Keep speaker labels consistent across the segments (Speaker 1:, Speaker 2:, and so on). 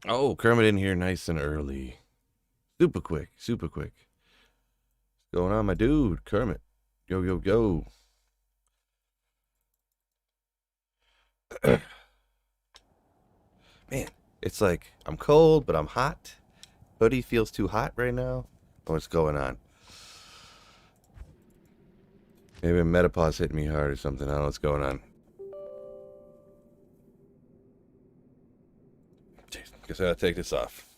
Speaker 1: Oh, Kermit in here nice and early. Super quick, super quick. What's going on, my dude? Kermit. Yo, yo, yo. Man, it's like I'm cold, but I'm hot. Hoodie feels too hot right now. What's going on? Maybe a metapause hitting me hard or something. I don't know what's going on. Guess I gotta take this off.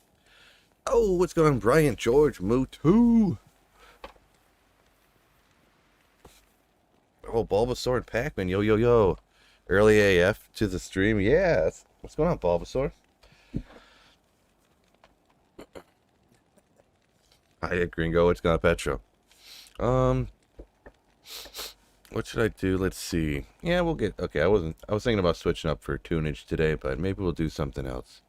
Speaker 1: Oh, what's going on, Brian, George, Moo2? Oh, Bulbasaur and Pac-Man. Yo, yo, yo. Early AF to the stream. Yeah. What's going on, Bulbasaur? Hi, Gringo. What's going on, Petro? What should I do? Let's see. Yeah, we'll get... Okay, I was thinking about switching up for tunage today, but maybe we'll do something else.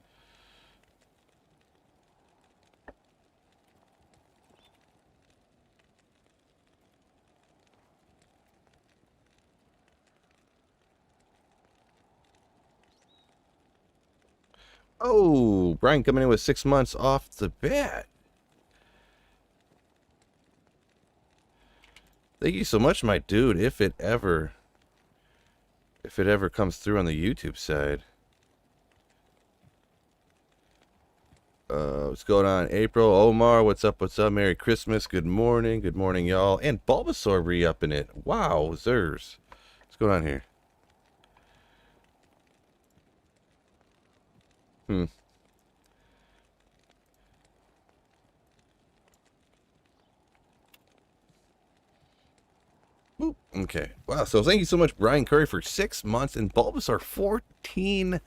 Speaker 1: Oh, Brian coming in with 6 months off the bat. Thank you so much, my dude. If it ever comes through on the YouTube side. What's going on? April, Omar, what's up? What's up? Merry Christmas. Good morning, y'all. And Bulbasaur re-upping it. Wow, Zers. What's going on here? Boop. Okay. Wow. So thank you so much, Brian Curry, for 6 months, and Bulbasaur 14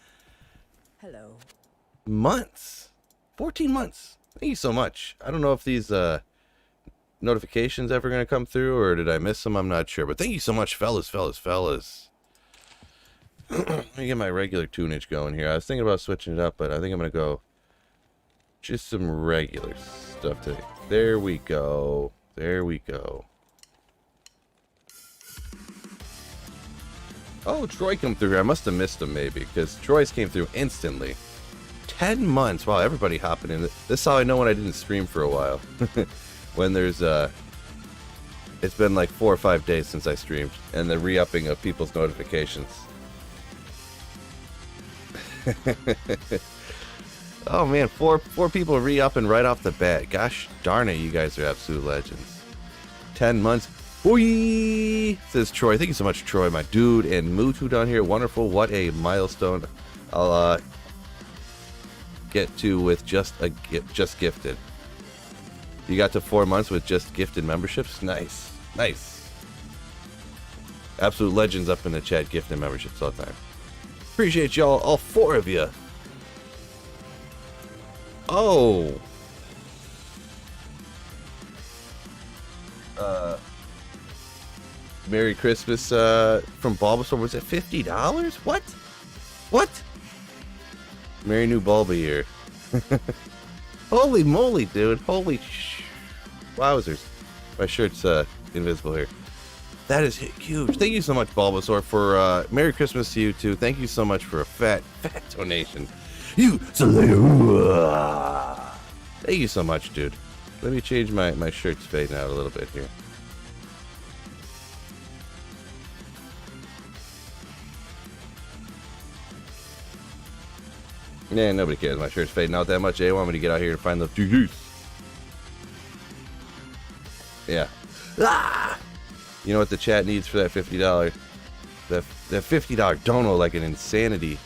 Speaker 2: Hello.
Speaker 1: months. 14 months. Thank you so much. I don't know if these notifications ever going to come through, or did I miss them? I'm not sure. But thank you so much, fellas. Let me get my regular tunage going here. I was thinking about switching it up, but I think I'm going to go just some regular stuff today. There we go. There we go. Oh, Troy come through here. I must have missed him maybe, because Troy's came through instantly. 10 months. Wow, everybody hopping in. This is how I know when I didn't stream for a while. When there's, it's been like 4 or 5 days since I streamed, and the re-upping of people's notifications. Oh man, four people re-upping right off the bat. Gosh darn it, you guys are absolute legends. 10 months. Boy, says Troy. Thank you so much, Troy, my dude. And Moo2 down here. Wonderful. What a milestone. I'll get to with just gifted. You got to 4 months with just gifted memberships. Nice. Nice. Absolute legends up in the chat. Gifted memberships all the time. Appreciate y'all, all 4 of you. Oh. Merry Christmas from Bulbasaur. Was it $50? What? What? Merry new Bulba year. Holy moly, dude. Holy wowzers. My shirt's invisible here. That is huge. Thank you so much, Bulbasaur, for Merry Christmas to you too. Thank you so much for a fat donation. You Thank you so much, dude. Let me change my shirt's fading out a little bit here. Yeah, nobody cares. My shirt's fading out that much. They want me to get out here and find those GGs. Yeah. Ah! You know what the chat needs for that $50? That $50 dono, like an insanity.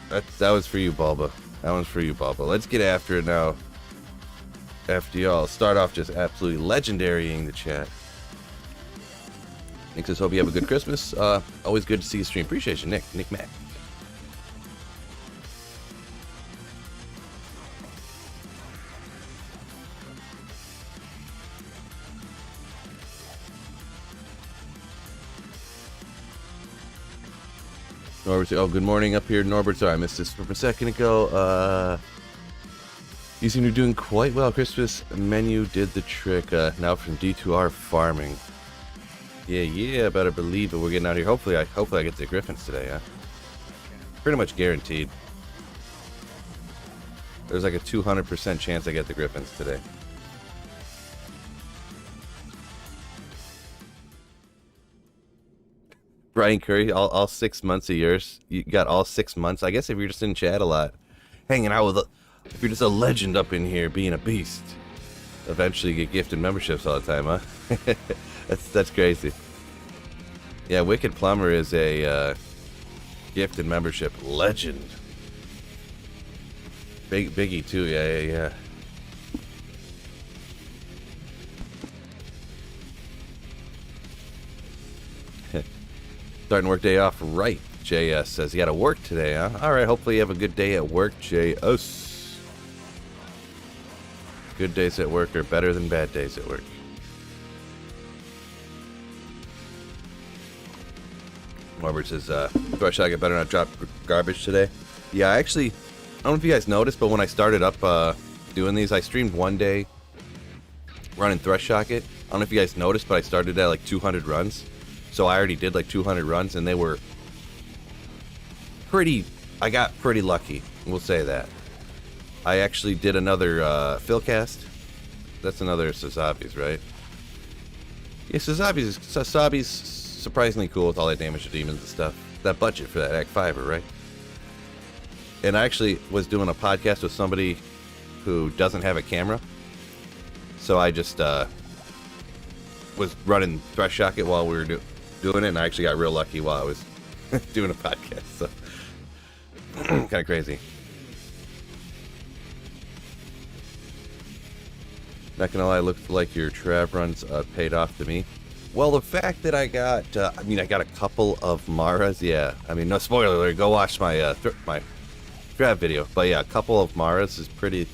Speaker 1: That was for you, Bulba. That one's for you, Bulba. Let's get after it now. After y'all start off just absolutely legendarying the chat. Nick says, hope you have a good Christmas. Always good to see you stream. Appreciate you, Nick. Nick Mac. Norbert, oh, good morning up here, Norbert. Sorry, I missed this from a second ago. You seem to be doing quite well. Christmas menu did the trick. Now from D2R farming. Yeah, better believe it. We're getting out here. Hopefully I get the Griffins today, huh? Pretty much guaranteed. There's like a 200% chance I get the Griffins today. Brian Curry, all 6 months of yours. You got all 6 months. I guess if you're just in chat a lot, hanging out with if you're just a legend up in here being a beast, eventually you get gifted memberships all the time, huh? that's crazy. Yeah, Wicked Plumber is a gifted membership legend. Biggie too, yeah. Starting work day off right. JS says you got to work today, huh? All right, hopefully you have a good day at work, JS. Good days at work are better than bad days at work. Norbert says, do I should I get better not drop garbage today? Yeah, actually, I don't know if you guys noticed, but when I started up doing these, I streamed one day running Thresh Shocket. I don't know if you guys noticed, but I started at like 200 runs. So I already did like 200 runs, and they were I got pretty lucky, we'll say that. I actually did another Philcast. That's another Sazabi's, right? Yeah, Sazabi's surprisingly cool with all that damage to demons and stuff. That budget for that Act 5, right? And I actually was doing a podcast with somebody who doesn't have a camera. So I just was running Thresh Shocket while we were doing it, and I actually got real lucky while I was doing a podcast. So kind of crazy. Not gonna lie, looks like your Trav runs paid off to me. Well, the fact that I got, I got a couple of Maras, yeah. I mean, no spoiler alert, go watch my my Trav video. But yeah, a couple of Maras is pretty.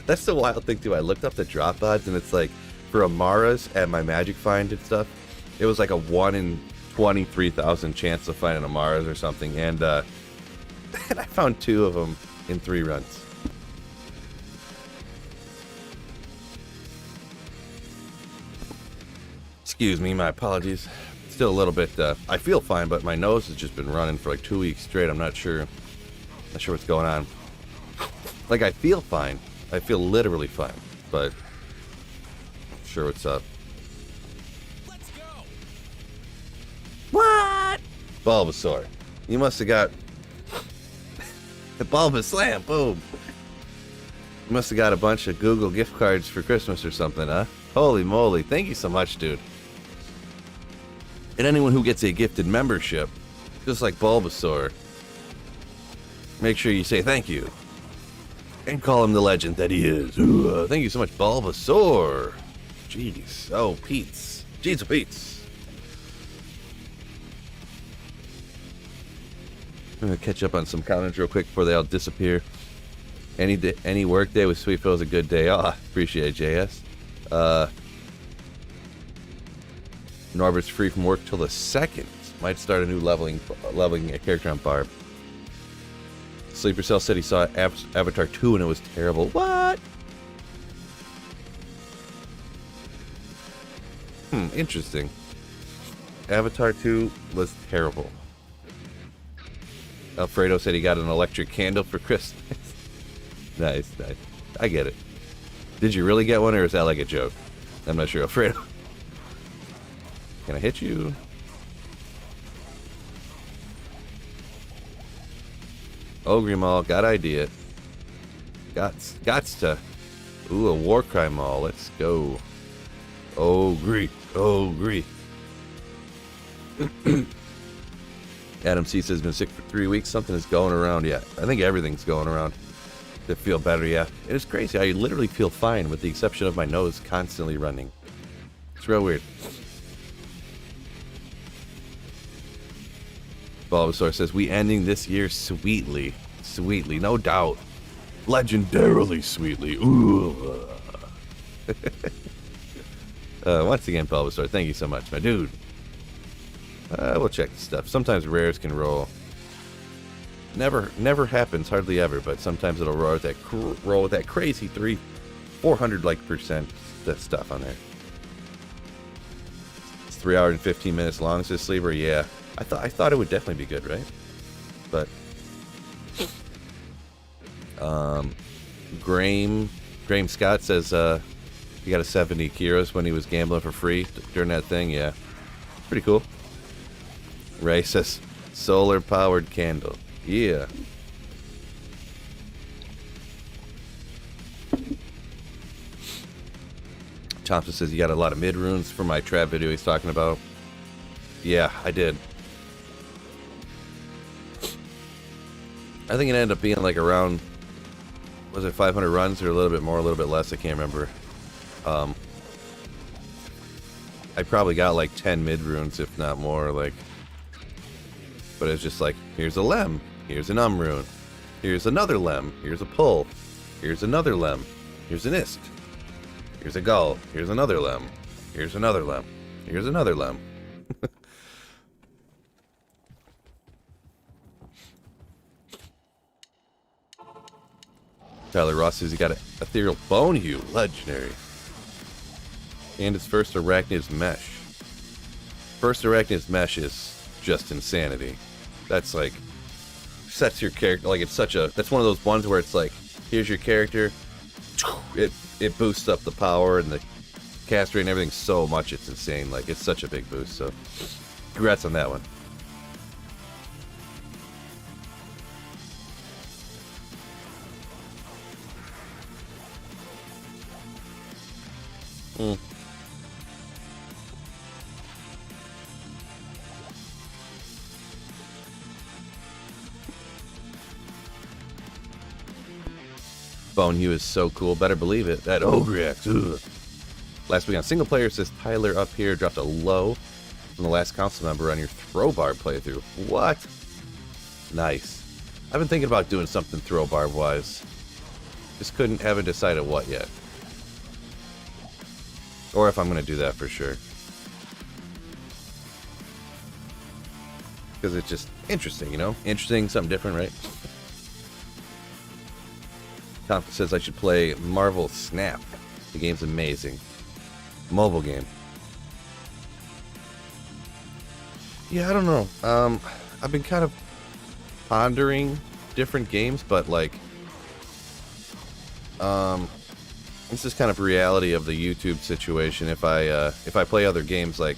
Speaker 1: That's the wild thing too. I looked up the drop odds, and it's like for a Maras at my Magic Find and stuff, it was like a 1 in 23,000 chance of finding a Maras or something, and and I found 2 of them in 3 runs. Excuse me, my apologies. Still a little bit, I feel fine, but my nose has just been running for like 2 weeks straight. I'm not sure what's going on. Like, I feel fine. I feel literally fine, but not sure what's up.
Speaker 2: Let's go.
Speaker 1: What? Bulbasaur. You must have got the Bulba Slam, boom. You must have got a bunch of Google gift cards for Christmas or something, huh? Holy moly, thank you so much, dude. And anyone who gets a gifted membership, just like Bulbasaur, make sure you say thank you. And call him the legend that he is. Ooh, thank you so much, Bulbasaur. Jeez. Oh, Pete's. Jeez, Pete's. I'm going to catch up on some comments real quick before they all disappear. Any work day with Sweet Phil is a good day. Oh, appreciate it, JS. Norbert's free from work till the 2nd. Might start a new leveling a character on Barb. Sleeper Cell said he saw Avatar 2 and it was terrible. What? Interesting. Avatar 2 was terrible. Alfredo said he got an electric candle for Christmas. Nice. I get it. Did you really get one, or is that like a joke? I'm not sure, Alfredo. Can I hit you? Ogre Mall, got idea. Gots to. Ooh, a Warcry Mall. Let's go. Ogre. Adam C says been sick for 3 weeks. Something is going around. Yeah, I think everything's going around. To feel better, yeah. It is crazy. I literally feel fine with the exception of my nose constantly running. It's real weird. Bulbasaur says, we ending this year sweetly. Sweetly, no doubt. Legendarily sweetly. Ooh. Once again, Bulbasaur, thank you so much, my dude. We'll check the stuff. Sometimes rares can roll. Never happens, hardly ever, but sometimes it'll roll with that crazy 400 like percent stuff on there. It's 3 hours and 15 minutes long, says Sleeper. Yeah, I thought it would definitely be good, right? But Graham Scott says he got a 70 Kiros when he was gambling for free during that thing. Yeah, pretty cool. Ray says solar powered candle. Yeah. Thompson says you got a lot of mid runes for my trap video he's talking about. Yeah, I did. I think it ended up being like around, was it 500 runs or a little bit more, a little bit less? I can't remember. I probably got like 10 mid runes, if not more. Like, but it's just like, here's a lem, here's an rune, here's another lem, here's a pull, here's another lem, here's an ist, here's a gull, here's another lem, here's another lem, here's another lem. Tyler Ross says he got an ethereal bone hue, legendary. And his first arachnid's mesh. First arachnid's mesh is just insanity. That's like, sets your character, like it's such a, that's one of those ones where it's like, here's your character, it boosts up the power and the cast rate and everything so much, it's insane. Like, it's such a big boost, so congrats on that one. Bone Hue is so cool, better believe it. That Ogrex, ugh. Last week on single player, says Tyler up here dropped a low from the last council member on your throwbar playthrough. What? Nice. I've been thinking about doing something throwbar wise. Just haven't decided what yet. Or if I'm going to do that for sure. Because it's just interesting, you know? Interesting, something different, right? Thompson says I should play Marvel Snap. The game's amazing. Mobile game. Yeah, I don't know. I've been kind of pondering different games, but like, this is kind of reality of the YouTube situation. If I play other games, like,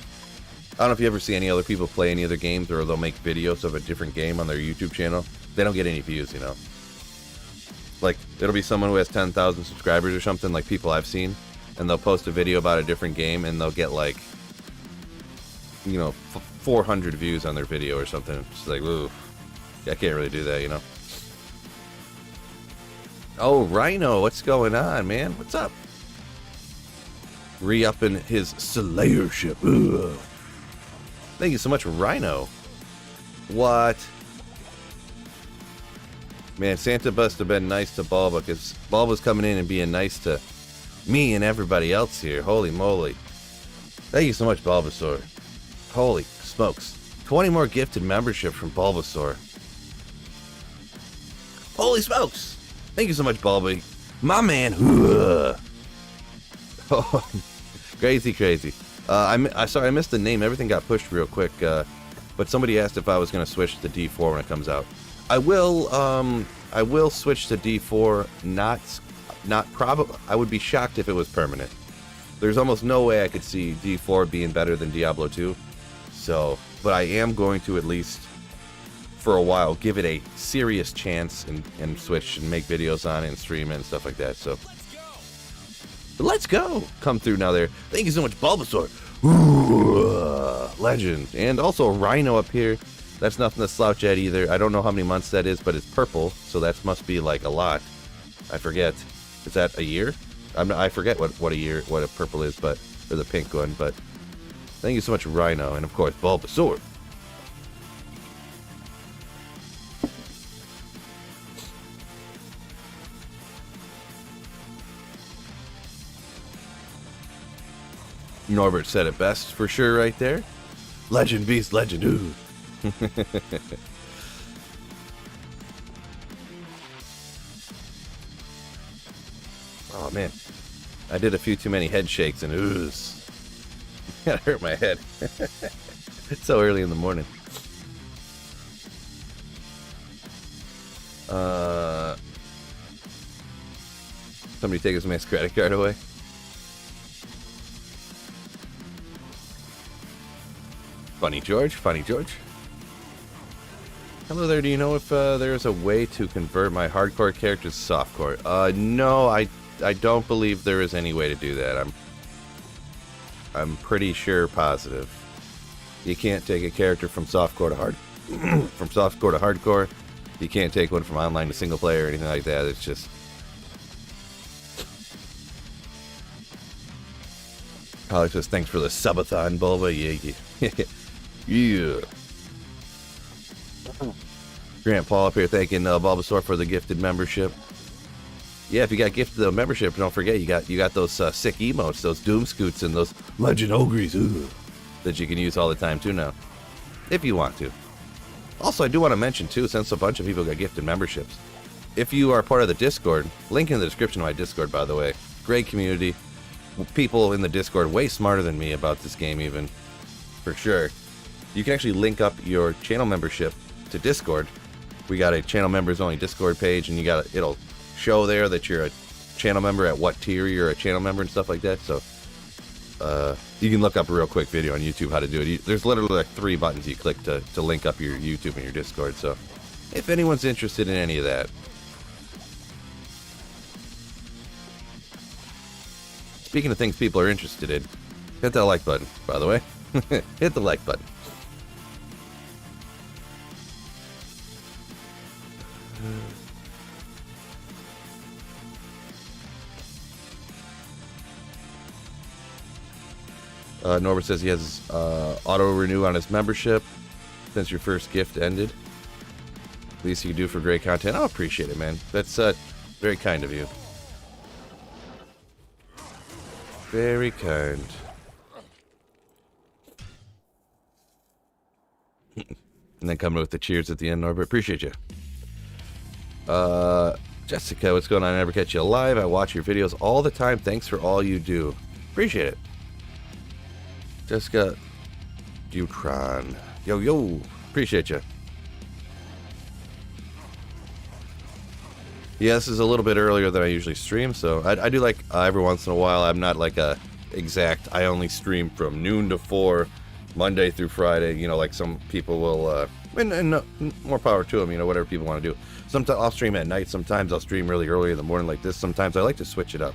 Speaker 1: I don't know if you ever see any other people play any other games, or they'll make videos of a different game on their YouTube channel. They don't get any views, you know. Like, it'll be someone who has 10,000 subscribers or something, like people I've seen, and they'll post a video about a different game, and they'll get like, you know, 400 views on their video or something. It's like, ooh, I can't really do that, you know. Oh, Rhino, what's going on, man? What's up? Re-upping his Slayership. Ugh. Thank you so much, Rhino. What? Man, Santa must have been nice to Bulba, because Bulba's coming in and being nice to me and everybody else here. Holy moly. Thank you so much, Bulbasaur. Holy smokes. 20 more gifted membership from Bulbasaur. Holy smokes. Thank you so much, Bulby. My man. Oh, crazy. Sorry, I missed the name. Everything got pushed real quick. But somebody asked if I was going to switch to D4 when it comes out. I will switch to D4. Not probably. I would be shocked if it was permanent. There's almost no way I could see D4 being better than Diablo 2. So, but I am going to, at least for a while, give it a serious chance and switch and make videos on it and stream it and stuff like that. So, let's go. Come through now there. Thank you so much, Bulbasaur. Ooh, legend. And also Rhino up here. That's nothing to slouch at either. I don't know how many months that is, but it's purple, so that must be like a lot. I forget. Is that a year? I forget what a purple is, but, or the pink one, but thank you so much, Rhino, and of course, Bulbasaur. Norbert said it best for sure right there. Legend beast legend. Ooh. Oh man, I did a few too many head shakes and ooze. That hurt my head. It's so early in the morning. Somebody take his man's credit card away. Funny George, funny George. Hello there, do you know if there's a way to convert my hardcore character to softcore? No, I don't believe there is any way to do that. I'm pretty sure positive. You can't take a character from softcore to from softcore to hardcore. You can't take one from online to single player or anything like that. It's just Alex says thanks for the subathon, Bulba. Yeah. Yeah. Grant Paul up here thanking Bulbasaur for the gifted membership. Yeah, if you got gifted the membership, don't forget you got those sick emotes, those Doom Scoots, and those Legend Ogres that you can use all the time too now, if you want to. Also, I do want to mention too, since a bunch of people got gifted memberships, if you are part of the Discord, link in the description of my Discord, by the way. Great community. People in the Discord way smarter than me about this game, even, for sure. You can actually link up your channel membership to Discord. We got a channel members only Discord page, and it'll show there that you're a channel member, at what tier you're a channel member and stuff like that. So you can look up a real quick video on YouTube how to do it. There's literally like 3 buttons you click to link up your YouTube and your Discord. So if anyone's interested in any of that. Speaking of things people are interested in, hit that like button, by the way. Hit the like button. Norbert says he has auto renew on his membership since your first gift ended. Least you can do for great content. I appreciate it, man. That's very kind of you. Very kind. And then coming with the cheers at the end, Norbert. Appreciate you. Jessica, what's going on? I never catch you live. I watch your videos all the time. Thanks for all you do. Appreciate it. Jessica Dutron. Yo. Appreciate you. Yeah, this is a little bit earlier than I usually stream, so I do like every once in a while. I'm not like a exact, I only stream from noon to 4, Monday through Friday, you know, like some people will, and more power to them, you know, whatever people want to do. Sometimes I'll stream at night, sometimes I'll stream really early in the morning like this. Sometimes I like to switch it up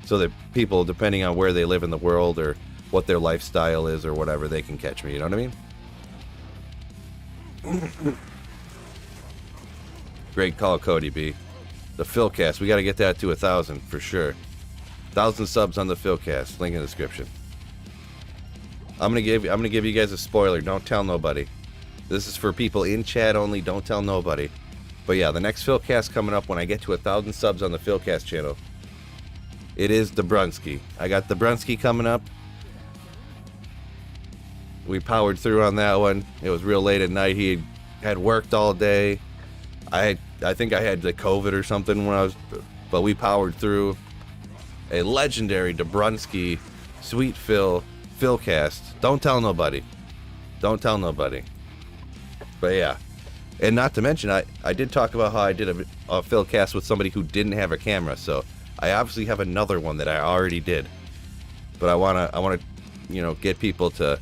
Speaker 1: so that people, depending on where they live in the world or what their lifestyle is or whatever, they can catch me, you know what I mean? Great call, Cody B. The Philcast, we got to get that to 1,000 for sure. 1,000 subs on the Philcast. Link in the description. I'm gonna give you guys a spoiler. Don't tell nobody. This is for people in chat only. Don't tell nobody. But yeah, the next Philcast coming up when I get to 1,000 subs on the Philcast channel. It is the Brunsky. I got the Brunsky coming up. We powered through on that one. It was real late at night. He had worked all day. I think I had the COVID or something but we powered through. A legendary Dobrunsky Sweet Philcast. Don't tell nobody. Don't tell nobody. But yeah. And not to mention, I did talk about how I did a Philcast with somebody who didn't have a camera, so I obviously have another one that I already did. But I wanna you know, get people to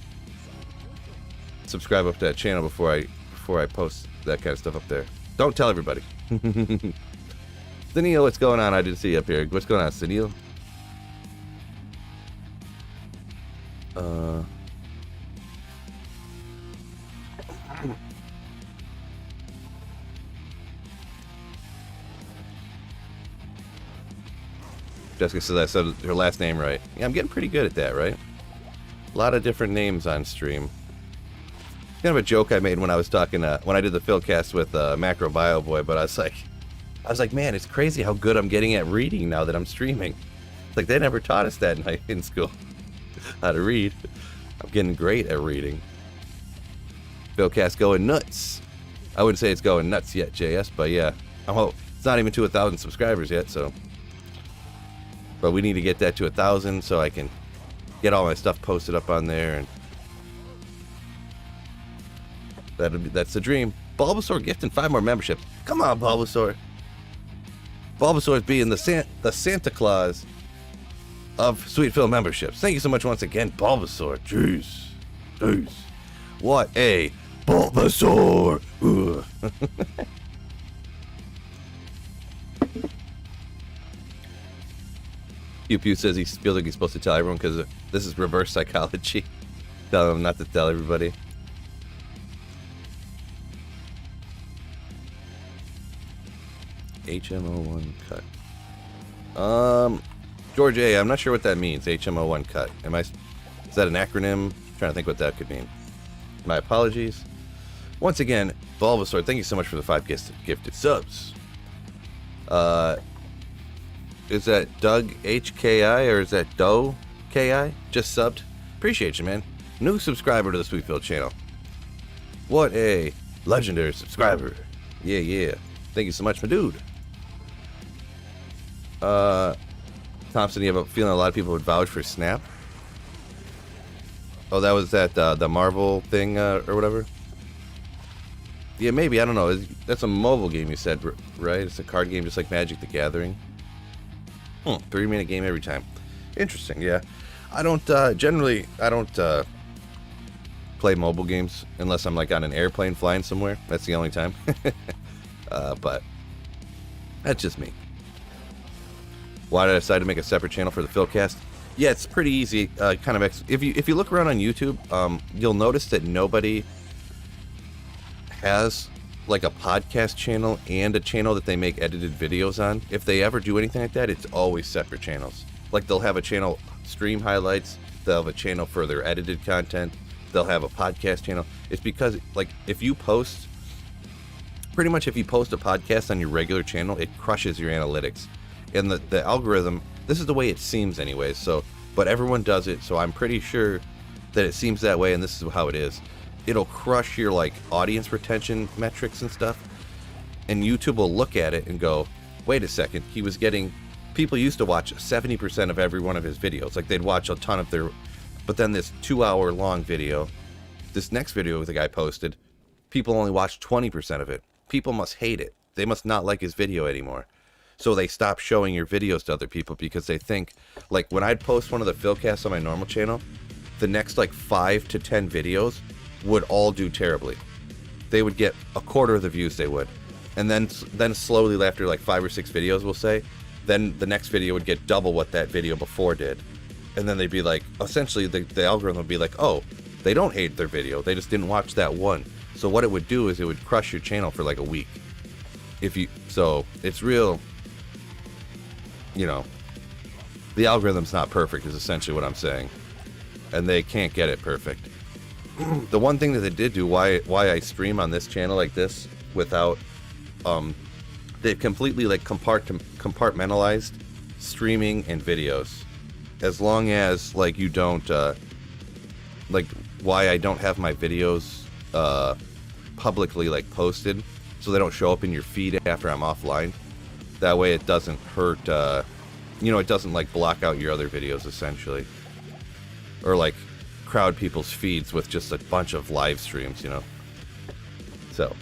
Speaker 1: subscribe up to that channel before I post that kind of stuff up there. Don't tell everybody. Sunil, what's going on? I didn't see you up here. What's going on, Sunil? Jessica says I said her last name right. Yeah, I'm getting pretty good at that, right? A lot of different names on stream. Kind of a joke I made when I was talking when I did the Philcast with Macro Bio Boy, but I was like, man, it's crazy how good I'm getting at reading now that I'm streaming. It's like they never taught us that in school, how to read. I'm getting great at reading. Philcast going nuts. I wouldn't say it's going nuts yet, JS, but yeah, it's not even to 1,000 subscribers yet, so. But we need to get that to 1,000 so I can get all my stuff posted up on there, and that's the dream. Bulbasaur gifting 5 more memberships. Come on, Bulbasaur. Bulbasaur is being the Santa Claus of Sweetville memberships. Thank you so much once again, Bulbasaur. Jeez. Jeez. What a Bulbasaur. Pew Pew says he feels like he's supposed to tell everyone because this is reverse psychology. Tell him not to tell everybody. HMO1 cut. George A, I'm not sure what that means. HMO1 cut. Is that an acronym? I'm trying to think what that could mean. My apologies. Once again, Bulbasaur, thank you so much for the 5 gifted subs. Is that Doug HKI or is that Doe KI? Just subbed. Appreciate you, man. New subscriber to the Sweetville channel. What a legendary subscriber. Yeah, yeah. Thank you so much, my dude. Thompson, you have a feeling a lot of people would vouch for Snap? Oh, that was that the Marvel thing or whatever? Yeah, maybe. I don't know. That's a mobile game, you said, right? It's a card game just like Magic the Gathering. 3-minute game every time. Interesting, yeah. I don't, generally, I don't play mobile games unless I'm like on an airplane flying somewhere. That's the only time. But that's just me. Why did I decide to make a separate channel for the Philcast? Yeah, it's pretty easy. If you look around on YouTube, you'll notice that nobody has like a podcast channel and a channel that they make edited videos on. If they ever do anything like that, it's always separate channels. Like they'll have a channel stream highlights, they'll have a channel for their edited content, they'll have a podcast channel. It's because like if you post a podcast on your regular channel, it crushes your analytics. And the algorithm, this is the way it seems anyways, but everyone does it, so I'm pretty sure that it seems that way, and this is how it is. It'll crush your like audience retention metrics and stuff, and YouTube will look at it and go, wait a second, people used to watch 70% of every one of his videos, like they'd watch a ton of but then this 2-hour long video, this next video the guy posted, people only watched 20% of it. People must hate it. They must not like his video anymore. So they stop showing your videos to other people because they think, like when I'd post one of the Philcasts on my normal channel, the next like 5 to 10 videos would all do terribly. They would get a quarter of the views they would. And then slowly after like 5 or 6 videos, we'll say, then the next video would get double what that video before did. And then they'd be like, essentially the algorithm would be like, oh, they don't hate their video, they just didn't watch that one. So what it would do is it would crush your channel for like a week. So it's real, the algorithm's not perfect is essentially what I'm saying. And they can't get it perfect. The one thing that they did do, why I stream on this channel like this without, they've completely like compartmentalized streaming and videos. As long as like you don't, like why I don't have my videos publicly like posted, so they don't show up in your feed after I'm offline. That way it doesn't hurt, it doesn't like block out your other videos essentially. Or like crowd people's feeds with just a bunch of live streams, So.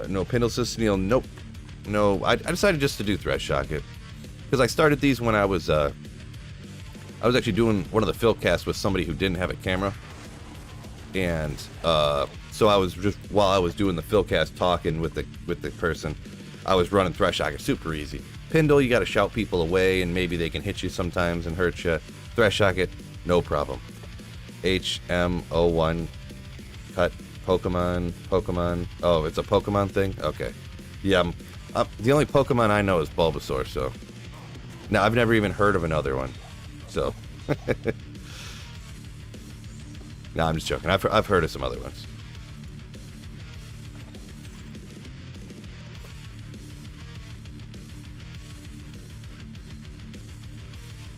Speaker 1: No Pendle says Neil, nope. No, I decided just to do Thresh Shocket. Because I started these when I was actually doing one of the Philcasts with somebody who didn't have a camera. And so I was just, while I was doing the Philcast talking with the person, I was running Thresh Shocket, super easy. Pendle, you gotta shout people away and maybe they can hit you sometimes and hurt you. Thresh Shocket, no problem. HMO1 cut. Pokemon. Oh, it's a Pokemon thing? Okay. Yeah, the only Pokemon I know is Bulbasaur, so. Now, I've never even heard of another one, so. No, I'm just joking. I've heard of some other ones.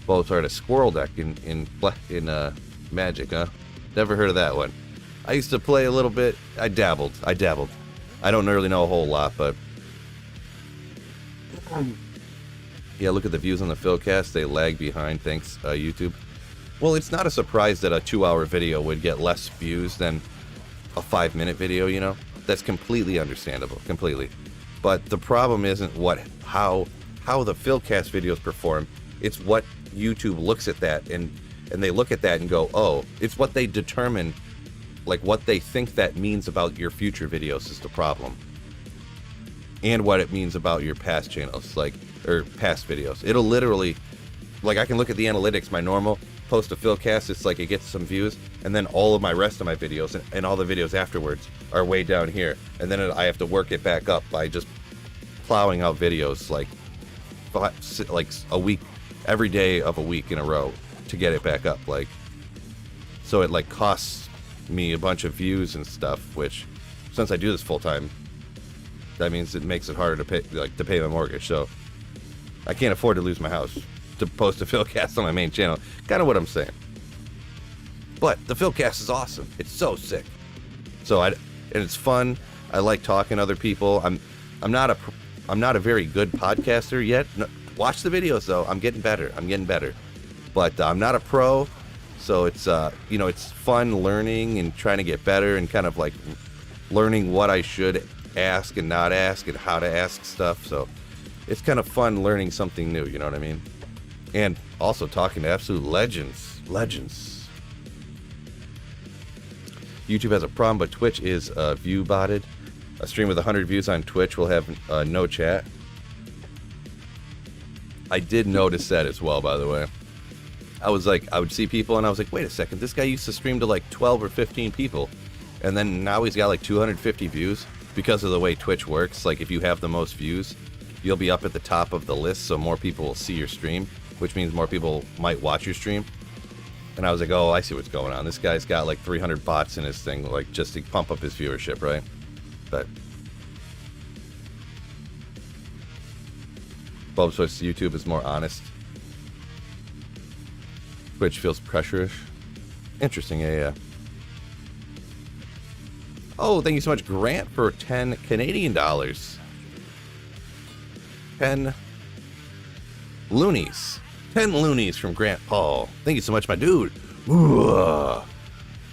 Speaker 1: Bulbasaur had a squirrel deck in Magic, huh? Never heard of that one. I used to play a little bit. I dabbled. I don't really know a whole lot, but Yeah, look at the views on the Philcast. They lag behind. Thanks, YouTube. Well, it's not a surprise that a 2-hour video would get less views than a 5-minute video, you know? That's completely understandable, completely. But the problem isn't how the Philcast videos perform. It's what YouTube looks at that and they look at that and go, oh, it's what they determine, like what they think that means about your future videos is the problem. And what it means about your past channels, like, or past videos. It'll literally, like I can look at the analytics, my normal post a Philcast, it's like it gets some views, and then all of my rest of my videos and all the videos afterwards are way down here. And then I have to work it back up by just plowing out videos like a week, every day of a week in a row to get it back up. Like, so it like costs me a bunch of views and stuff, which since I do this full time, that means it makes it harder to pay my mortgage. So I can't afford to lose my house to post a Philcast on my main channel. Kind of what I'm saying. But the Philcast is awesome. It's so sick. And it's fun. I like talking to other people. I'm not a very good podcaster yet. No, watch the videos though. I'm getting better. But I'm not a pro. So it's it's fun learning and trying to get better and kind of like learning what I should ask and not ask and how to ask stuff. So it's kind of fun learning something new, you know what I mean? And also talking to absolute legends. YouTube has a problem, but Twitch is view botted. A stream with 100 views on Twitch will have no chat. I did notice that as well, by the way. I would see people and I was like, wait a second, this guy used to stream to like 12 or 15 people. And then now he's got like 250 views because of the way Twitch works. Like if you have the most views, you'll be up at the top of the list, so more people will see your stream, which means more people might watch your stream. And I was like, oh, I see what's going on. This guy's got like 300 bots in his thing, like just to pump up his viewership, right? But Bulb Switch YouTube is more honest. Twitch feels pressure-ish. Interesting, yeah. Oh, thank you so much, Grant, for 10 Canadian dollars. 10 loonies. 10 loonies from Grant Paul. Thank you so much, my dude. Ooh.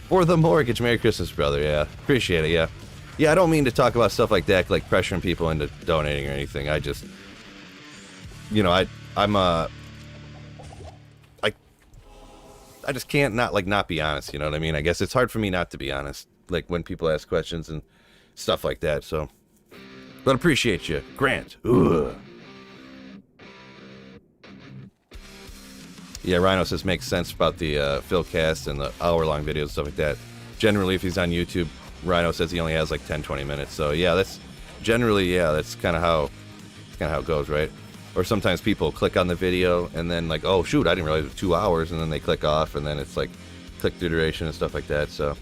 Speaker 1: For the mortgage. Merry Christmas, brother. Yeah, appreciate it. Yeah, I don't mean to talk about stuff like that, like pressuring people into donating or anything. I just, I just can't not be honest. You know what I mean? I guess it's hard for me not to be honest, like when people ask questions and stuff like that. So, but appreciate you, Grant. Ooh. Yeah, Rhino says makes sense about the Philcast and the hour-long videos and stuff like that. Generally, if he's on YouTube, Rhino says he only has like 10-20 minutes. So yeah, that's generally, that's kind of how it goes, right? Or sometimes people click on the video and then like, oh shoot, I didn't realize it was 2 hours, and then they click off, and then it's like click through duration and stuff like that. So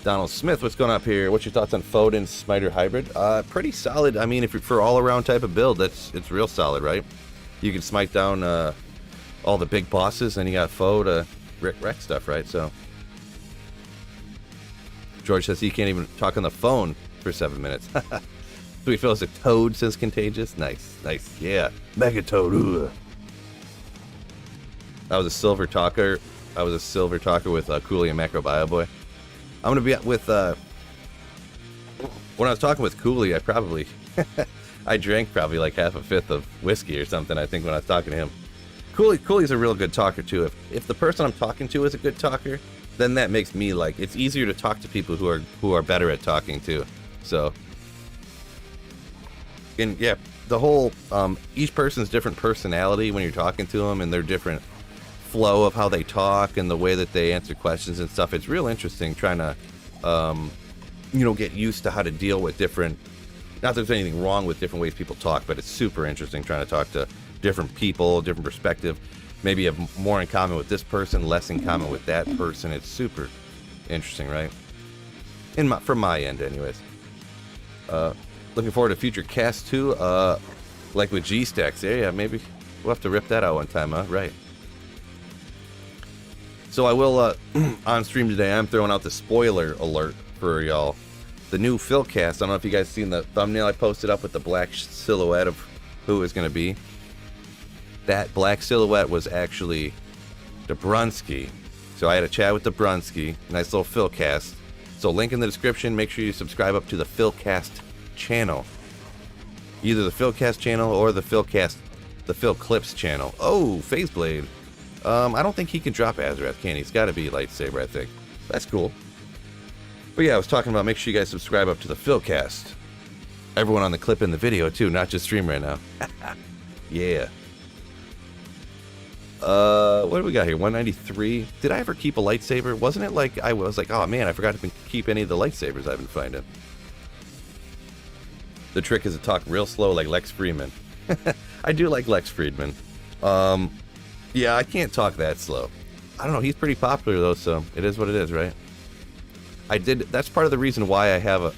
Speaker 1: Donald Smith, what's going on up here? What's your thoughts on Foden Smiter Hybrid? Pretty solid. I mean, if you're for all-around type of build, it's real solid, right? You can smite down all the big bosses, and you got foe to wreck stuff, right? So George says he can't even talk on the phone for 7 minutes. Sweet Phil says Toad says contagious. Nice, yeah. Mega Toad. Ooh. I was a silver talker with Cooley and Macro Bio Boy. I'm gonna be with when I was talking with Cooley, I probably I drank probably like half a fifth of whiskey or something, I think, when I was talking to him. Cooley's a real good talker too. If the person I'm talking to is a good talker, then that makes me like, it's easier to talk to people who are better at talking too. So, and yeah, the whole each person's different personality when you're talking to them, and their different flow of how they talk and the way that they answer questions and stuff. It's real interesting trying to get used to how to deal with different, not that there's anything wrong with different ways people talk, but it's super interesting trying to talk to different people, different perspective. Maybe you have more in common with this person, less in common with that person. It's super interesting, right? From my end, anyways. Looking forward to future casts too, like with G-Stacks. Yeah, maybe we'll have to rip that out one time, huh? Right. So I will, on stream today, I'm throwing out the spoiler alert for y'all. The new Philcast, I don't know if you guys seen the thumbnail I posted up with the black silhouette of who it was going to be. That black silhouette was actually Dobrunsky. So I had a chat with Dobrunsky, nice little Philcast. So link in the description, make sure you subscribe up to the Philcast channel. Either the Philcast channel or the Phil Clips channel. Oh, Phaseblade. I don't think he can drop Azarath, can he? He's got to be lightsaber, I think. That's cool. But yeah, I was talking about make sure you guys subscribe up to the Philcast. Everyone on the clip in the video too, not just stream right now. Yeah. What do we got here? 193. Did I ever keep a lightsaber? Wasn't it like I was like, oh man, I forgot to keep any of the lightsabers I've been finding. The trick is to talk real slow like Lex Friedman. I do like Lex Friedman. Yeah, I can't talk that slow. I don't know, he's pretty popular though, so it is what it is, right? That's part of the reason why I have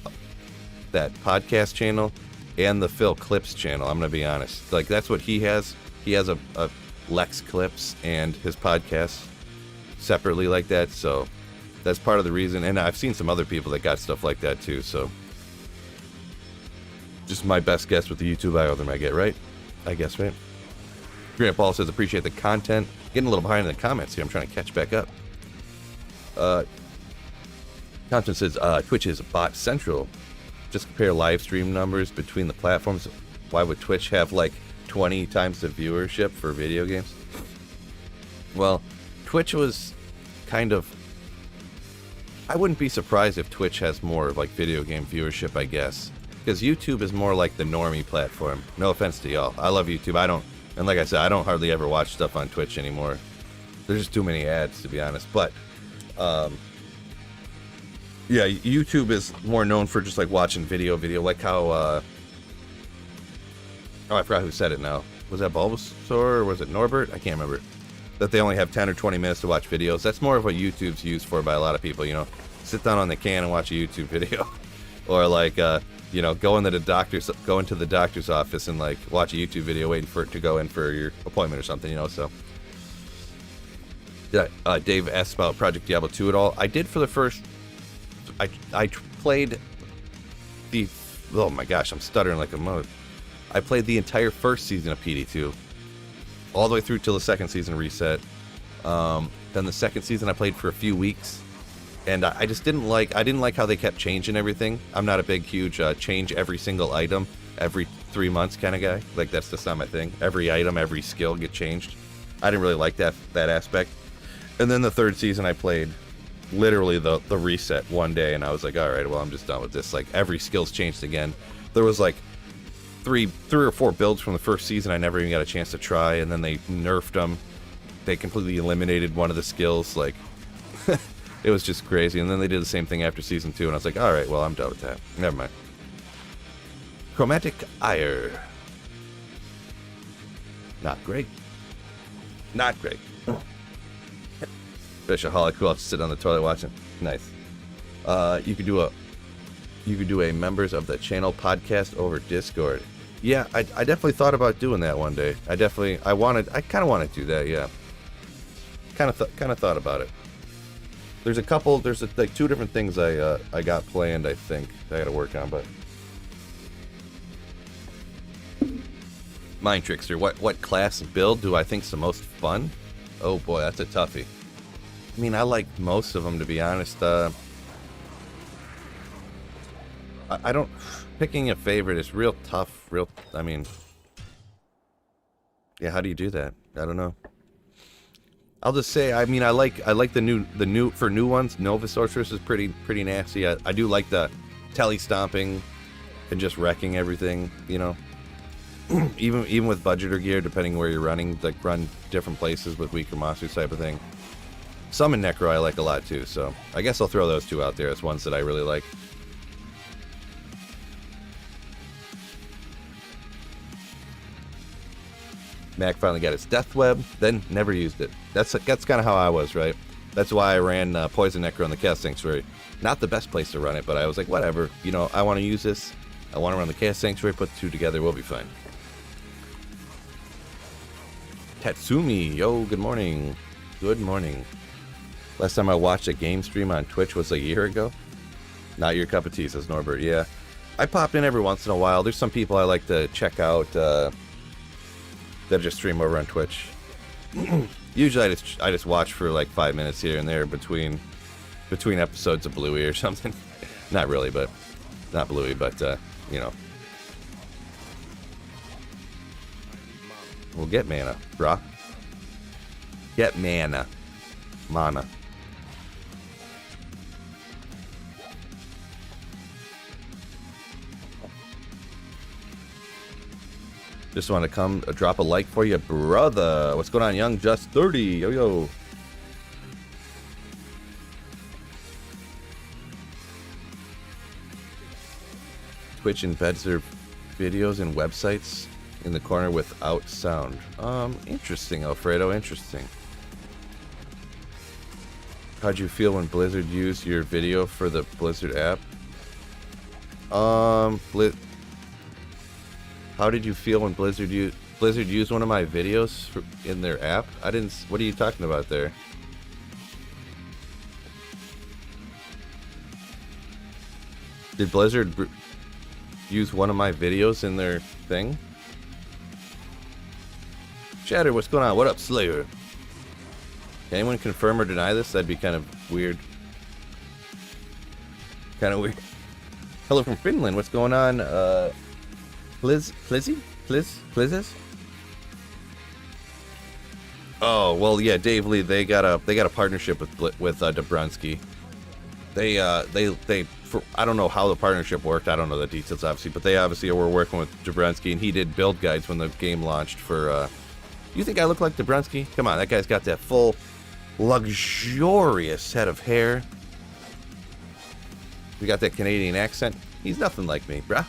Speaker 1: that podcast channel and the Phil Clips channel, I'm gonna be honest. Like, that's what he has. He has a Lex Clips and his podcast separately like that, so that's part of the reason. And I've seen some other people that got stuff like that too, so just my best guess with the YouTube algorithm I get, right? I guess, right? Grant Paul says, appreciate the content. Getting a little behind in the comments here. I'm trying to catch back up. Compton says, Twitch is bot central. Just compare live stream numbers between the platforms. Why would Twitch have like 20 times the viewership for video games? Well, Twitch was kind of... I wouldn't be surprised if Twitch has more of like video game viewership, I guess. Because YouTube is more like the normie platform. No offense to y'all. I love YouTube. And like I said, I don't hardly ever watch stuff on Twitch anymore. There's just too many ads, to be honest. But, yeah, YouTube is more known for just like watching video, like how, oh, I forgot who said it now. Was that Bulbasaur or was it Norbert? I can't remember. That they only have 10 or 20 minutes to watch videos. That's more of what YouTube's used for by a lot of people, you know. Sit down on the can and watch a YouTube video. Or like, you know, go into the doctor's office and like watch a YouTube video waiting for it to go in for your appointment or something, you know, so. Dave asked about Project Diablo 2 at all. I did for the first... I played the... Oh my gosh, I'm stuttering like a mode. I played the entire first season of PD2. All the way through till the second season reset. Then the second season I played for a few weeks. And I just didn't like how they kept changing everything. I'm not a big, huge change every single item every 3 months kind of guy. Like, that's just not my thing. Every item, every skill get changed. I didn't really like that aspect. And then the third season I played literally the reset one day, and I was like, all right, well, I'm just done with this. Like, every skill's changed again. There was like three or four builds from the first season I never even got a chance to try, and then they nerfed them. They completely eliminated one of the skills. Like, it was just crazy. And then they did the same thing after season 2, and I was like, all right, well, I'm done with that. Never mind. Chromatic Ire. Not great. Not great. Fishaholic, who else sit on the toilet watching? Nice. You could do a members of the channel podcast over Discord. Yeah, I definitely thought about doing that one day. I kind of want to do that. Yeah. Kind of thought about it. There's like 2 different things I got planned. I think I got to work on, but. Mind Trickster, what class build do I think's the most fun? Oh boy, that's a toughie. I mean, I like most of them, to be honest. I don't... Picking a favorite is real tough. I mean... Yeah, how do you do that? I don't know. I'll just say, I mean, I like the new for new ones. Nova Sorceress is pretty nasty. I do like the telly stomping and just wrecking everything, you know. even with budgeter gear, depending where you're running, like run different places with weaker monsters type of thing. Summon Necro I like a lot too, so I guess I'll throw those 2 out there as ones that I really like. Mac finally got its Death Web, then never used it. That's kind of how I was, right? That's why I ran Poison Necro in the Chaos Sanctuary. Not the best place to run it, but I was like, whatever. You know, I want to use this. I want to run the Chaos Sanctuary, put the 2 together, we'll be fine. Tatsumi, yo, good morning. Good morning. Last time I watched a game stream on Twitch was a year ago. Not your cup of tea, says Norbert. Yeah, I pop in every once in a while. There's some people I like to check out. that I just stream over on Twitch. Usually I just watch for like 5 minutes here and there between episodes of Bluey or something. Not really, but not Bluey, but you know. We'll get mana, brah. Get mana. Mana. Just want to come drop a like for you, brother. What's going on, Young Just 30? Yo, yo. Twitch embeds their videos and websites in the corner without sound. Interesting, Alfredo. Interesting. How'd you feel when Blizzard used your video for the Blizzard app? How did you feel when Blizzard used one of my videos in their app? I didn't. What are you talking about there? Did Blizzard use one of my videos in their thing? Shatter, what's going on? What up, Slayer? Can anyone confirm or deny this? That'd be kind of weird. Kind of weird. Hello from Finland. What's going on? Plizzes? Oh well, yeah. Dave Lee. They got a partnership with Dobrunsky. I don't know how the partnership worked. I don't know the details, obviously, but they obviously were working with Dobrunsky, and he did build guides when the game launched for. You think I look like Dobrunsky? Come on, that guy's got that full, luxurious head of hair. We got that Canadian accent. He's nothing like me, bruh.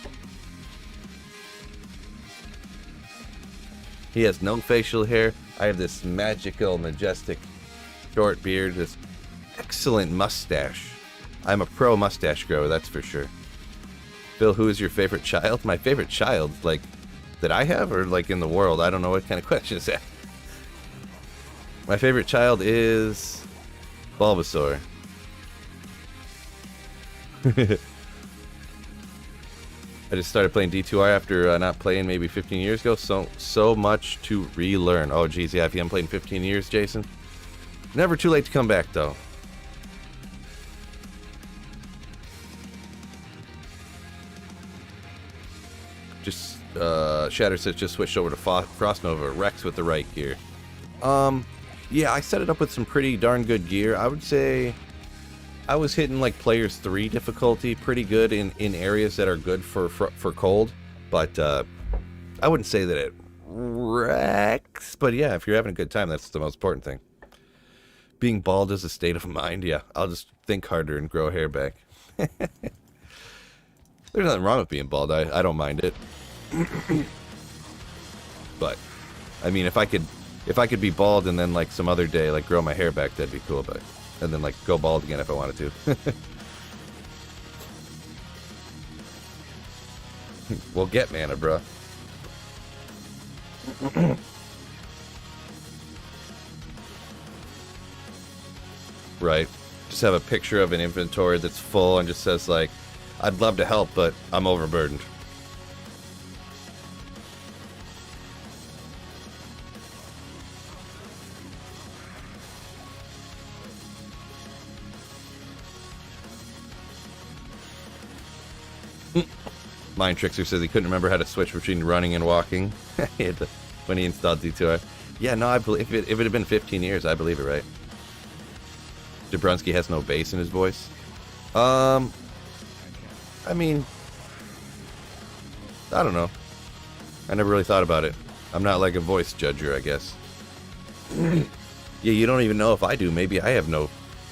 Speaker 1: He has no facial hair. I have this magical, majestic, short beard, this excellent mustache. I'm a pro mustache grower, that's for sure. Phil, who is your favorite child? My favorite child, like, that I have, or like in the world? I don't know what kind of question is that. My favorite child is Bulbasaur. I just started playing D2R after not playing maybe 15 years ago. So much to relearn. Oh, geez, yeah, if you haven't played in 15 years, Jason. Never too late to come back, though. Just, Shatter says just switched over to Frost Nova. Rex with the right gear. Yeah, I set it up with some pretty darn good gear. I would say I was hitting like Players 3 difficulty pretty good in areas that are good for cold, but I wouldn't say that it wrecks. But yeah, if you're having a good time, that's the most important thing. Being bald is a state of mind. Yeah, I'll just think harder and grow hair back. There's nothing wrong with being bald. I don't mind it. But I mean, if I could be bald and then like some other day like grow my hair back, that'd be cool. But and then like go bald again if I wanted to. We'll get mana, bro. Right. Just have a picture of an inventory that's full and just says like, I'd love to help, but I'm overburdened. Mind Trickster says he couldn't remember how to switch between running and walking. He had to, when he installed D2R. Yeah, no, I believe if it had been 15 years, I believe it, right? Dobrunsky has no bass in his voice. I mean, I don't know. I never really thought about it. I'm not like a voice judger, I guess. Yeah, you don't even know if I do. Maybe I have no,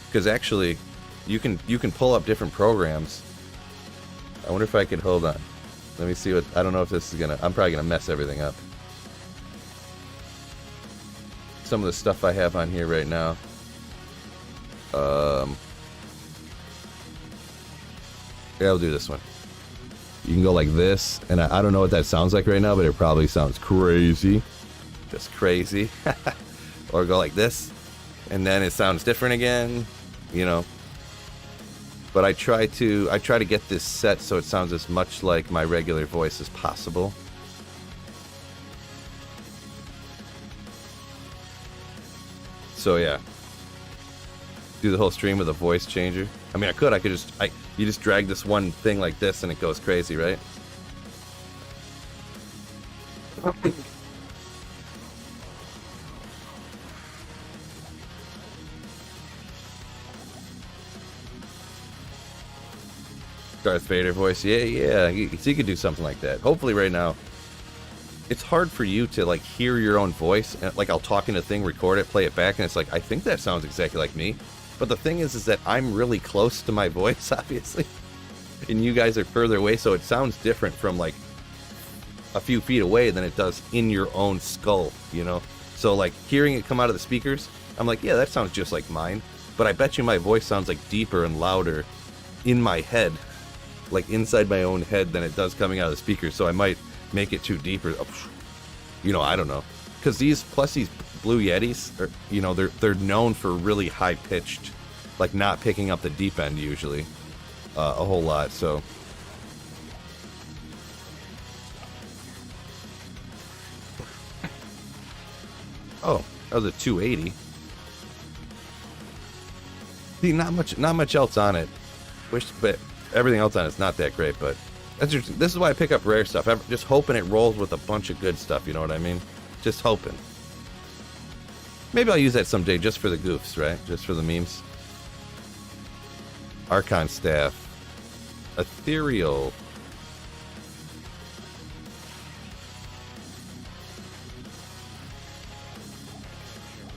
Speaker 1: because actually, you can pull up different programs. I wonder if I could hold on. Let me see what. I don't know if this is gonna. I'm probably gonna mess everything up. Some of the stuff I have on here right now. Yeah, I'll do this one. You can go like this, and I don't know what that sounds like right now, but it probably sounds crazy. Just crazy. Or go like this, and then it sounds different again, you know. But I try to get this set so it sounds as much like my regular voice as possible. So yeah, do the whole stream with a voice changer. I mean, I could just, you just drag this one thing like this and it goes crazy, right? Darth Vader voice, yeah. So you could do something like that. Hopefully, right now, it's hard for you to like hear your own voice. And, like I'll talk in a thing, record it, play it back, and it's like I think that sounds exactly like me. But the thing is that I'm really close to my voice, obviously, and you guys are further away, so it sounds different from like a few feet away than it does in your own skull, you know. So like hearing it come out of the speakers, I'm like, yeah, that sounds just like mine. But I bet you my voice sounds like deeper and louder in my head, like inside my own head, than it does coming out of the speakers. So I might make it too deeper, you know. I don't know, because these Blue Yetis are, you know, they're known for really high pitched, like not picking up the deep end usually a whole lot. So oh, that was a 280. See, not much else on it. But everything else on it's not that great. But this is why I pick up rare stuff. I'm just hoping it rolls with a bunch of good stuff. You know what I mean? Just hoping. Maybe I'll use that someday just for the goofs, right? Just for the memes. Archon staff, ethereal.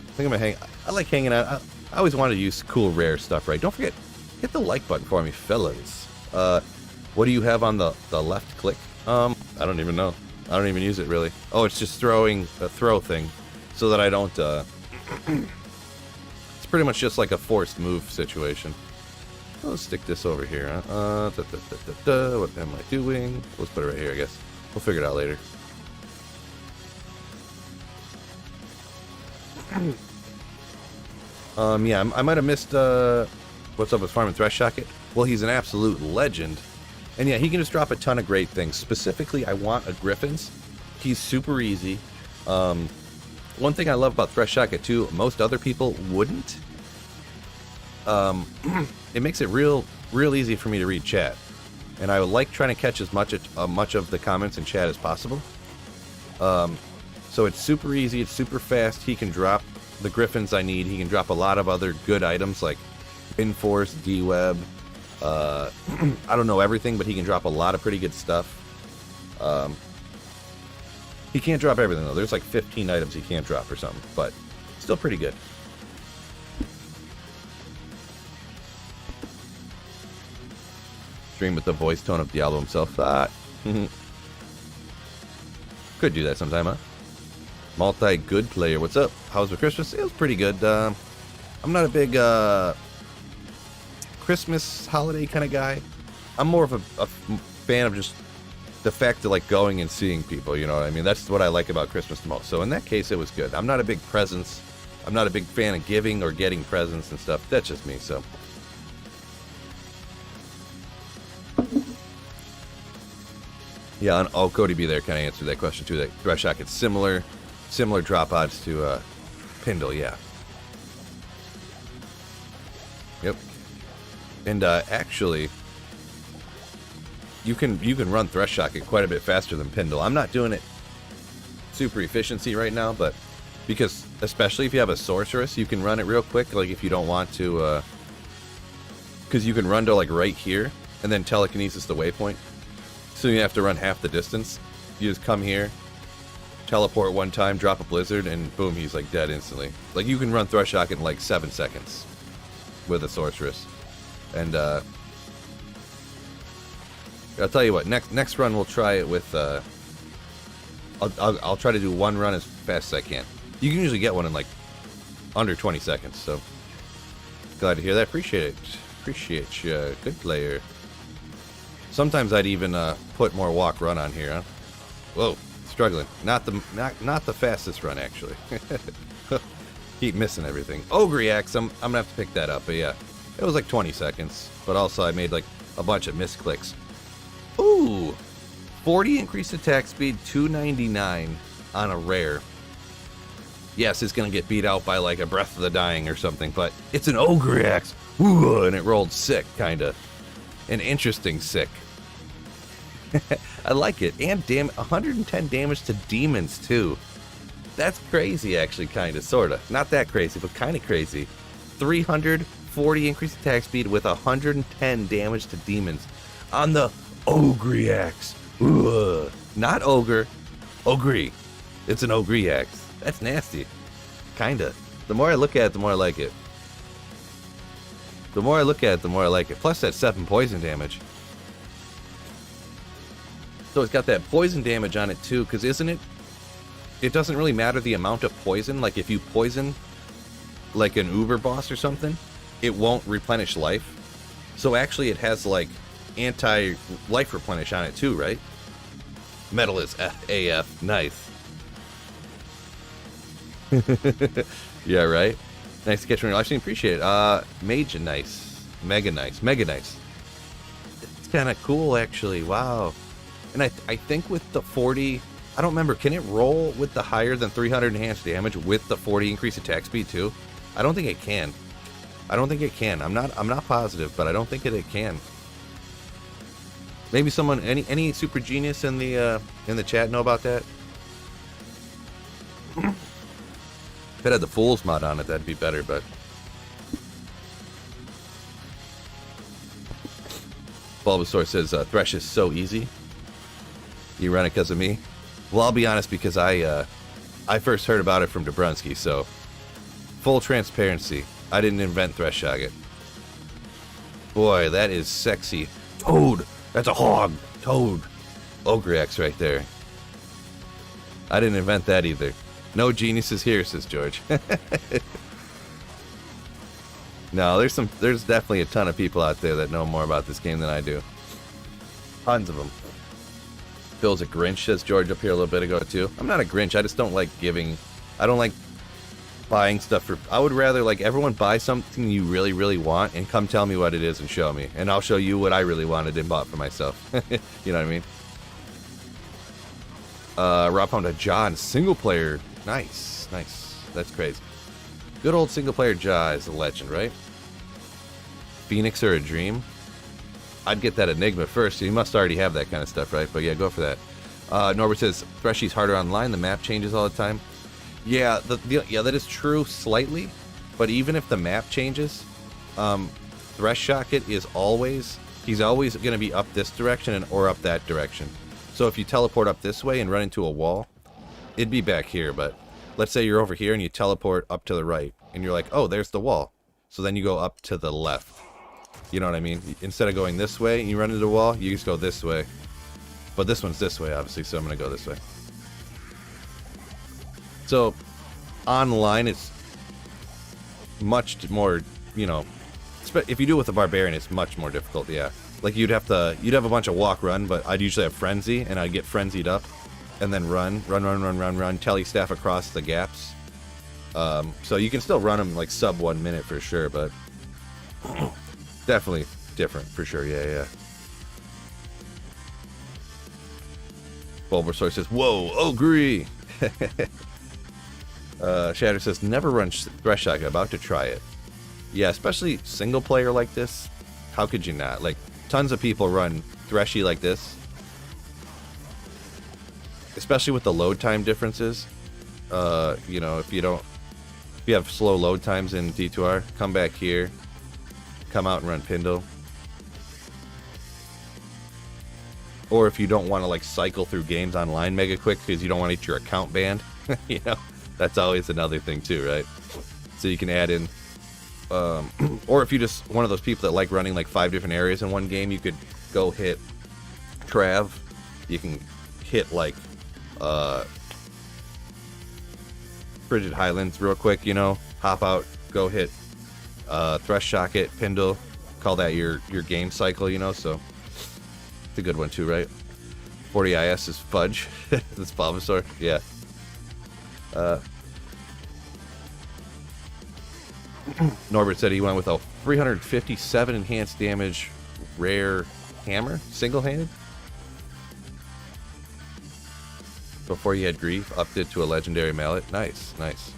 Speaker 1: I think I'm gonna hang. I like hanging out. I always wanted to use cool rare stuff, right? Don't forget, hit the like button for me, fellas. What do you have on the left click? I don't even know. I don't even use it really. Oh, it's just throwing a throw thing, so that I don't. It's pretty much just like a forced move situation. Let's stick this over here. What am I doing? Let's put it right here, I guess. We'll figure it out later. Yeah, I might have missed, what's up with Farming Thresh Socket? Well, he's an absolute legend. And yeah, he can just drop a ton of great things. Specifically, I want a Griffin's. He's super easy. One thing I love about Thresh Socket too, most other people wouldn't. It makes it real easy for me to read chat. And I like trying to catch as much of the comments in chat as possible. So it's super easy, it's super fast. He can drop the Griffins I need. He can drop a lot of other good items like Pinforce, D-Web. I don't know everything, but he can drop a lot of pretty good stuff. He can't drop everything though. There's like 15 items he can't drop or something, but still pretty good. Stream with the voice tone of Diablo himself. Could do that sometime, huh? Multi-good player. What's up? How's the Christmas? It was pretty good. I'm not a big Christmas holiday kind of guy. I'm more of a fan of just the fact of like going and seeing people. You know what I mean? That's what I like about Christmas the most. So in that case, it was good. I'm not a big presents. I'm not a big fan of giving or getting presents and stuff. That's just me. So. Yeah, and Cody B there kind of answered that question too. That Thresh Socket's similar drop odds to Pindle, yeah. Yep. And actually, you can run Thresh Socket quite a bit faster than Pindle. I'm not doing it super efficiency right now, but because especially if you have a sorceress, you can run it real quick. Like if you don't want to, because you can run to like right here and then telekinesis the waypoint. So you have to run half the distance. You just come here, teleport one time, drop a blizzard, and boom, he's like dead instantly. Like you can run Thresh Socket in like 7 seconds with a sorceress. And I'll tell you what, next run we'll try it with. I'll try to do one run as fast as I can. You can usually get one in like under 20 seconds. So glad to hear that. Appreciate it. Appreciate you. Good player. Sometimes I'd even put more walk run on here, huh? Whoa, struggling. Not the fastest run actually. Keep missing everything. Ogre Axe, I'm gonna have to pick that up, but yeah. It was like 20 seconds. But also I made like a bunch of misclicks. Ooh! 40 increased attack speed, 299 on a rare. Yes, it's going to get beat out by like a Breath of the Dying or something, but it's an Ogre Axe. Ooh, and it rolled sick, kind of. An interesting sick. I like it. And 110 damage to demons, too. That's crazy, actually, kind of, sort of. Not that crazy, but kind of crazy. 340 increased attack speed with 110 damage to demons on the Ogre Axe. Ooh. Not Ogre. Ogre. It's an Ogre Axe. That's nasty. Kinda. The more I look at it, the more I like it. The more I look at it, the more I like it. Plus that 7 poison damage. So it's got that poison damage on it too, because isn't it? It doesn't really matter the amount of poison. Like if you poison like an Uber boss or something, it won't replenish life. So actually it has like anti-life replenish on it too, right? Metal is AF. Nice. Yeah, right? Nice to catch me on your live stream. Appreciate it. Mage nice. Mega nice. Mega nice. It's kind of cool, actually. Wow. And I think with the 40... I don't remember. Can it roll with the higher than 300 enhanced damage with the 40 increased attack speed, too? I don't think it can. I don't think it can. I'm not positive, but I don't think it can. Maybe someone... Any super genius in the chat know about that? If it had the Fool's mod on it, that'd be better, but... Bulbasaur says, Thresh is so easy. You run it because of me? Well, I'll be honest, because I first heard about it from Dobrunsky, so... Full transparency. I didn't invent Thresh Shogget. Boy, that is sexy. Toad! That's a hog! Toad! Ogre Axe right there. I didn't invent that either. No geniuses here, says George. No, there's definitely a ton of people out there that know more about this game than I do. Tons of them. Phil's a Grinch, says George up here a little bit ago too. I'm not a Grinch, I just don't like giving... I don't like buying stuff for... I would rather like everyone buy something you really, really want and come tell me what it is and show me. And I'll show you what I really wanted and bought for myself. You know what I mean? Rob found a John single player. Nice, nice. That's crazy. Good old single player Jaw is a legend, right? Phoenix or a Dream? I'd get that Enigma first. So you must already have that kind of stuff, right? But yeah, go for that. Norbert says Threshy's harder online. The map changes all the time. Yeah, yeah, that is true slightly. But even if the map changes, Thresh Shogget is always... He's always going to be up this direction or up that direction. So if you teleport up this way and run into a wall, it'd be back here, but let's say you're over here and you teleport up to the right, and you're like, oh, there's the wall. So then you go up to the left. You know what I mean? Instead of going this way and you run into the wall, you just go this way. But this one's this way, obviously, so I'm going to go this way. So, online, it's much more, you know, if you do it with a barbarian, it's much more difficult, yeah. Like, you'd have a bunch of walk run, but I'd usually have frenzy, and I'd get frenzied up, and then run, telly staff across the gaps. So you can still run them like sub 1 minute for sure, but definitely different for sure, yeah. Bulbasaur says, whoa, agree! Shatter says, never run Thresh Shogget, about to try it. Yeah, especially single player like this, how could you not? Like, tons of people run Threshy like this. Especially with the load time differences. You know, if you have slow load times in D2R, come back here, come out and run Pindle. Or if you don't want to like cycle through games online mega quick because you don't want to get your account banned, you know, that's always another thing too, right? So you can add in, or if you just one of those people that like running like 5 different areas in one game, you could go hit Trav. You can hit like Frigid Highlands real quick, you know, hop out, go hit Thresh Shogget, Pindle, call that your game cycle, you know, so it's a good one too, right? 40 IS is fudge. That's Bulbasaur, yeah. Norbert said he went with a 357 enhanced damage rare hammer, single-handed. Before you had grief, upped it to a legendary mallet. Nice, nice.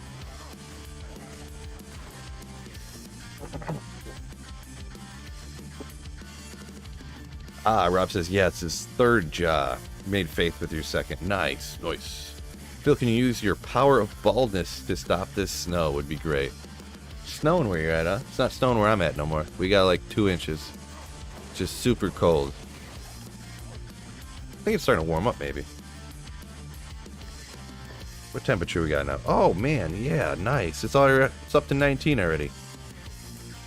Speaker 1: Ah, Rob says, yeah, it's his third jaw. Made faith with your second. Nice. Nice. Phil, can you use your power of baldness to stop this snow? Would be great. Snowing where you're at, huh? It's not snowing where I'm at no more. We got like 2 inches. Just super cold. I think it's starting to warm up, maybe. What temperature we got now? Oh, man, yeah, nice. It's up to 19 already.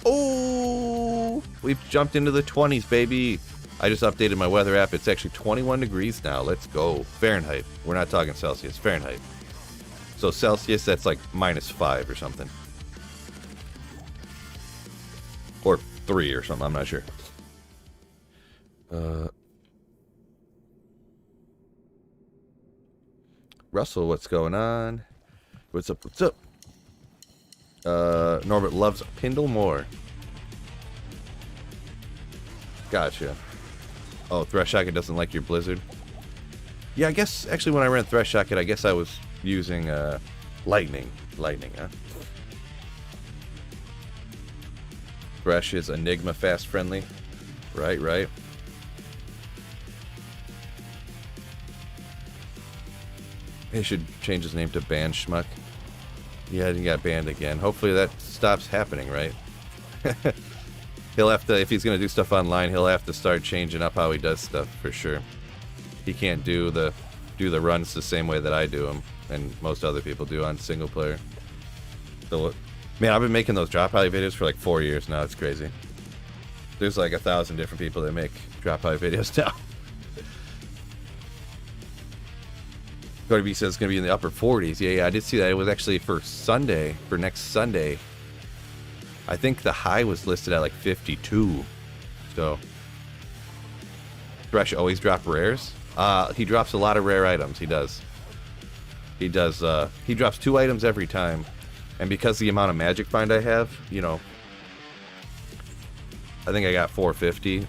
Speaker 1: Oh, we've jumped into the 20s, baby. I just updated my weather app. It's actually 21 degrees now. Let's go. Fahrenheit. We're not talking Celsius. Fahrenheit. So Celsius, that's like -5 or something. Or 3 or something. I'm not sure. Russell, what's going on? What's up? What's up? Norbert loves Pindle more. Gotcha. Oh, Thresh Socket doesn't like your Blizzard. Yeah, I guess actually when I ran Thresh Socket, I guess I was using Lightning. Lightning, huh? Thresh is Enigma fast friendly. Right, right. He should change his name to Ban Schmuck. Yeah, he got banned again. Hopefully that stops happening, right? He'll have to, if he's going to do stuff online, he'll have to start changing up how he does stuff for sure. He can't do the runs the same way that I do them and most other people do on single player. So, man, I've been making those drop alley videos for like 4 years now. It's crazy. There's like 1,000 different people that make drop alley videos now. Cody B says it's going to be in the upper 40s. Yeah, I did see that. It was actually for Sunday, for next Sunday. I think the high was listed at like 52. So, Thresh always drop rares? He drops a lot of rare items. He does. He does. He drops 2 items every time. And because the amount of magic find I have, you know, I think I got 450.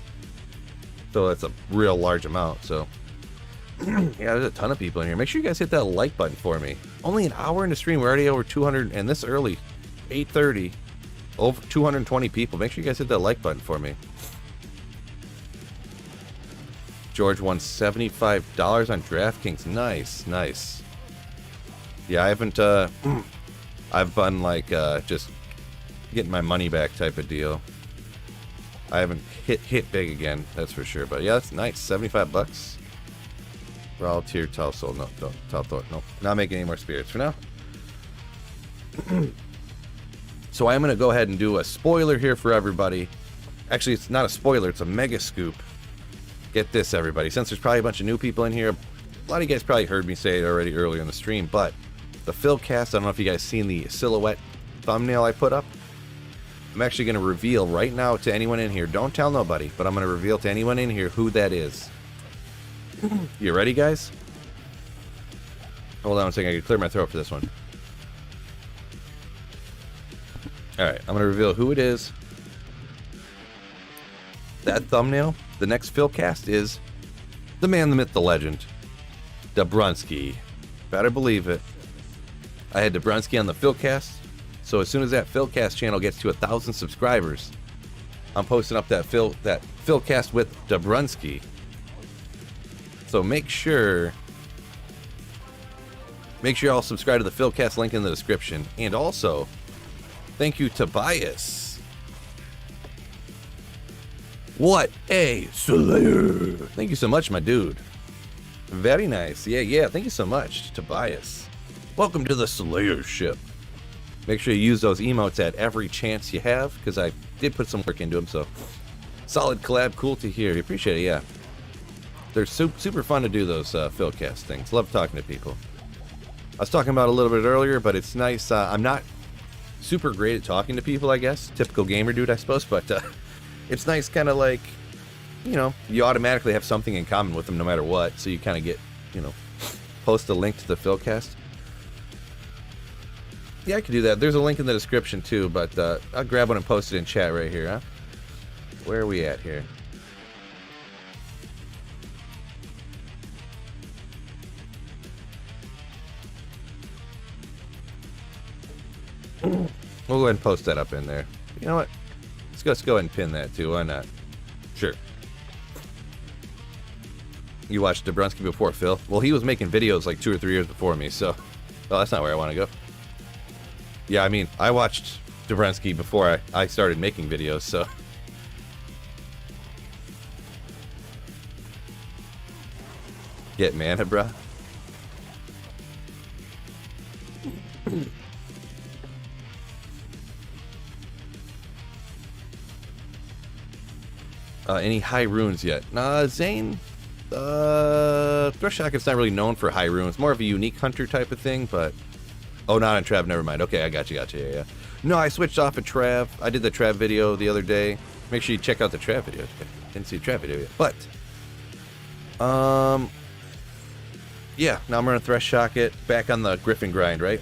Speaker 1: So that's a real large amount. So, yeah, there's a ton of people in here. Make sure you guys hit that like button for me. Only an hour in the stream. We're already over 200, and this early, 8:30. Over 220 people. Make sure you guys hit that like button for me. George won $75 on DraftKings. Nice, nice. Yeah, I haven't, I've been like, just getting my money back type of deal. I haven't hit big again, that's for sure. But yeah, that's nice. 75 bucks. Raw tier tall soul. No, don't. Tall thought. No. Not making any more spirits for now. So I'm going to go ahead and do a spoiler here for everybody. Actually, it's not a spoiler, it's a mega scoop. Get this, everybody. Since there's probably a bunch of new people in here, a lot of you guys probably heard me say it already earlier in the stream, but the Philcast, I don't know if you guys seen the silhouette thumbnail I put up. I'm actually going to reveal right now to anyone in here. Don't tell nobody, but I'm going to reveal to anyone in here who that is. You ready, guys? Hold on a second. I can clear my throat for this one. Alright, I'm going to reveal who it is. That thumbnail, the next Philcast is the man, the myth, the legend, Dabrunsky. Better believe it. I had Dabrunsky on the Philcast, so as soon as that Philcast channel gets to 1,000 subscribers, I'm posting up that Philcast with Dabrunsky. So make sure y'all subscribe to the Philcast, link in the description. And also, thank you, Tobias. What a slayer. Thank you so much, my dude. Very nice. Yeah, thank you so much, Tobias. Welcome to the Slayer ship. Make sure you use those emotes at every chance you have, because I did put some work into them, so solid collab, cool to hear. Appreciate it, yeah. They're super fun to do those Philcast things. Love talking to people. I was talking about it a little bit earlier, but it's nice. I'm not super great at talking to people, I guess. Typical gamer dude, I suppose, but it's nice kind of like, you know, you automatically have something in common with them no matter what, so you kind of get, you know, post a link to the Philcast. Yeah, I could do that. There's a link in the description too, but I'll grab one and post it in chat right here, huh? Where are we at here? We'll go ahead and post that up in there. You know what? Let's go ahead and pin that too. Why not? Sure. You watched Dabrowski before Phil? Well, he was making videos like 2 or 3 years before me, so... Oh, that's not where I want to go. Yeah, I mean, I watched Dabrowski before I started making videos, so... Get mana, bruh. Any high runes yet? Nah, Zane... Thrush Shocket's not really known for high runes. More of a unique hunter type of thing, but... Oh, not on Trav, never mind. Okay, I got you, yeah. No, I switched off of Trav. I did the Trav video the other day. Make sure you check out the Trav video. Didn't see the Trav video yet. But, yeah, now I'm running Thrush Shocket. Back on the Griffin grind, right?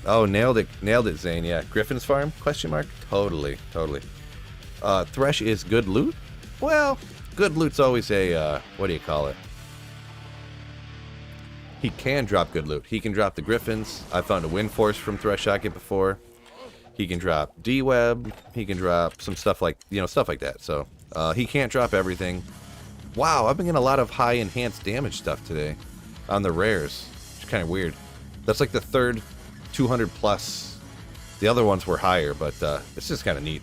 Speaker 1: Oh, nailed it, Zane, yeah. Griffin's farm? Question mark? Totally. Thresh is good loot? Well, good loot's always a, what do you call it? He can drop good loot. He can drop the Griffins. I found a Wind Force from Thrush Shocket before. He can drop D-Web. He can drop some stuff like, stuff like that. So, he can't drop everything. Wow, I've been getting a lot of high enhanced damage stuff today on the rares. It's kind of weird. That's like the third 200 plus. The other ones were higher, but it's just kind of neat.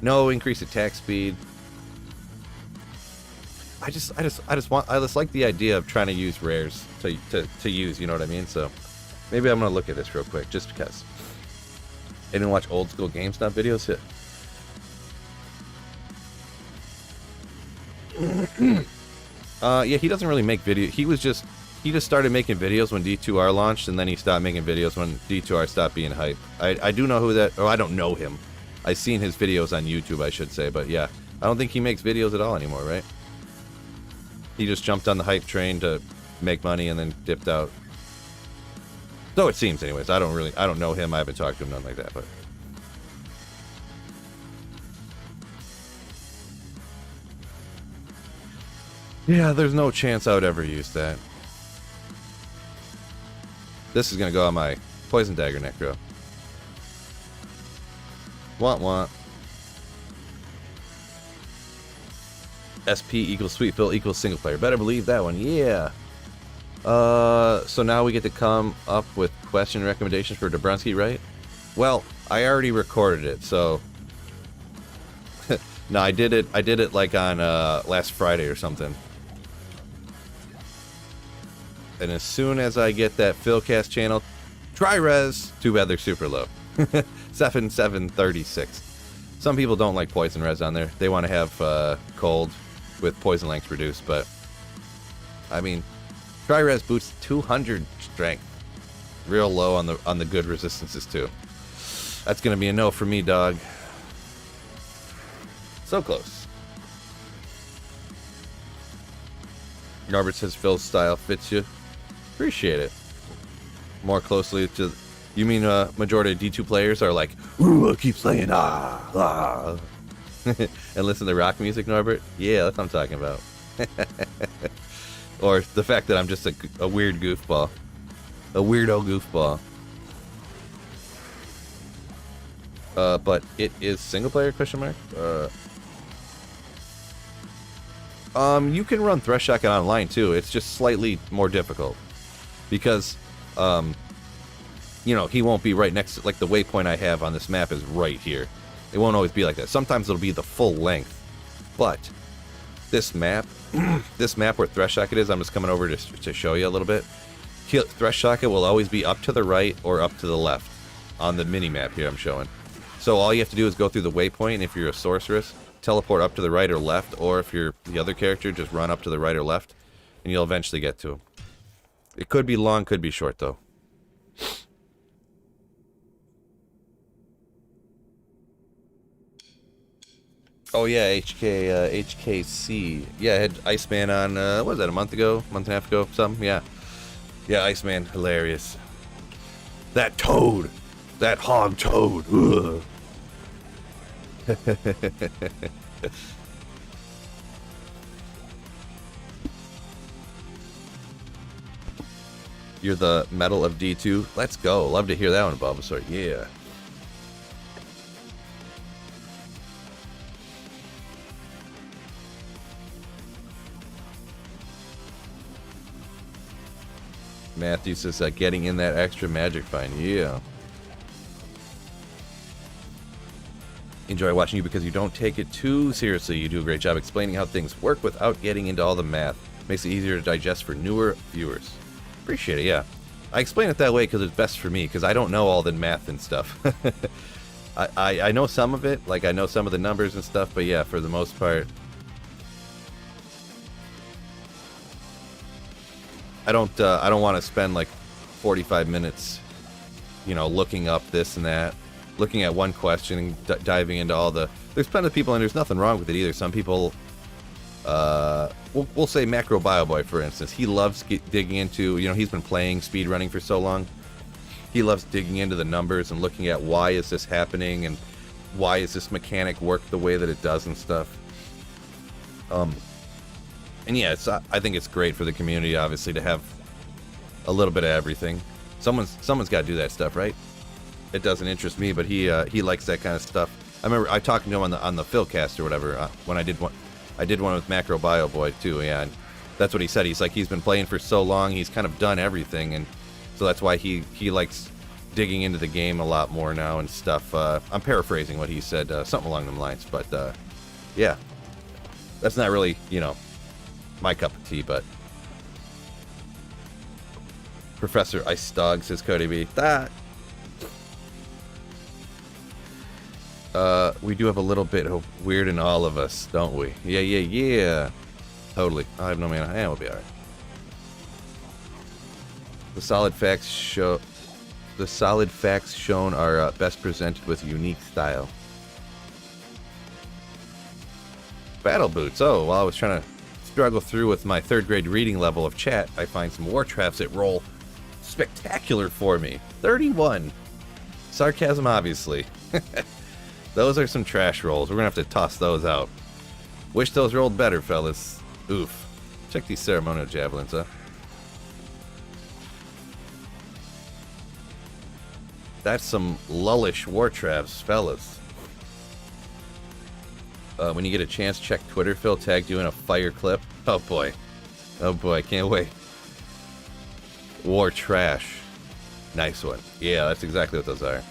Speaker 1: No increased attack speed. I just like the idea of trying to use rares to use, you know what I mean? So maybe I'm gonna look at this real quick just because. I didn't watch old school GameStop videos. Yeah, he doesn't really make video. He just started making videos when D2R launched, and then he stopped making videos when D2R stopped being hype. I do know who that. Oh, I don't know him. I've seen his videos on YouTube, I should say, but yeah, I don't think he makes videos at all anymore, right? He just jumped on the hype train to make money and then dipped out. So it seems, anyways. I don't know him. I haven't talked to him, nothing like that, but. Yeah, there's no chance I would ever use that. This is gonna go on my Poison Dagger Necro. Want. SP equals Sweet Phil equals single player. Better believe that one. Yeah. So now we get to come up with question recommendations for Dabrowski, right? Well, I already recorded it, so. No, I did it like on last Friday or something. And as soon as I get that Philcast channel, try res. Too bad they're super low. 736. Some people don't like poison res on there. They want to have cold with poison length reduced, but I mean, try res boosts 200 strength. Real low on the good resistances too. That's gonna be a no for me, dog. So close. Norbert says Phil's style fits you. Appreciate it. More closely to, you mean majority of D2 players are like, ooh, I keep saying ah. And listen to rock music, Norbert? Yeah, that's what I'm talking about. Or the fact that I'm just a weird goofball. A weirdo goofball. But it is single player, question mark? You can run Thrush Shocket online too. It's just slightly more difficult. Because, he won't be right next to, like the waypoint I have on this map is right here. It won't always be like that. Sometimes it'll be the full length. But this map, this map where Thrush Shocket is, I'm just coming over to show you a little bit. Thrush Shocket will always be up to the right or up to the left on the mini map here I'm showing. So all you have to do is go through the waypoint, and if you're a sorceress, teleport up to the right or left, or if you're the other character, just run up to the right or left, and you'll eventually get to him. It could be long, could be short, though. Oh yeah, HKC. Yeah, I had Iceman on, what was that, a month ago? Month and a half ago? Something? Yeah. Yeah, Iceman, hilarious. That toad! That hog toad! Ugh. You're the Medal of D2. Let's go. Love to hear that one, Bulbasaur. Yeah. Matthew says getting in that extra magic find. Yeah. Enjoy watching you because you don't take it too seriously. You do a great job explaining how things work without getting into all the math. Makes it easier to digest for newer viewers. Appreciate it, yeah. I explain it that way because it's best for me, because I don't know all the math and stuff. I know some of it, like I know some of the numbers and stuff, but yeah, for the most part, I don't want to spend like 45 minutes, you know, looking up this and that, looking at one question and diving into all the... There's plenty of people, and there's nothing wrong with it either. Some people, we'll say Macro Bio Boy, for instance. He loves digging into, you know, he's been playing speedrunning for so long. He loves digging into the numbers and looking at why is this happening and why is this mechanic work the way that it does and stuff. And yeah, I think it's great for the community, obviously, to have a little bit of everything. Someone's got to do that stuff, right? It doesn't interest me, but he likes that kind of stuff. I remember I talked to him on the Philcast or whatever when I did one with Macro Bio Boy too. Yeah, and that's what he said. He's like, he's been playing for so long, he's kind of done everything, and so that's why he likes digging into the game a lot more now and stuff. I'm paraphrasing what he said, something along them lines, but yeah, that's not really, you know, my cup of tea. But Professor Ice Dog says Cody B. That. We do have a little bit of weird in all of us, don't we? Yeah. Totally. I have no mana. Yeah, we'll be alright. The solid facts shown are best presented with unique style. Battle boots. Oh, while I was trying to struggle through with my 3rd grade reading level of chat, I find some war traps that roll spectacular for me. 31. Sarcasm, obviously. Those are some trash rolls. We're gonna have to toss those out. Wish those rolled better, fellas. Oof. Check these ceremonial javelins, huh? That's some lullish war traps, fellas. When you get a chance, check Twitter. Phil tagged you in a fire clip. Oh boy. Can't wait. War trash. Nice one. Yeah, that's exactly what those are.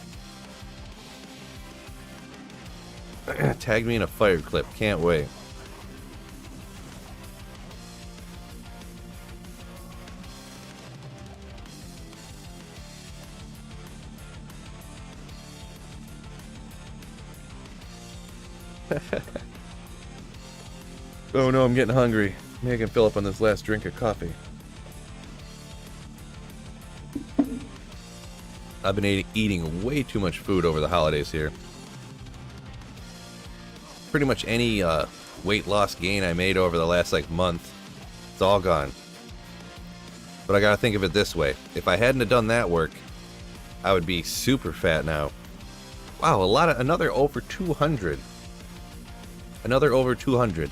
Speaker 1: Tag me in a fire clip. Can't wait. Oh no, I'm getting hungry. Maybe I can fill up on this last drink of coffee. I've been eating way too much food over the holidays here. Pretty much any weight loss gain I made over the last like month, it's all gone. But I gotta think of it this way: if I hadn't have done that work, I would be super fat now. Wow, another over 200. Another over 200.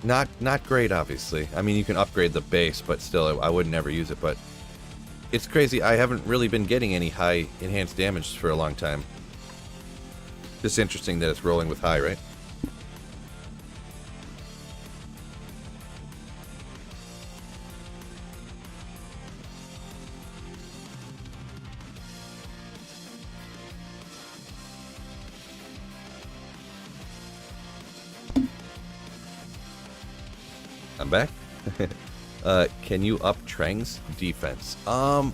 Speaker 1: Not great, obviously. I mean, you can upgrade the base, but still, I would never use it. But it's crazy. I haven't really been getting any high enhanced damage for a long time. Just interesting that it's rolling with high, right? I'm back. Can you up Trang's defense? I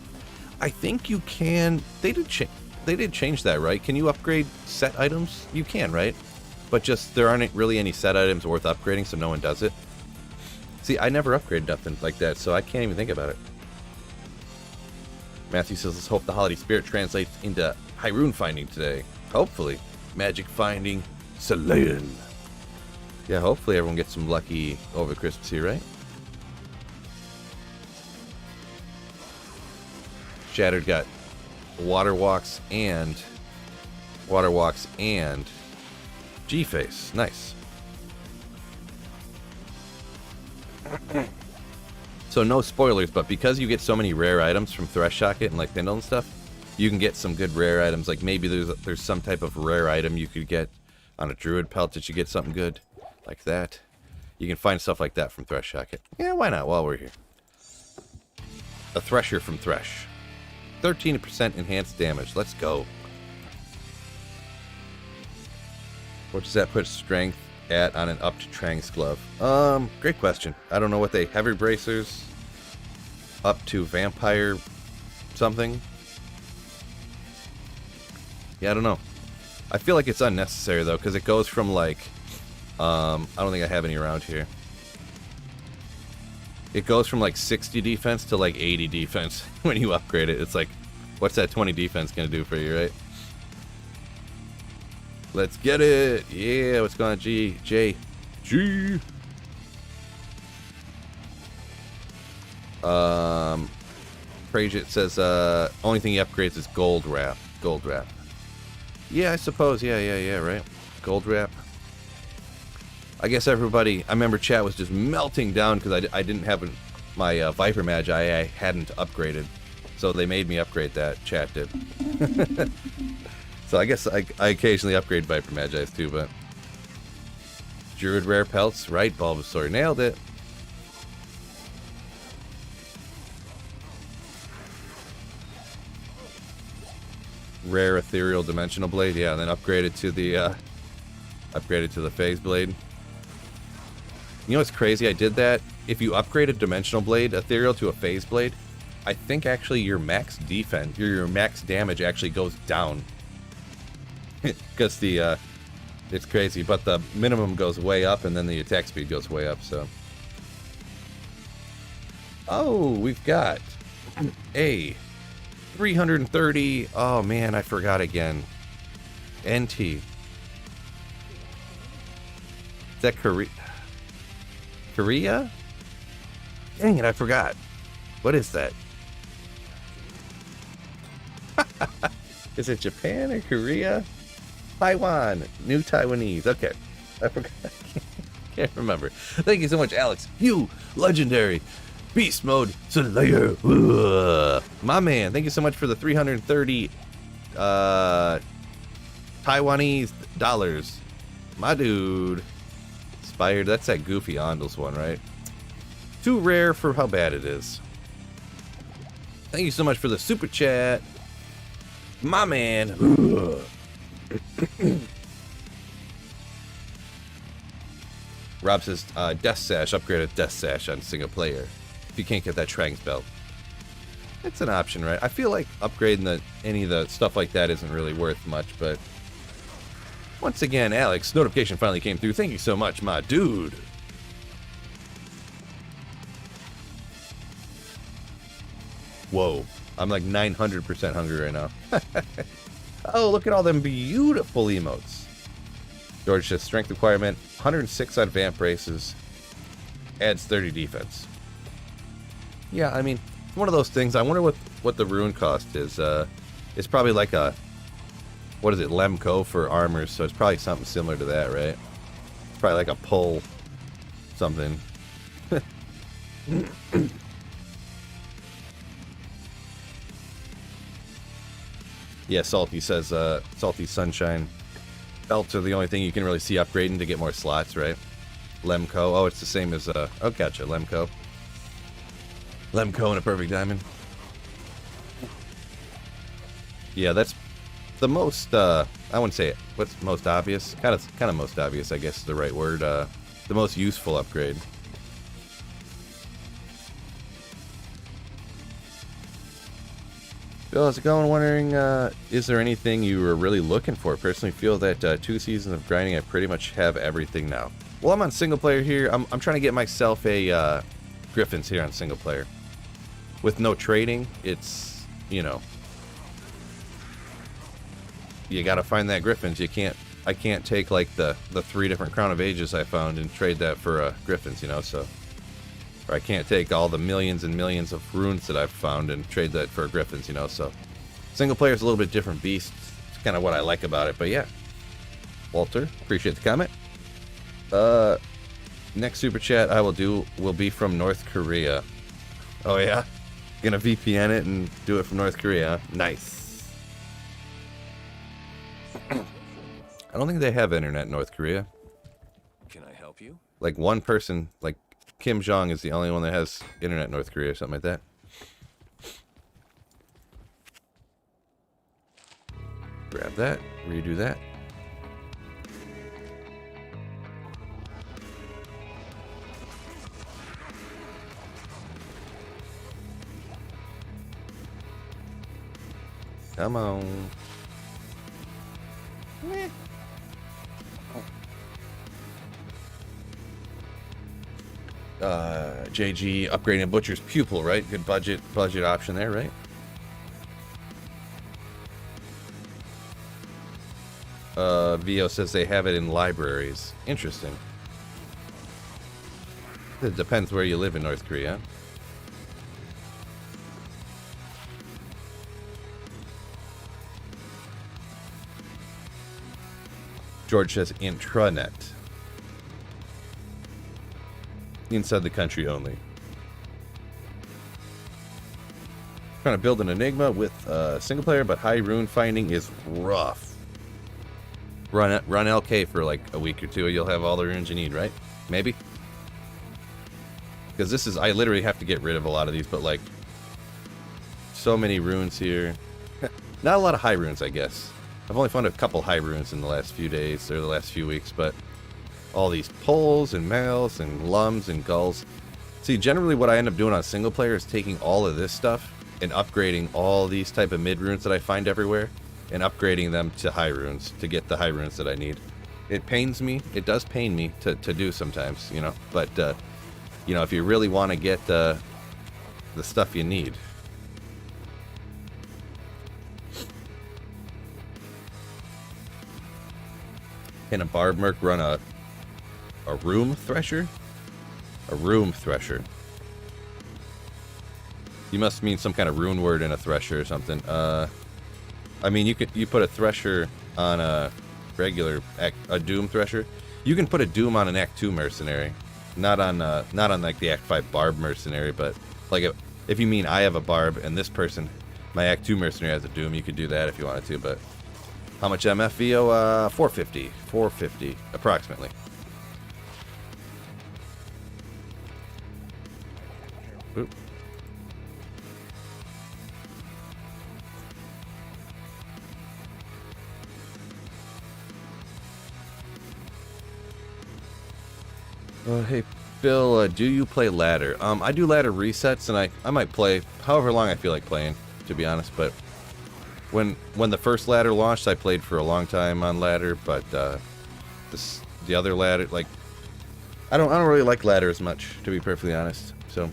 Speaker 1: think you can. They did change that, right? Can you upgrade set items? You can, right? But just there aren't really any set items worth upgrading, so no one does it. See, I never upgraded nothing like that, so I can't even think about it. Matthew says, let's hope the holiday spirit translates into high rune finding today. Hopefully. Magic finding Salayan. Yeah, hopefully everyone gets some lucky over Christmas here, right? Shattered got Water Walks and G-Face. Nice. So no spoilers, but because you get so many rare items from Thresh Socket and like Pindle and stuff, you can get some good rare items. Like maybe there's some type of rare item you could get on a Druid Pelt that you get something good like that. You can find stuff like that from Thresh Socket. Yeah, why not while we're here? a Thresher from Thresh. 13% enhanced damage. Let's go. What does that put strength at on an up to Trang's glove? Great question. I don't know what they... Heavy bracers up to vampire something. Yeah, I don't know. I feel like it's unnecessary though, because it goes from like I don't think I have any around here. It goes from like 60 defense to like 80 defense when you upgrade it. It's like, what's that 20 defense gonna do for you, right? Let's get it. Yeah, what's going on, G? Prajit says only thing he upgrades is gold wrap. Gold wrap. Yeah, I suppose. Yeah, right. Gold wrap. I guess everybody, I remember chat was just melting down because I didn't have my Viper Magi I hadn't upgraded. So they made me upgrade that, chat did. So I guess I occasionally upgrade Viper Magi's too, but... Druid rare pelts, right, Bulbasaur, nailed it. Rare ethereal dimensional blade, yeah, and then upgraded to the phase blade. You know what's crazy? I did that. If you upgrade a dimensional blade ethereal to a phase blade, I think actually your max defense, your max damage actually goes down. Because the it's crazy, but the minimum goes way up and then the attack speed goes way up, so. Oh, we've got a 330. Oh man, I forgot again. NT. Is that Korea? Dang it, I forgot. What is that? Is it Japan or Korea? Taiwan. New Taiwanese. Okay. I forgot. Can't remember. Thank you so much, Alex. You legendary beast mode slayer. My man, thank you so much for the 330 Taiwanese dollars. My dude. Inspired. That's that goofy Ondles one, right? Too rare for how bad it is. Thank you so much for the super chat. My man. Rob says, Death Sash, upgrade a Death Sash on single player. If you can't get that Trang's belt. It's an option, right? I feel like upgrading any of the stuff like that isn't really worth much, but... Once again, Alex, notification finally came through. Thank you so much, my dude. Whoa. I'm like 900% hungry right now. Oh, look at all them beautiful emotes. George says strength requirement, 106 on vamp braces, adds 30 defense. Yeah, I mean, it's one of those things. I wonder what the rune cost is. It's probably like a, what is it, Lemco for armors, so it's probably something similar to that, right? It's probably like a pull something. Yeah, Salty says, Salty Sunshine. Belts are the only thing you can really see upgrading to get more slots, right? Lemco. Oh, it's the same as, oh, gotcha, Lemco. Lemco and a perfect diamond. Yeah, that's the most, I wouldn't say it. What's most obvious? Kind of most obvious, I guess is the right word. The most useful upgrade. Bill, how's it going? Wondering, is there anything you were really looking for? Personally feel that 2 seasons of grinding, I pretty much have everything now. Well, I'm on single player here. I'm trying to get myself a Griffins here on single player. With no trading, it's, you know, you gotta find that Griffins. I can't take like the 3 different Crown of Ages I found and trade that for Griffins, you know, so. Or I can't take all the millions and millions of runes that I've found and trade that for Griffins, you know, so. Single player is a little bit different beast. It's kind of what I like about it, but yeah. Walter, appreciate the comment. Next super chat I will do will be from North Korea. Oh yeah? Gonna VPN it and do it from North Korea. Nice. I don't think they have internet in North Korea.
Speaker 2: Can I help you?
Speaker 1: Like one person, like Kim Jong is the only one that has internet in North Korea or something like that. Grab that. Redo that. Come on. JG upgrading a butcher's pupil, right? Good budget option there, right? VO says they have it in libraries. Interesting. It depends where you live in North Korea. George says intranet. Inside the country only. Trying to build an Enigma with single player, but high rune finding is rough. Run LK for like a week or two, you'll have all the runes you need, right? Maybe? Because this is, I literally have to get rid of a lot of these, but like, so many runes here. Not a lot of high runes, I guess. I've only found a couple high runes in the last few days, or the last few weeks, but all these poles and males and lums and gulls. See, generally what I end up doing on single player is taking all of this stuff and upgrading all these type of mid runes that I find everywhere and upgrading them to high runes to get the high runes that I need. It pains me. It does pain me to do sometimes, you know, but, you know, if you really want to get the stuff you need. Can a barb merc run a room thresher? A room thresher. You must mean some kind of rune word in a thresher or something. I mean, you put a thresher on a regular a doom thresher. You can put a doom on an Act 2 mercenary, not on like the Act 5 barb mercenary. But like if you mean I have a barb and this person, my Act 2 mercenary has a doom, you could do that if you wanted to. But how much MFVO? 450 approximately. Oop. Hey Phil, do you play ladder? I do ladder resets, and I might play however long I feel like playing, to be honest. But when the first ladder launched, I played for a long time on ladder. But the other ladder, like I don't really like ladder as much, to be perfectly honest. So,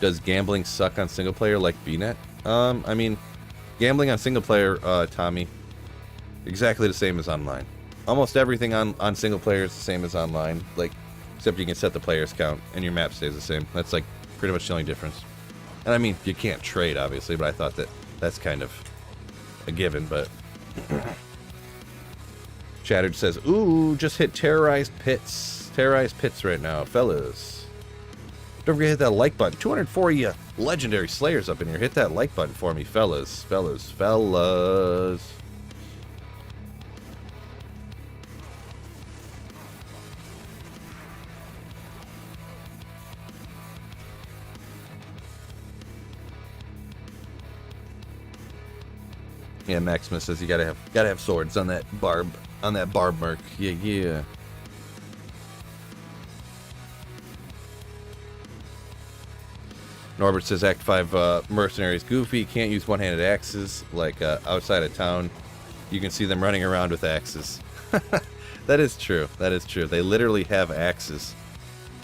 Speaker 1: does gambling suck on single player like VNet? I mean, gambling on single player, Tommy, exactly the same as online. Almost everything on single player is the same as online, like, except you can set the players count and your map stays the same. That's like pretty much the only difference. And I mean, you can't trade obviously, but I thought that's kind of a given. But Shattered says, "Ooh, just hit terrorized pits right now, fellas. Don't forget to hit that like button. 240 legendary slayers up in here. Hit that like button for me, fellas. Yeah, Maximus says you gotta have swords on that barb merc. Yeah. Norbert says Act 5 mercenaries goofy, can't use one-handed axes like outside of town. You can see them running around with axes. That is true. They literally have axes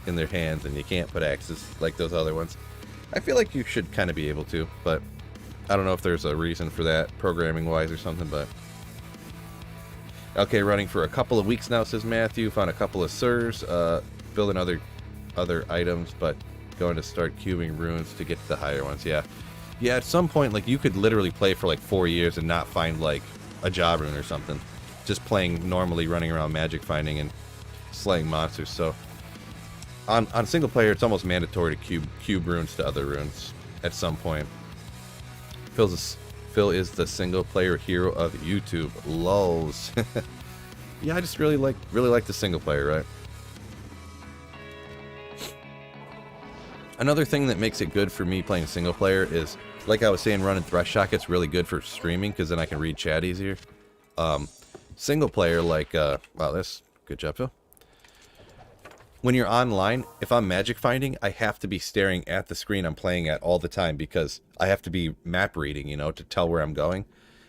Speaker 1: in their hands, and you can't put axes like those other ones. I feel like you should kind of be able to, but I don't know if there's a reason for that, programming-wise or something, but... Okay, running for a couple of weeks now, says Matthew. Found a couple of Sirs, building other items, but going to start cubing runes to get to the higher ones, yeah. Yeah, at some point, like, you could literally play for, like, 4 years and not find, like, a job rune or something. Just playing normally, running around magic finding and slaying monsters, so... On single player, it's almost mandatory to cube runes to other runes at some point. Phil is the single player hero of YouTube. Lols. Yeah, I just really like the single player, right? Another thing that makes it good for me playing single player is like I was saying, running Thresh Socket's really good for streaming because then I can read chat easier. Single player, like, wow, that's good job, Phil. When you're online, if I'm magic finding, I have to be staring at the screen I'm playing at all the time because I have to be map reading, you know, to tell where I'm going.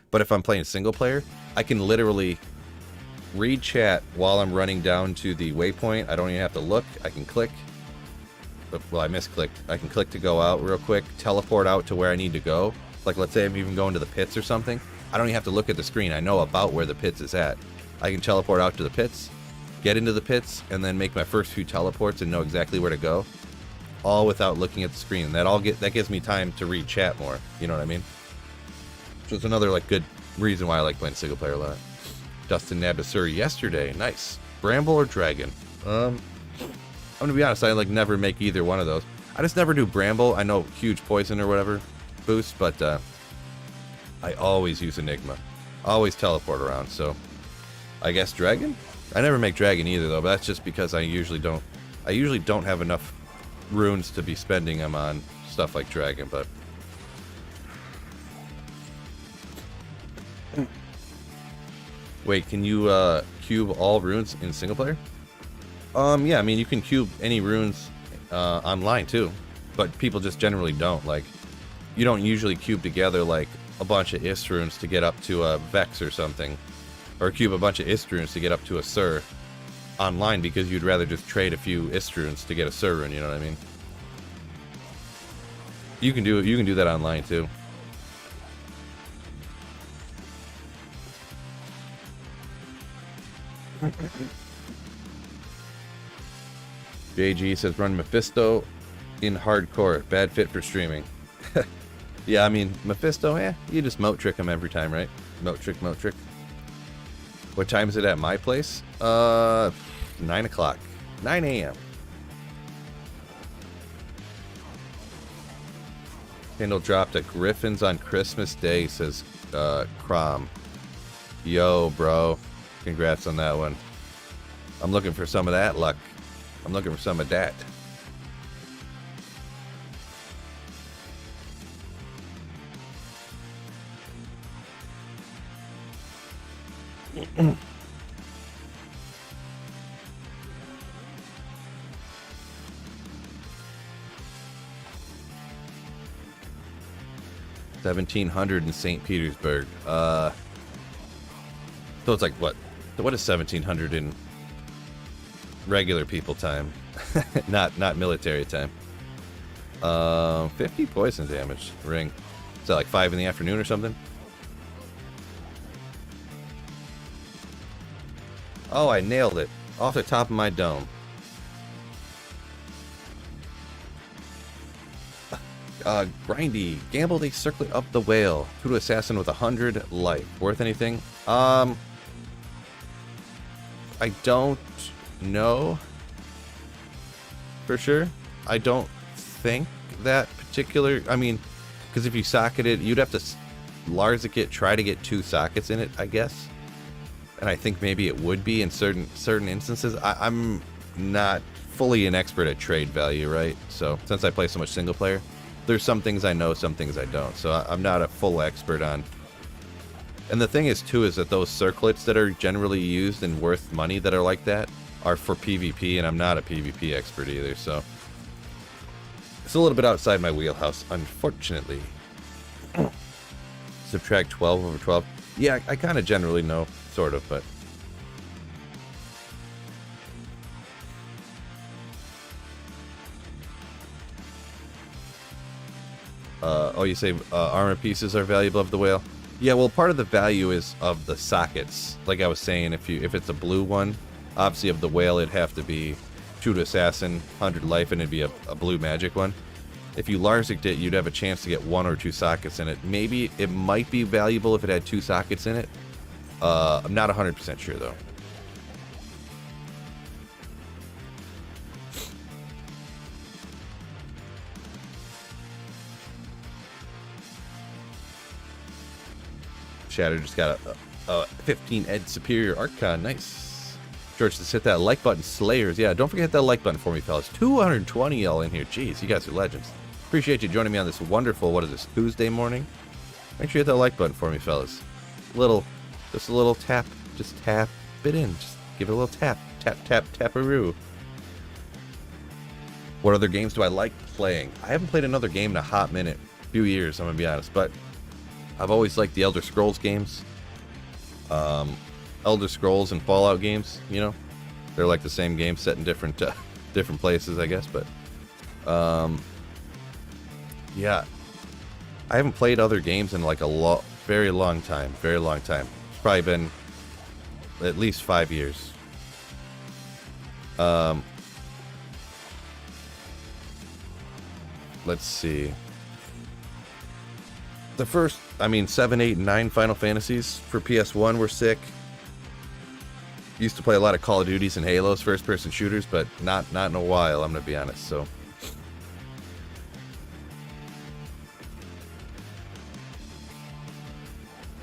Speaker 1: But if I'm playing single player, I can literally read chat while I'm running down to the waypoint. I don't even have to look. I can click. Well, I misclicked. I can click to go out real quick, teleport out to where I need to go. Like, let's say I'm even going to the pits or something. I don't even have to look at the screen. I know about where the pits is at. I can teleport out to the pits, get into the pits, and then make my first few teleports and know exactly where to go, all without looking at the screen. And that gives me time to read chat more. You know what I mean? So it's another like good reason why I like playing single player a lot. Dustin nabbed a Surrey yesterday. Nice. Bramble or Dragon? I'm gonna be honest. I like never make either one of those. I just never do Bramble. I know huge poison or whatever boost, but I always use Enigma. Always teleport around. So I guess Dragon. I never make Dragon either though, but that's just because I usually don't have enough runes to be spending them on stuff like Dragon, but wait, can you cube all runes in single player? Yeah, I mean you can cube any runes online too, but people just generally don't. Like, you don't usually cube together like a bunch of Ist runes to get up to a Vex or something. Or cube a bunch of Ist runes to get up to a Sur online because you'd rather just trade a few Ist runes to get a Sur rune, you know what I mean? You can do that online too. JG says run Mephisto in hardcore. Bad fit for streaming. Yeah, I mean, Mephisto, you just moat trick him every time, right? Moat trick, moat trick. What time is it at my place? 9 o'clock. 9 a.m. Kindle dropped at Griffin's on Christmas Day, says Crom. Yo, bro. Congrats on that one. I'm looking for some of that luck. I'm looking for some of that. $1,700 in St. Petersburg. So it's like what? What is 1,700 in regular people time? not military time. 50 poison damage. Ring. Is that like 5 in the afternoon or something? Oh, I nailed it. Off the top of my dome. Grindy. Gamble a circlet up the whale. True assassin with 100 life. Worth anything? I don't know. For sure. I don't think that particular... I mean, because if you socket it, you'd have to Larzik it, try to get 2 sockets in it, I guess. And I think maybe it would be in certain instances. I'm not fully an expert at trade value, right? So since I play so much single player, there's some things I know, some things I don't. So I'm not a full expert on. And the thing is too is that those circlets that are generally used and worth money that are like that are for PvP, and I'm not a PvP expert either. So it's a little bit outside my wheelhouse, unfortunately. Subtract 12 over 12. Yeah, I kind of generally know. Sort of, but oh, you say armor pieces are valuable of the whale? Yeah, well, part of the value is of the sockets. Like I was saying, if it's a blue one, obviously of the whale it'd have to be true to assassin, 100 life, and it'd be a blue magic one. If you Larzicked it, you'd have a chance to get 1 or 2 sockets in it. Maybe it might be valuable if it had 2 sockets in it. I'm not 100% sure though. Shatter just got a 15 ed superior archon. Nice. George, just hit that like button, Slayers. Yeah, don't forget that like button for me, fellas. 220 y'all in here. Jeez, you guys are legends. Appreciate you joining me on this wonderful, what is this, Tuesday morning? Make sure you hit that like button for me, fellas. Just a little tap. Just tap it in. Just give it a little tap. Tap, tap, taparoo. What other games do I like playing? I haven't played another game in a hot minute. Few years, I'm going to be honest. But I've always liked the Elder Scrolls games. Elder Scrolls and Fallout games, you know? They're like the same game set in different places, I guess. But, yeah. I haven't played other games in like a very long time. Very long time. It's probably been at least 5 years. Let's see. The first, 7, 8, and 9 Final Fantasies for PS1 were sick. Used to play a lot of Call of Duties and Halos, first-person shooters, but not in a while, I'm gonna be honest, so.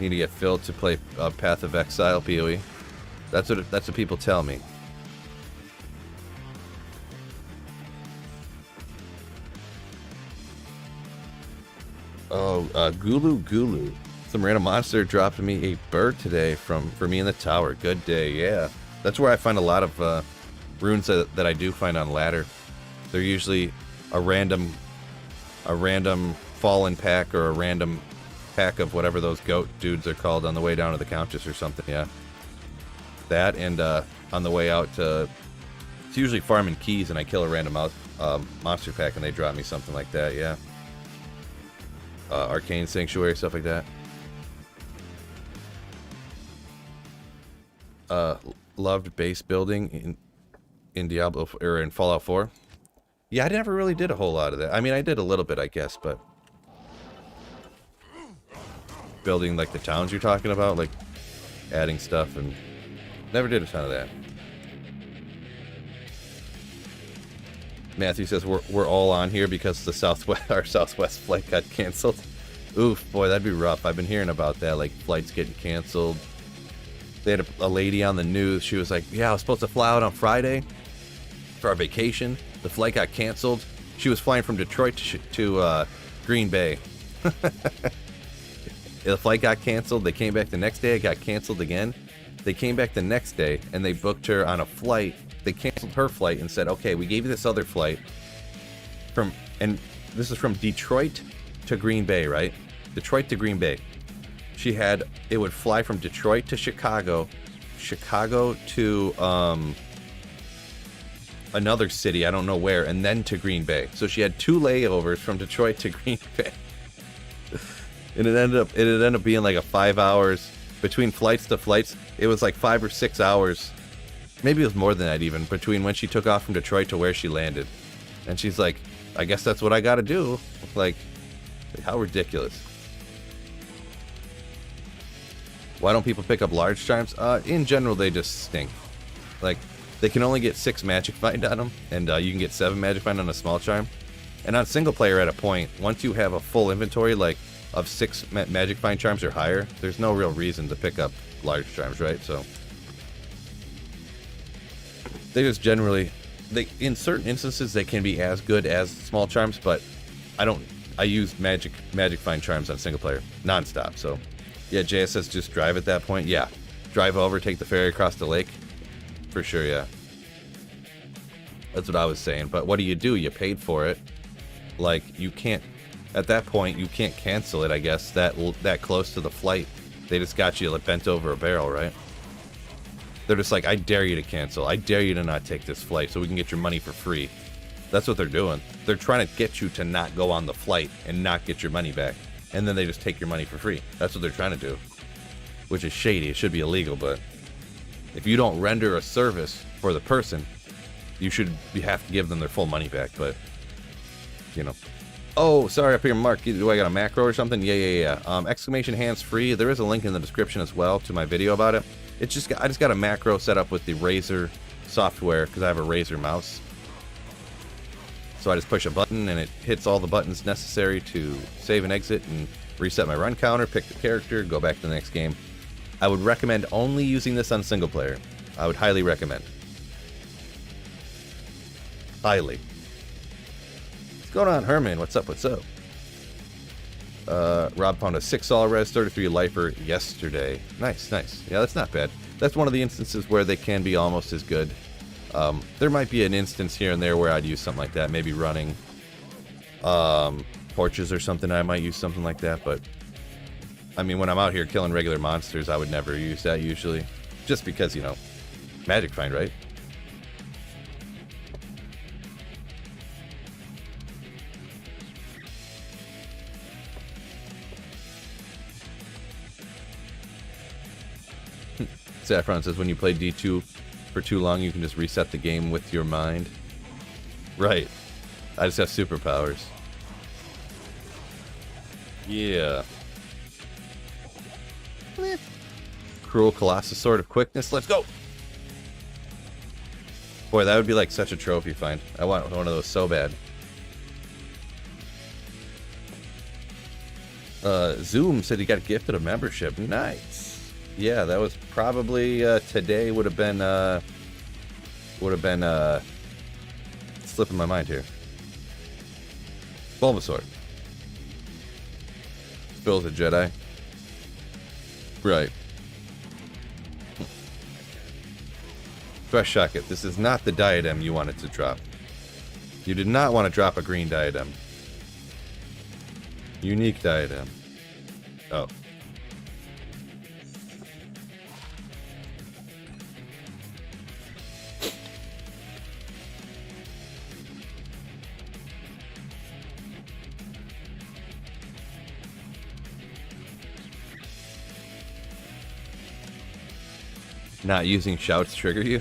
Speaker 1: Need to get Phil to play Path of Exile, PoE. That's what people tell me. Oh, Gulu. Some random monster dropped me a bird today for me in the tower. Good day, yeah. That's where I find a lot of runes that I do find on ladder. They're usually a random fallen pack or a random pack of whatever those goat dudes are called on the way down to the Countess or something, yeah. That and on the way out to, it's usually farming keys and I kill a random monster pack and they drop me something like that, yeah. Arcane Sanctuary, stuff like that. Loved base building in Diablo or in Fallout 4. Yeah, I never really did a whole lot of that. I mean, I did a little bit, I guess, but building like the towns you're talking about, like adding stuff, and never did a ton of that. Matthew says we're all on here because our Southwest flight got canceled. Oof, boy, that'd be rough. I've been hearing about that, like flights getting canceled. They had a lady on the news. She was like, "Yeah, I was supposed to fly out on Friday for our vacation. The flight got canceled." She was flying from Detroit to Green Bay. The flight got canceled. They came back the next day. It got canceled again. They came back the next day and they booked her on a flight. They canceled her flight and said, "Okay, we gave you this other flight and this is from Detroit to Green Bay, right? Detroit to Green Bay." It would fly from Detroit to Chicago to another city, I don't know where, and then to Green Bay. So she had 2 layovers from Detroit to Green Bay. And it ended up being like a 5 hours between flights to flights. It was like 5 or 6 hours. Maybe it was more than that even, between when she took off from Detroit to where she landed. And she's like, "I guess that's what I gotta do." Like, how ridiculous. Why don't people pick up large charms? In general, they just stink. Like, they can only get 6 magic find on them, and you can get 7 magic find on a small charm. And on single player at a point, once you have a full inventory, like, of 6 magic find charms or higher, there's no real reason to pick up large charms, right? So they just generally, in certain instances they can be as good as small charms, but I use magic find charms on single player non-stop. So yeah, JS says just drive at that point. Yeah, drive over, take the ferry across the lake for sure. Yeah, that's what I was saying. But what do? You paid for it. Like, you can't, at that point you can't cancel it, I guess, that close to the flight. They just got you like bent over a barrel, right? They're just like, "I dare you to cancel. I dare you to not take this flight so we can get your money for free." That's what they're doing. They're trying to get you to not go on the flight and not get your money back. And then they just take your money for free. That's what they're trying to do. Which is shady. It should be illegal, but if you don't render a service for the person, you have to give them their full money back, but, you know. Oh, sorry, up here, Mark. Do I got a macro or something? Yeah. Exclamation hands-free. There is a link in the description as well to my video about it. I just got a macro set up with the Razer software because I have a Razer mouse. So I just push a button and it hits all the buttons necessary to save and exit and reset my run counter, pick the character, go back to the next game. I would recommend only using this on single player. I would highly recommend. Highly. going on, Herman? What's up? What's up? Rob found a 6 all res 33 lifer yesterday. Nice, nice. Yeah, that's not bad. That's one of the instances where they can be almost as good. There might be an instance here and there where I'd use something like that. Maybe running porches or something. I might use something like that. But, I mean, when I'm out here killing regular monsters, I would never use that usually. Just because, you know, magic find, right? Saffron says when you play D2 for too long, you can just reset the game with your mind. Right. I just have superpowers. Yeah. Cruel Colossus Sword of Quickness. Let's go! Boy, that would be like such a trophy find. I want one of those so bad. Zoom said he got gifted a membership. Nice. Yeah, that was probably today would have been slipping my mind here. Bulbasaur. Bill's a Jedi. Right. Fresh Shocket. This is not the diadem you wanted to drop. You did not want to drop a green diadem. Unique diadem. Oh. Not using shouts trigger you?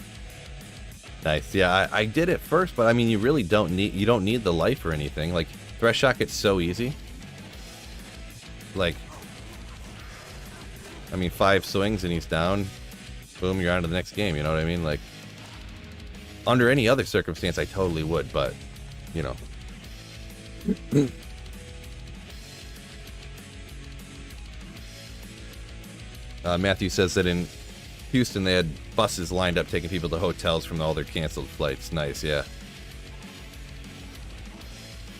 Speaker 1: Nice. Yeah, I did it first, but I mean, you really don't need the life or anything. Like, Thresh Shock gets so easy. Like, I mean, 5 swings and he's down. Boom, you're on to the next game, you know what I mean? Like, under any other circumstance, I totally would, but, you know. Matthew says that in Houston, they had buses lined up taking people to hotels from all their canceled flights. Nice, yeah.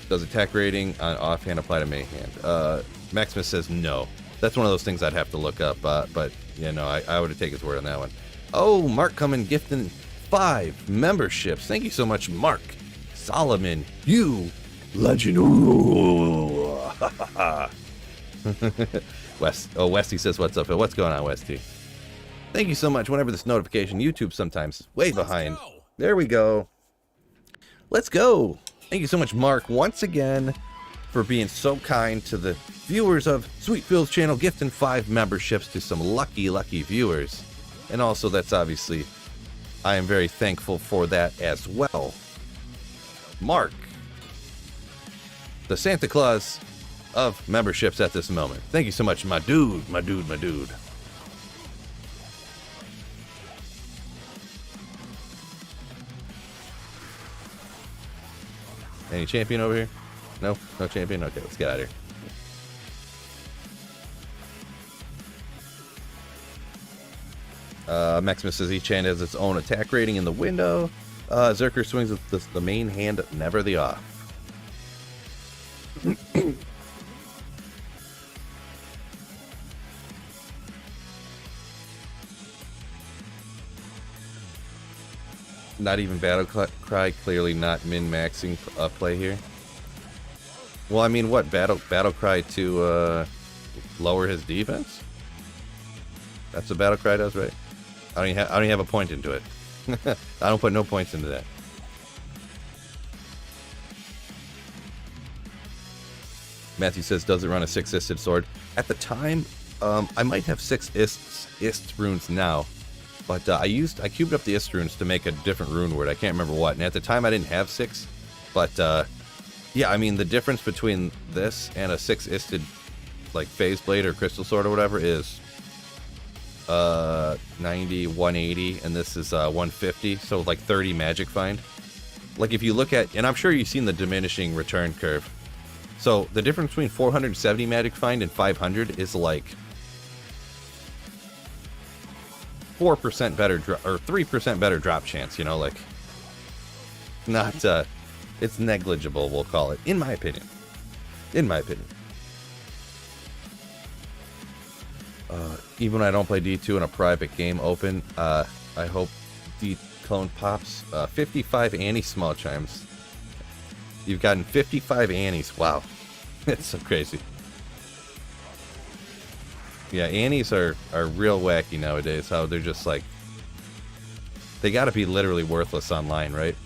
Speaker 1: Does attack rating on offhand apply to Mayhand? Maximus says no. That's one of those things I'd have to look up, but yeah, no, I would have taken his word on that one. Oh, Mark coming gifting 5 memberships. Thank you so much, Mark. Solomon, you legend. Ooh. Westy says what's up, Phil? What's going on, Westy? Thank you so much. Whenever this notification, YouTube sometimes way behind. There we go. Let's go. Thank you so much, Mark, once again for being so kind to the viewers of Sweet Phil's channel, gifting 5 memberships to some lucky viewers. And also, that's obviously, I am very thankful for that as well. Mark, the Santa Claus of memberships at this moment. Thank you so much, my dude, my dude, my dude. Any champion over here? No? No champion? Okay, let's get out of here. Maximus says each hand has its own attack rating in the window. Zerker swings with the main hand, never the off. Not even Battle Cry, clearly not min-maxing play here. Well, I mean, what? Battle Cry to lower his defense? That's what Battle Cry does, right? I don't even have a point into it. I don't put no points into that. Matthew says, does it run a 6-isted sword? At the time, I might have 6 ist runes now. But I cubed up the ist runes to make a different rune word. I can't remember what. And at the time, I didn't have 6. But, yeah, I mean, the difference between this and a 6-isted, like, phase blade or crystal sword or whatever is 90, 180, and this is 150. So, like, 30 magic find. Like, if you look at, and I'm sure you've seen the diminishing return curve. So, the difference between 470 magic find and 500 is, like, 4% better or 3% better drop chance, you know, like, not It's negligible, we'll call it, in my opinion. In my opinion. Even when I don't play D2 in a private game open, I hope D-clone pops. 55 Annie small chimes. You've gotten 55 Annies. Wow. It's so crazy. Yeah, Annies are real wacky nowadays. How they're just like... They gotta be literally worthless online, right?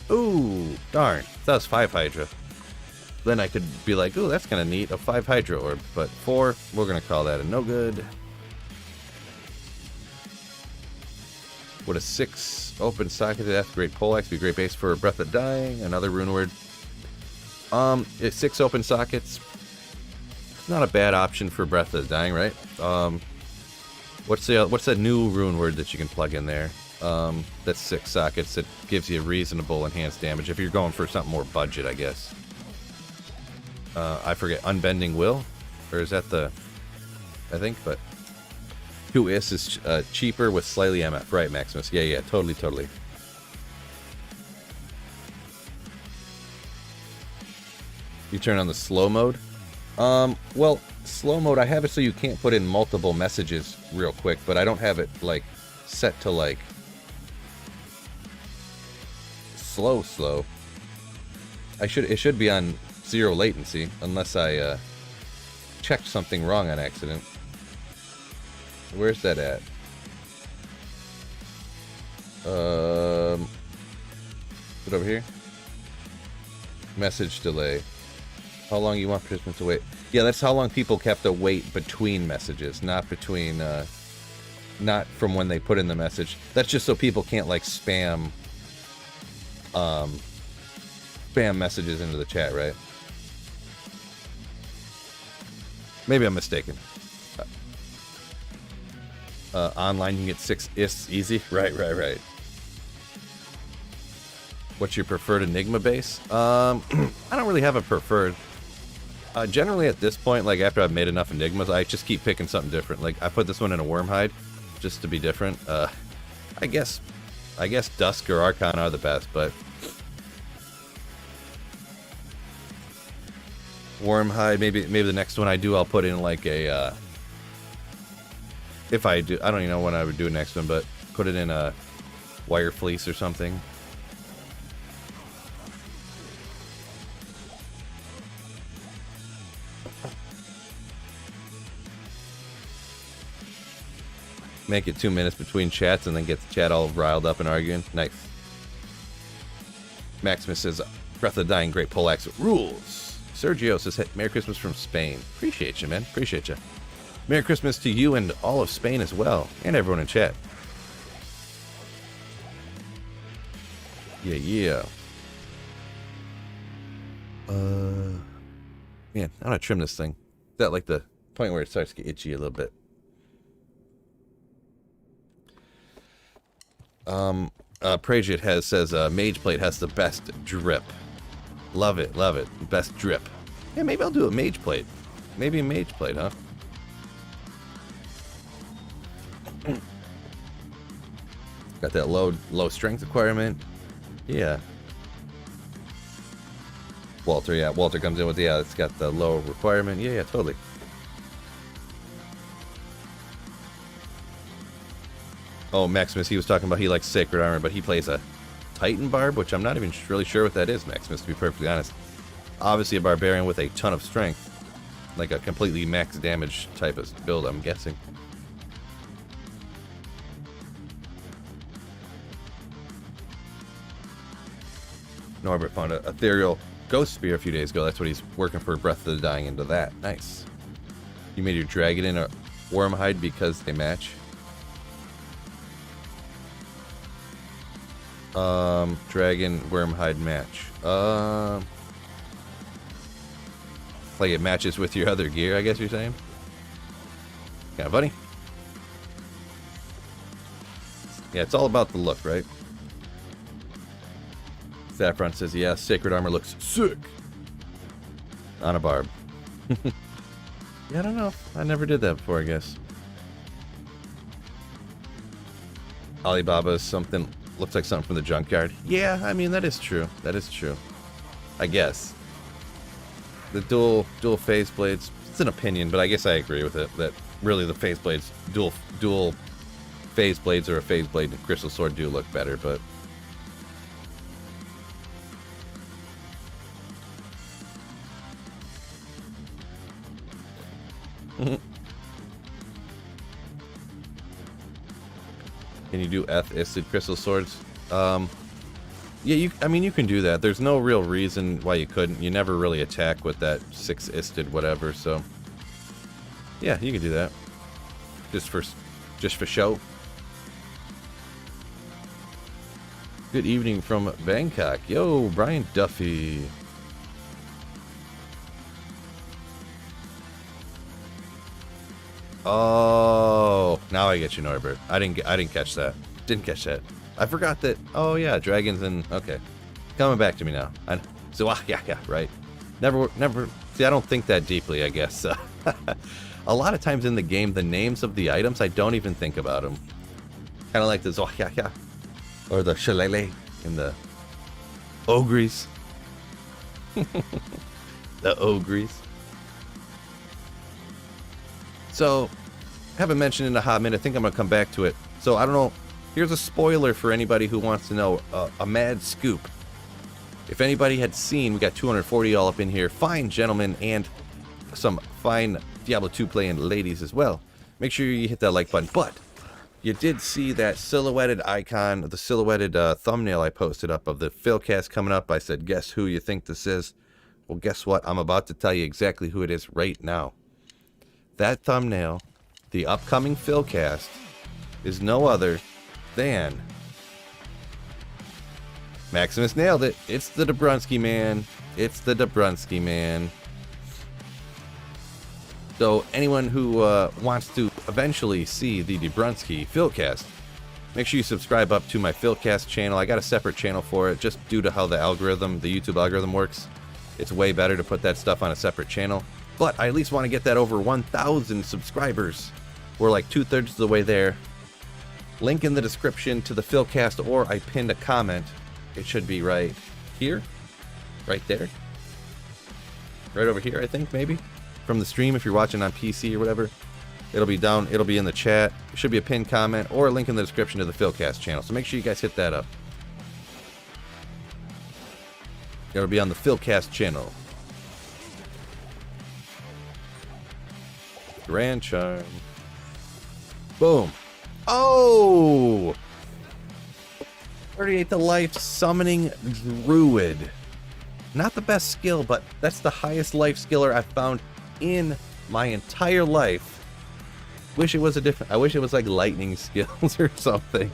Speaker 1: Ooh, darn. That was 5 Hydra. Then I could be like, ooh, that's kind of neat, a 5 Hydra orb. But 4, we're going to call that a no good. Would a 6 open socket to death, great poleaxe, be a great base for Breath of Dying, another rune word. 6 open sockets, not a bad option for Breath of Dying, right? What's that new rune word that you can plug in there? That's 6 sockets that gives you reasonable enhanced damage if you're going for something more budget, I guess. I forget, Unbending Will? Or is that the... I think, but... 2 is cheaper with slightly MF. Right, Maximus. Yeah, totally. You turn on the slow mode? Well, slow mode, I have it so you can't put in multiple messages real quick, but I don't have it, like, set to, like... Slow. It should be on 0 latency, unless I checked something wrong on accident. Where's that at? Put over here. Message delay. How long you want participants to wait? Yeah, that's how long people have to wait between messages, not between, not from when they put in the message. That's just so people can't, like, spam messages into the chat, right? Maybe I'm mistaken. Online you can get 6 IS easy. Right. What's your preferred Enigma base? I don't really have a preferred. Generally at this point, like after I've made enough Enigmas, I just keep picking something different. Like I put this one in a Wormhide, just to be different. I guess Dusk or Archon are the best, but Wormhide, maybe the next one I do, I'll put in like a, if I do, I don't even know when I would do next one, but put it in a Wire Fleece or something. Make it 2 minutes between chats and then get the chat all riled up and arguing. Nice. Maximus says, Breath of the Dying, great poleaxe rules. Sergio says, hey, Merry Christmas from Spain. Appreciate you, man. Appreciate you. Merry Christmas to you and all of Spain as well. And everyone in chat. Yeah. Man, I'm gonna trim this thing. Is that like the point where it starts to get itchy a little bit? Prajit says Mageblade has the best drip. Love it. Best drip. Yeah, maybe I'll do a Mageblade. Maybe a Mageblade, huh? Got that low strength requirement. Yeah. Walter comes in with it's got the low requirement. Yeah, totally. Oh, Maximus, he was talking about he likes Sacred Armor, but he plays a Titan Barb, which I'm not even really sure what that is, Maximus, to be perfectly honest. Obviously a Barbarian with a ton of strength. Like a completely max damage type of build, I'm guessing. Norbert found an ethereal ghost spear a few days ago. That's what he's working for Breath of the Dying into that. Nice. You made your dragon in a Wormhide because they match. Dragon Wormhide match. Like it matches with your other gear, I guess you're saying? Yeah, buddy. Yeah, it's all about the look, right? Saffron says, yeah, Sacred Armor looks sick on a barb. Yeah, I don't know. I never did that before, I guess. Alibaba is something, looks like something from the junkyard. Yeah, I mean, that is true. That is true. I guess. The dual phase blades, it's an opinion, but I guess I agree with it, that really the phase blades, dual phase blades or a phase blade and crystal sword do look better, but can you do F-isted crystal swords? Yeah, I mean, you can do that. There's no real reason why you couldn't. You never really attack with that 6-isted whatever, so yeah, you can do that. Just for show. Good evening from Bangkok. Yo, Brian Duffy. Oh, now I get you, Norbert. I didn't catch that. Didn't catch that. I forgot that. Oh yeah, dragons and okay, coming back to me now. So yeah, right. Never. See, I don't think that deeply. I guess. A lot of times in the game, the names of the items, I don't even think about them. Kind of like the Zohya or the Shillelagh and the Ogres. The Ogres. So, haven't mentioned in a hot minute. I think I'm going to come back to it. So, I don't know. Here's a spoiler for anybody who wants to know. A mad scoop. If anybody had seen, we got 240 all up in here. Fine gentlemen and some fine Diablo 2 playing ladies as well. Make sure you hit that like button. But you did see that silhouetted icon, the silhouetted thumbnail I posted up of the Philcast coming up. I said, guess who you think this is? Well, guess what? I'm about to tell you exactly who it is right now. That thumbnail, the upcoming Philcast, is no other than Maximus. Nailed it. It's the Dobrunsky man. It's the Dobrunsky man. So anyone who wants to eventually see the Dobrunsky Philcast, make sure you subscribe up to my Philcast channel. I got a separate channel for it just due to how the algorithm, the YouTube algorithm works. It's way better to put that stuff on a separate channel. But I at least want to get that over 1,000 subscribers. We're like 2/3 of the way there. Link in the description to the Philcast, or I pinned a comment. It should be right here. Right there. Right over here, I think, maybe. From the stream, if you're watching on PC or whatever. It'll be down, it'll be in the chat. It should be a pinned comment, or a link in the description to the Philcast channel. So make sure you guys hit that up. It'll be on the Philcast channel. Grand Charm. Boom. Oh! 38 to life summoning druid. Not the best skill, but that's the highest life skiller I've found in my entire life. Wish it was I wish it was like lightning skills or something.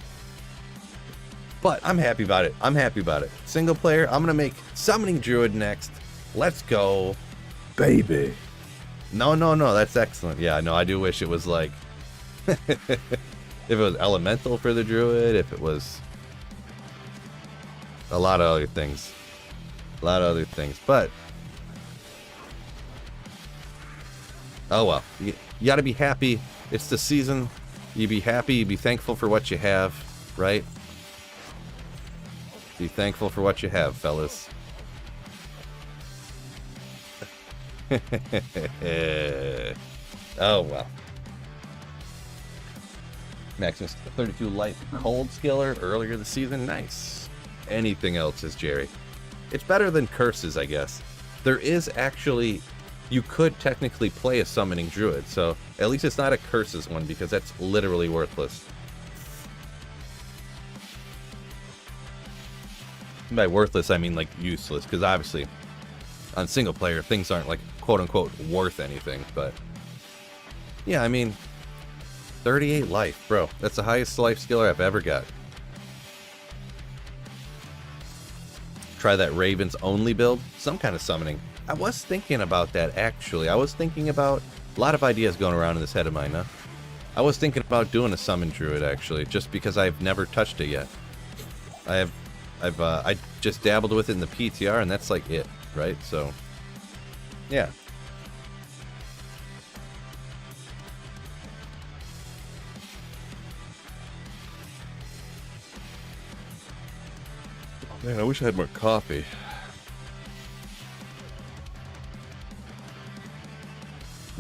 Speaker 1: But I'm happy about it. I'm happy about it. Single player, I'm gonna make summoning druid next. Let's go, baby. No, that's excellent. Yeah, no, I do wish it was like if it was elemental for the druid, if it was a lot of other things. A lot of other things. But oh well. You gotta be happy. It's the season. You be happy, you be thankful for what you have, right? Be thankful for what you have, fellas. Oh well. Maximus 32 life cold skiller earlier this season. Nice. Anything else is Jerry. It's better than curses, I guess. There is actually, you could technically play a summoning druid, so at least it's not a curses one, because that's literally worthless. And by worthless, I mean like useless, because obviously on single player things aren't like quote unquote worth anything, but yeah, I mean 38 life, bro. That's the highest life skiller I've ever got. Try that Ravens only build, some kind of summoning. I was thinking about that actually. I was thinking about a lot of ideas going around in this head of mine now. I was thinking about doing a summon druid actually, just because I've never touched it yet. I just dabbled with it in the PTR and that's like it, right? So yeah. Man, I wish I had more coffee.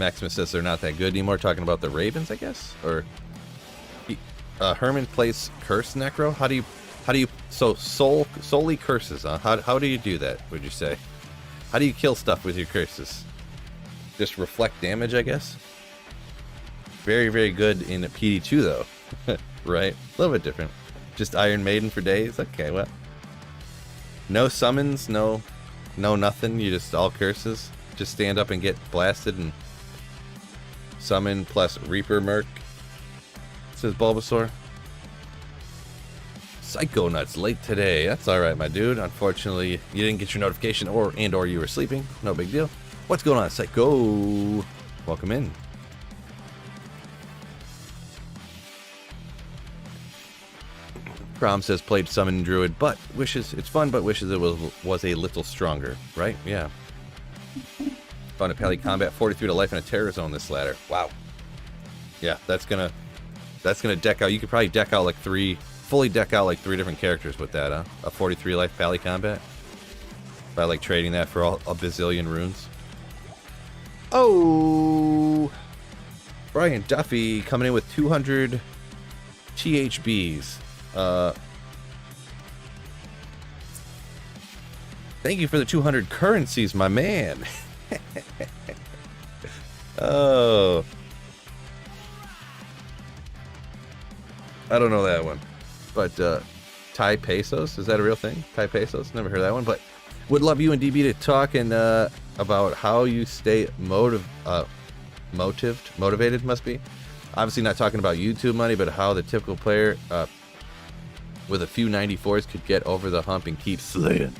Speaker 1: Maximus says they're not that good anymore. Talking about the Ravens, I guess? Or Herman plays curse necro? How do you so solely curses, huh? How do you do that, would you say? How do you kill stuff with your curses? Just reflect damage, I guess? Very, very good in PD2 though. Right? A little bit different. Just Iron Maiden for days? Okay, well. No summons, no nothing, you just all curses. Just stand up and get blasted and summon plus Reaper Merc. Says Bulbasaur. Psycho Nuts late today. That's alright, my dude. Unfortunately, you didn't get your notification or you were sleeping. No big deal. What's going on, Psycho? Welcome in. Prom says played Summon Druid, but wishes it's fun, but wishes it was a little stronger, right? Yeah. Found a Pally Combat 43 to life in a Terror Zone this ladder. Wow. Yeah, that's gonna deck out. You could probably deck out like fully deck out like 3 different characters with that, huh? A 43 life Pally Combat. By like trading that for a bazillion runes. Oh, Brian Duffy coming in with 200 THBs. Thank you for the 200 currencies, my man. Oh, I don't know that one, but Thai pesos, is that a real thing? Thai pesos, never heard that one, but would love you and DB to talk and about how you stay motivated, must be. Obviously not talking about YouTube money, but how the typical player with a few 94s could get over the hump and keep slaying.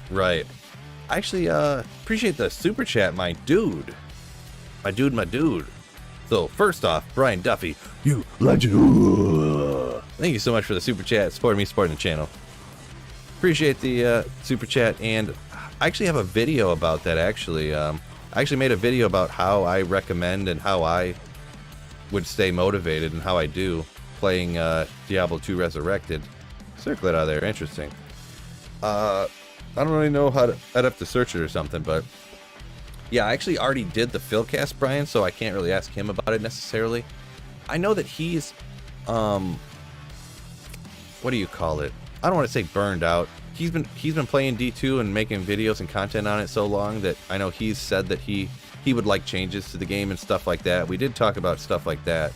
Speaker 1: Right. I actually appreciate the super chat, my dude. My dude. So first off, Brian Duffy, you legend. Thank you so much for the super chat, supporting me, supporting the channel. Appreciate the super chat, and I actually have a video about that. Actually, I actually made a video about how I recommend and how I would stay motivated and how I do playing Diablo 2 Resurrected. Circle it out there. Interesting. I don't really know I'd have to search it or something, but yeah, I actually already did the Philcast, Brian, so I can't really ask him about it necessarily. I know that he's what do you call it? I don't want to say burned out. He's been playing D2 and making videos and content on it so long that I know he's said that he would like changes to the game and stuff like that. We did talk about stuff like that,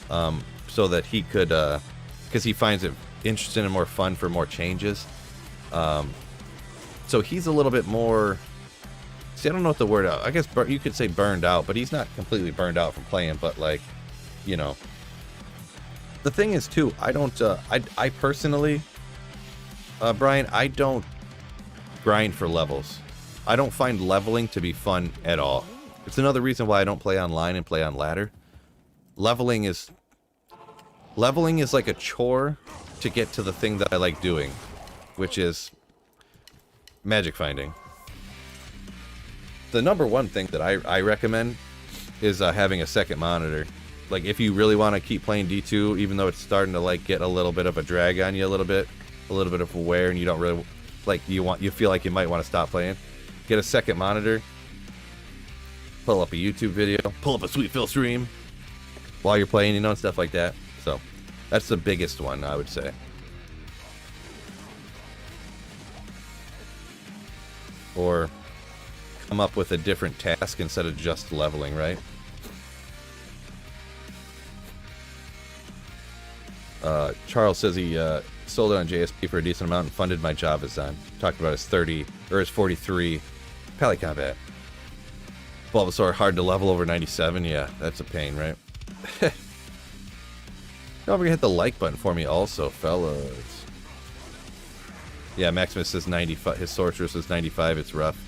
Speaker 1: so that he could, because he finds it interesting and more fun for more changes. So he's a little bit more. See, I don't know what the word. I guess you could say burned out, but he's not completely burned out from playing. But like, you know, the thing is too. I don't. I personally, Brian, I don't grind for levels. I don't find leveling to be fun at all. It's another reason why I don't play online and play on ladder. Leveling is like a chore to get to the thing that I like doing, which is magic finding. The number one thing that I recommend is having a second monitor. Like if you really want to keep playing D2, even though it's starting to like get a little bit of a drag on you, a little bit of a wear, and you don't really like you feel like you might want to stop playing. Get a second monitor, pull up a YouTube video, pull up a Sweet Phil stream while you're playing, you know, and stuff like that. So that's the biggest one, I would say. Or come up with a different task instead of just leveling, right? Charles says he sold it on JSP for a decent amount and funded my Javazon. Talked about his 30 or his 43 Pally Combat. Bulbasaur hard to level over 97. Yeah, that's a pain, right? Don't forget to hit the like button for me also, fellas. Yeah, Maximus says 95. His Sorceress says 95. It's rough.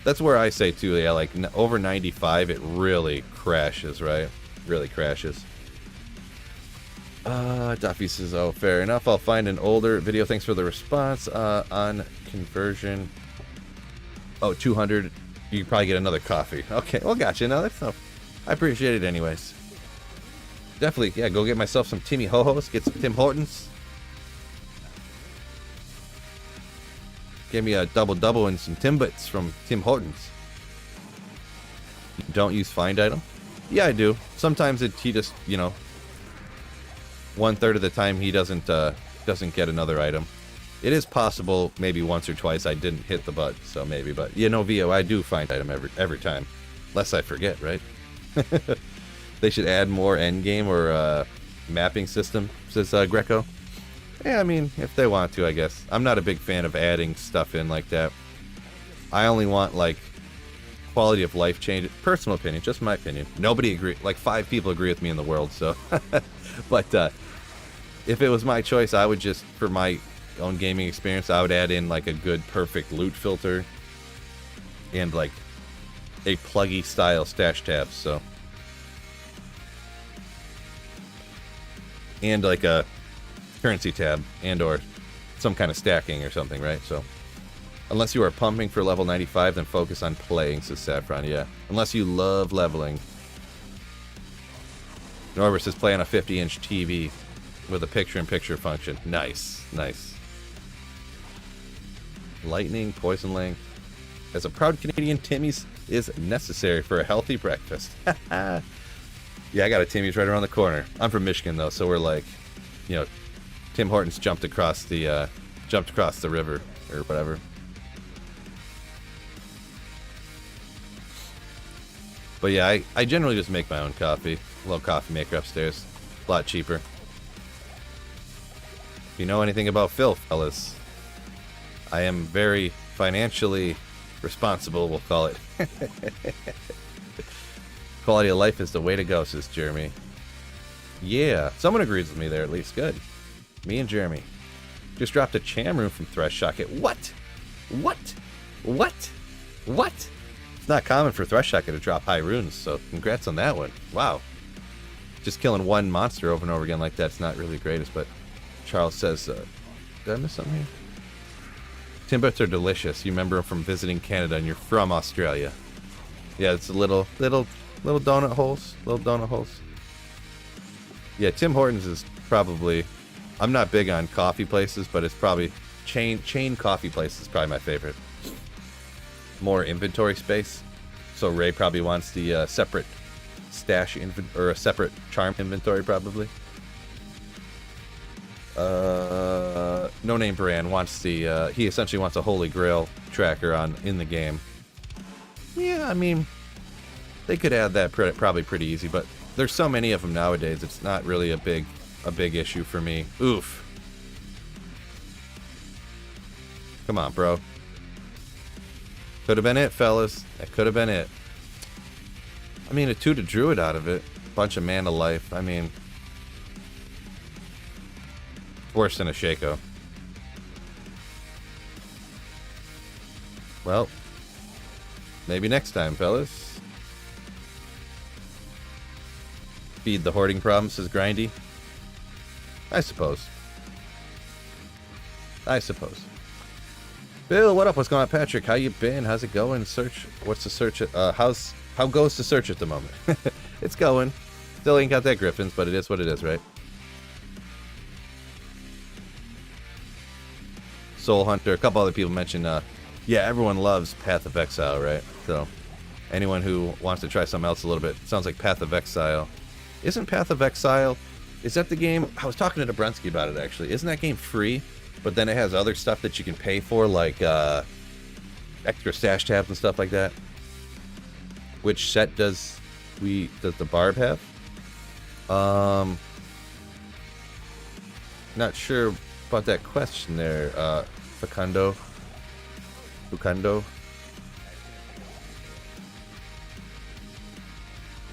Speaker 1: That's where I say too. Yeah, like over 95, it really crashes, right? Really crashes. Duffy says, oh, fair enough. I'll find an older video. Thanks for the response on conversion. Oh, 200. You can probably get another coffee. Okay, well, gotcha. No, that's no. I appreciate it anyways. Definitely, yeah, go get myself some Timmy Ho-Hos. Get some Tim Hortons. Give me a double-double and some Timbits from Tim Hortons. don't use find item. Yeah, I do. Sometimes he just, you know, 1/3 of the time he doesn't get another item. It is possible maybe once or twice I didn't hit the button, so maybe. But, you know, VO, I do find item every time. Lest I forget, right? They should add more endgame or mapping system, says Greco. Yeah, I mean, if they want to, I guess. I'm not a big fan of adding stuff in like that. I only want, like, quality of life change. Personal opinion, just my opinion. Nobody agree. Like 5 people agree with me in the world, so. But if it was my choice, I would just, for my own gaming experience, I would add in like a good, perfect loot filter and like a pluggy style stash tab. So, and like a currency tab and or some kind of stacking or something, right? So. Unless you are pumping for level 95, then focus on playing, says Saffron, yeah. Unless you love leveling. Norbert says play on a 50-inch TV with a picture-in-picture function. Nice, nice. Lightning, poison length. As a proud Canadian, Timmy's is necessary for a healthy breakfast. Yeah, I got a Timmy's right around the corner. I'm from Michigan, though, so we're like, you know, Tim Hortons jumped across the river or whatever. But yeah, I generally just make my own coffee. A little coffee maker upstairs. A lot cheaper. If you know anything about Phil, fellas, I am very financially responsible, we'll call it. Quality of life is the way to go, says Jeremy. Yeah, someone agrees with me there at least. Good. Me and Jeremy. Just dropped a Cham Room from Thresh Shocket. What? What? What? What? Not common for Thresh Shocket to drop high runes, so congrats on that one. Wow. Just killing one monster over and over again like that's not really the greatest, but Charles says, did I miss something here? Timbits are delicious. You remember them from visiting Canada and you're from Australia. Yeah, it's a little donut holes. Little donut holes. Yeah, Tim Hortons is probably, I'm not big on coffee places, but it's probably, chain coffee place is probably my favorite. More inventory space, so Ray probably wants the separate stash or a separate charm inventory probably. No Name Brand wants the he essentially wants a Holy Grail tracker in the game. Yeah, I mean they could add that probably pretty easy, but there's so many of them nowadays. It's not really a big issue for me. Oof. Come on, bro. Could have been it, fellas. That could have been it. I mean, a 2 to Druid out of it. Bunch of mana life. I mean, worse than a Shaco. Well, maybe next time, fellas. Feed the hoarding problem, says Grindy. I suppose. Bill, what up? What's going on, Patrick? How you been? How's it going? What's the search? How goes the search at the moment? It's going. Still ain't got that Griffins, but it is what it is, right? Soul Hunter. A couple other people mentioned, yeah, everyone loves Path of Exile, right? So, anyone who wants to try something else a little bit, sounds like Path of Exile. Isn't Path of Exile? Is that the game? I was talking to Dobrensky about it actually. Isn't that game free? But then it has other stuff that you can pay for, like extra stash tabs and stuff like that. Which set does the Barb have? Not sure about that question there, Facundo.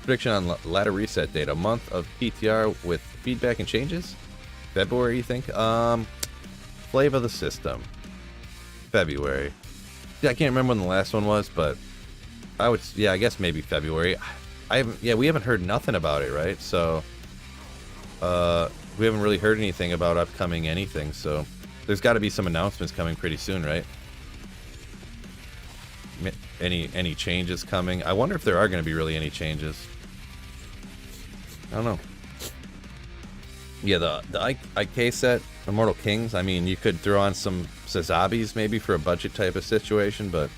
Speaker 1: Prediction on ladder reset date. A month of PTR with feedback and changes? February, you think? Flavor of the system. February. Yeah, I can't remember when the last one was, but I guess maybe February. We haven't heard nothing about it, right? So, we haven't really heard anything about upcoming anything, so there's got to be some announcements coming pretty soon, right? Any changes coming? I wonder if there are going to be really any changes. I don't know. Yeah, the IK set, Immortal Kings, I mean, you could throw on some Sazabis maybe for a budget type of situation, but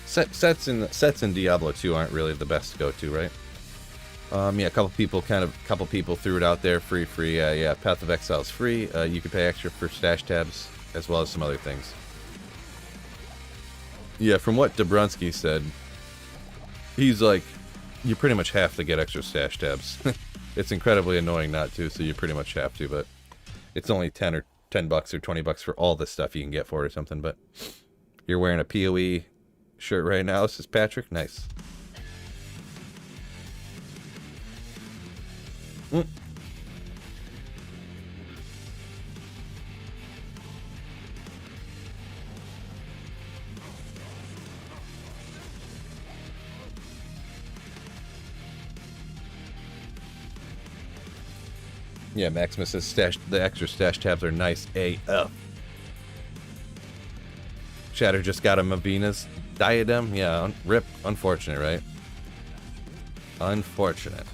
Speaker 1: Sets in Diablo 2 aren't really the best to go to, right? Yeah, a couple people threw it out there, free. Yeah, Path of Exile is free. You can pay extra for stash tabs as well as some other things. Yeah, from what Dobrunsky said, he's like, you pretty much have to get extra stash tabs. It's incredibly annoying not to, so you pretty much have to, but it's only $10 or 20 bucks for all the stuff you can get for it or something. But you're wearing a PoE shirt right now, says Patrick. Nice. Yeah, Maximus says the extra stash tabs are nice AF. Shatter just got a Mavina's diadem. Yeah, rip. Unfortunate, right? Unfortunate.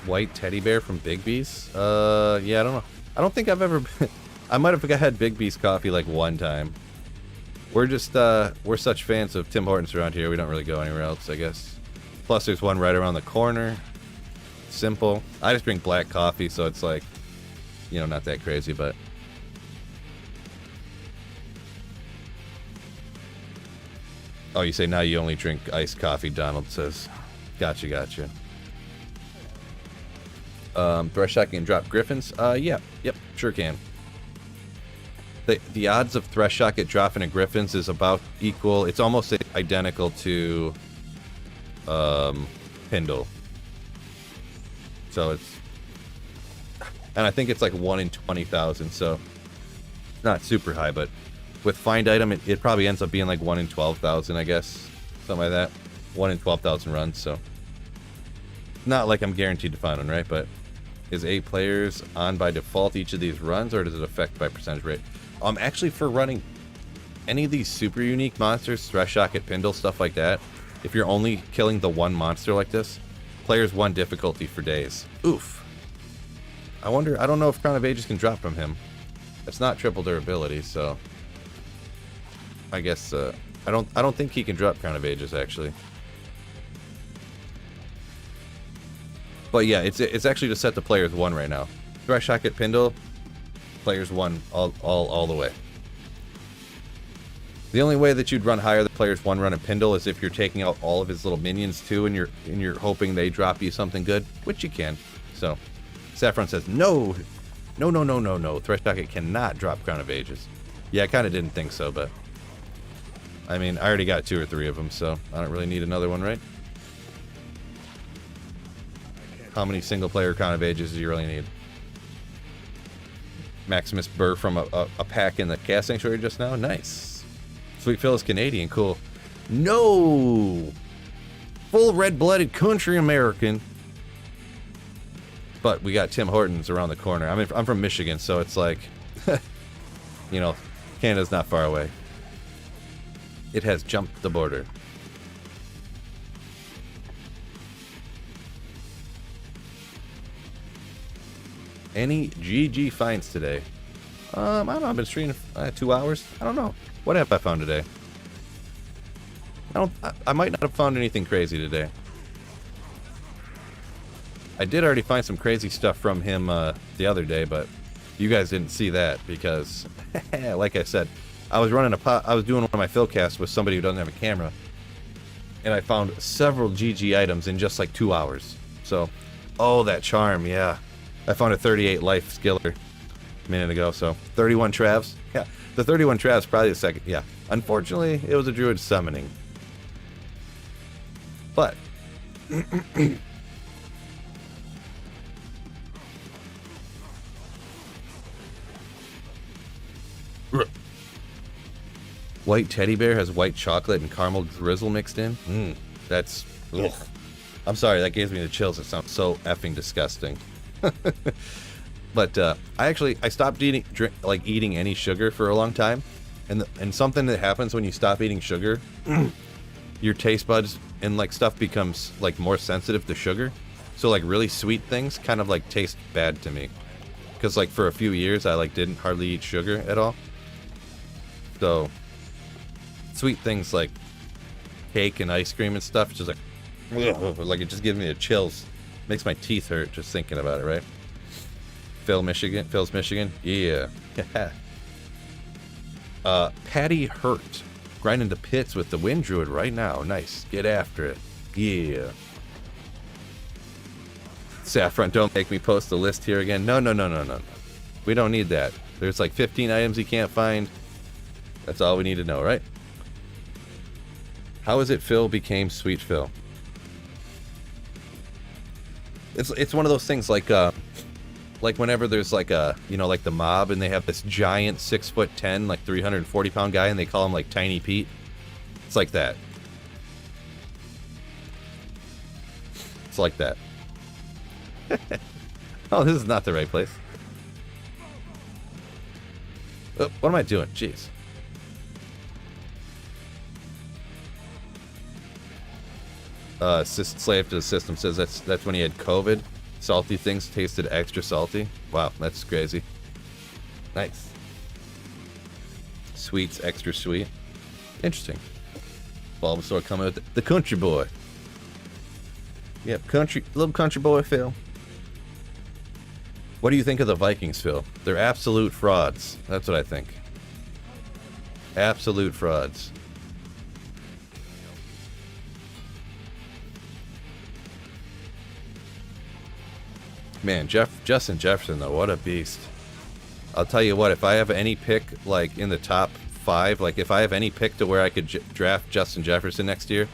Speaker 1: White teddy bear from Big B's? Yeah, I don't know. I don't think I've ever been... I might have had Big B's coffee like one time. We're just, we're such fans of Tim Hortons around here, we don't really go anywhere else, I guess. Plus, there's one right around the corner. Simple. I just drink black coffee, so it's like, you know, not that crazy, but... Oh, you say now you only drink iced coffee, Donald says. Gotcha. Thresh shot can drop griffins? Yeah, yep, sure can. The odds of Thresh Shocket dropping a Griffins is about equal. It's almost identical to Pindle. So it's... And I think it's like 1 in 20,000, so... Not super high, but... With Find Item, it probably ends up being like 1 in 12,000, I guess. Something like that. 1 in 12,000 runs, so... Not like I'm guaranteed to find one, right? But... Is 8 players on by default each of these runs, or does it affect by percentage rate? Actually, for running any of these super unique monsters, Thresh Shocket, Pindle, stuff like that, if you're only killing the one monster like this, players 1 difficulty for days. Oof. I don't know if Crown of Ages can drop from him. It's not triple durability, so... I guess, I don't think he can drop Crown of Ages, actually. But yeah, it's actually to set the players 1 right now. Thresh Shocket, Pindle, players 1 all the way. The only way that you'd run higher than players 1 running Pindle is if you're taking out all of his little minions too, and you're hoping they drop you something good, which you can. So, Saffron says no. Thresh Shocket cannot drop Crown of Ages. Yeah, I kind of didn't think so, but I mean, I already got 2 or 3 of them, so I don't really need another one, right? How many single-player Crown of Ages do you really need? Maximus Burr from a pack in the Cast Sanctuary just now. Nice. Sweet Phil is Canadian. Cool. No! Full red-blooded country American. But we got Tim Hortons around the corner. I mean, I'm from Michigan, so it's like... you know, Canada's not far away. It has jumped the border. Any GG finds today? I don't know. I've been streaming 2 hours. I don't know. What have I found today? I might not have found anything crazy today. I did already find some crazy stuff from him the other day, but you guys didn't see that because, like I said, I was doing one of my philcasts with somebody who doesn't have a camera, and I found several GG items in just like 2 hours. So, oh, that charm, yeah. I found a 38 life skiller a minute ago, so 31 Travs. Yeah, the 31 Travs probably the second. Yeah, unfortunately, it was a druid summoning. But white teddy bear has white chocolate and caramel drizzle mixed in. That's... Ugh. I'm sorry, that gives me the chills. It sounds so effing disgusting. But I stopped eating any sugar for a long time, and something that happens when you stop eating sugar, your taste buds and like stuff becomes like more sensitive to sugar. So like really sweet things kind of like taste bad to me, because like for a few years I like didn't hardly eat sugar at all. So sweet things like cake and ice cream and stuff, just like it just gives me the chills. Makes my teeth hurt just thinking about it, right? Phil's Michigan. Yeah. Patty Hurt. Grinding the pits with the Wind Druid right now. Nice. Get after it. Yeah. Saffron, don't make me post the list here again. No. We don't need that. There's like 15 items you can't find. That's all we need to know, right? How is it Phil became Sweet Phil? It's one of those things like whenever there's like like the mob and they have this giant 6'10", like 340-pound guy and they call him like Tiny Pete. It's like that. It's like that. Oh, this is not the right place. Oh, what am I doing? Jeez. Slave to the System says that's when he had COVID. Salty things tasted extra salty. Wow, that's crazy. Nice. Sweets extra sweet. Interesting. Bulbasaur coming with the country boy. Yep, little country boy Phil. What do you think of the Vikings, Phil? They're absolute frauds. That's what I think. Absolute frauds. Man, Justin Jefferson, though, what a beast. I'll tell you what, if I have any pick, like, in the top 5, like, if I have any pick to where I could draft Justin Jefferson next year,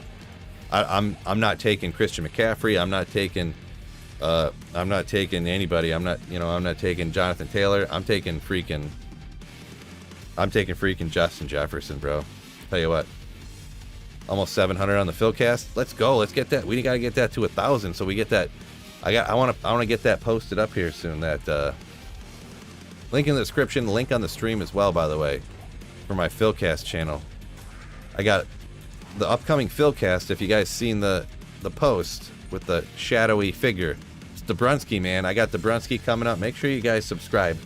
Speaker 1: I'm not taking Christian McCaffrey, I'm not taking anybody, I'm not taking Jonathan Taylor, I'm taking freaking Justin Jefferson, bro. Tell you what. Almost 700 on the Philcast. Let's go, let's get that. We gotta get that to 1,000 so we get that. I want to get that posted up here soon. That link in the description, link on the stream as well, by the way, for my Philcast channel. I got the upcoming Philcast. If you guys seen the post with the shadowy figure, it's Dabrunski, man. I got Dabrunski coming up. Make sure you guys subscribe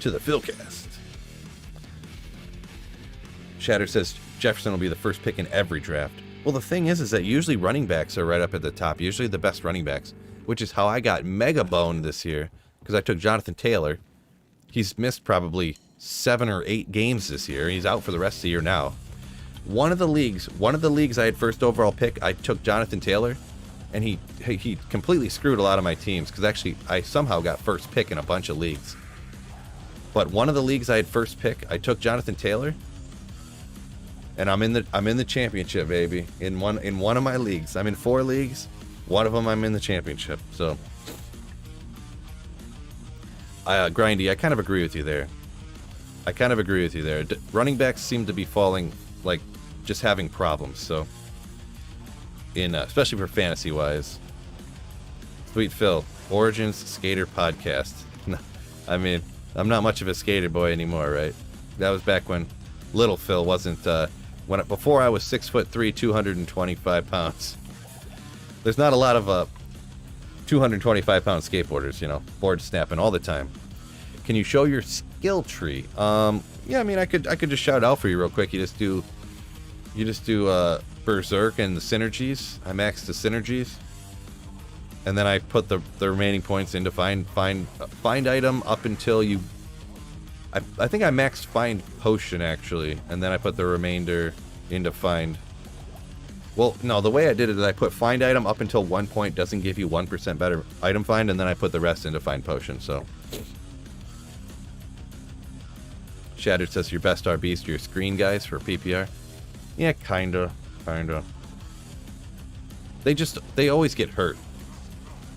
Speaker 1: to the Philcast. Shatter says Jefferson will be the first pick in every draft. Well, the thing is that usually running backs are right up at the top. Usually the best running backs. Which is how I got mega boned this year, because I took Jonathan Taylor. He's missed probably 7 or 8 games this year. He's out for the rest of the year now. One of the leagues I had first overall pick, I took Jonathan Taylor, and he completely screwed a lot of my teams, because actually I somehow got first pick in a bunch of leagues. But one of the leagues I had first pick, I took Jonathan Taylor, and I'm in the championship, baby. In one of my leagues, I'm in 4 leagues. One of them I'm in the championship, so. Grindy, I kind of agree with you there. Running backs seem to be falling, like, just having problems, so. Especially for fantasy-wise. Sweet Phil, Origins Skater Podcast. I mean, I'm not much of a skater boy anymore, right? That was back when little Phil wasn't, before I was 6'3", 225 pounds. There's not a lot of 225-pound skateboarders, board snapping all the time. Can you show your skill tree? Yeah, I mean, I could just shout out for you real quick. You just do Berserk and the synergies. I maxed the synergies, and then I put the remaining points into find item up until you. I think I maxed find potion actually, and then I put the remainder into find. Well, no, the way I did it is I put find item up until 1 point doesn't give you 1% better item find, and then I put the rest into find potion, so. Shattered says your best RBs to your screen guys for PPR. Yeah, kinda. They always get hurt.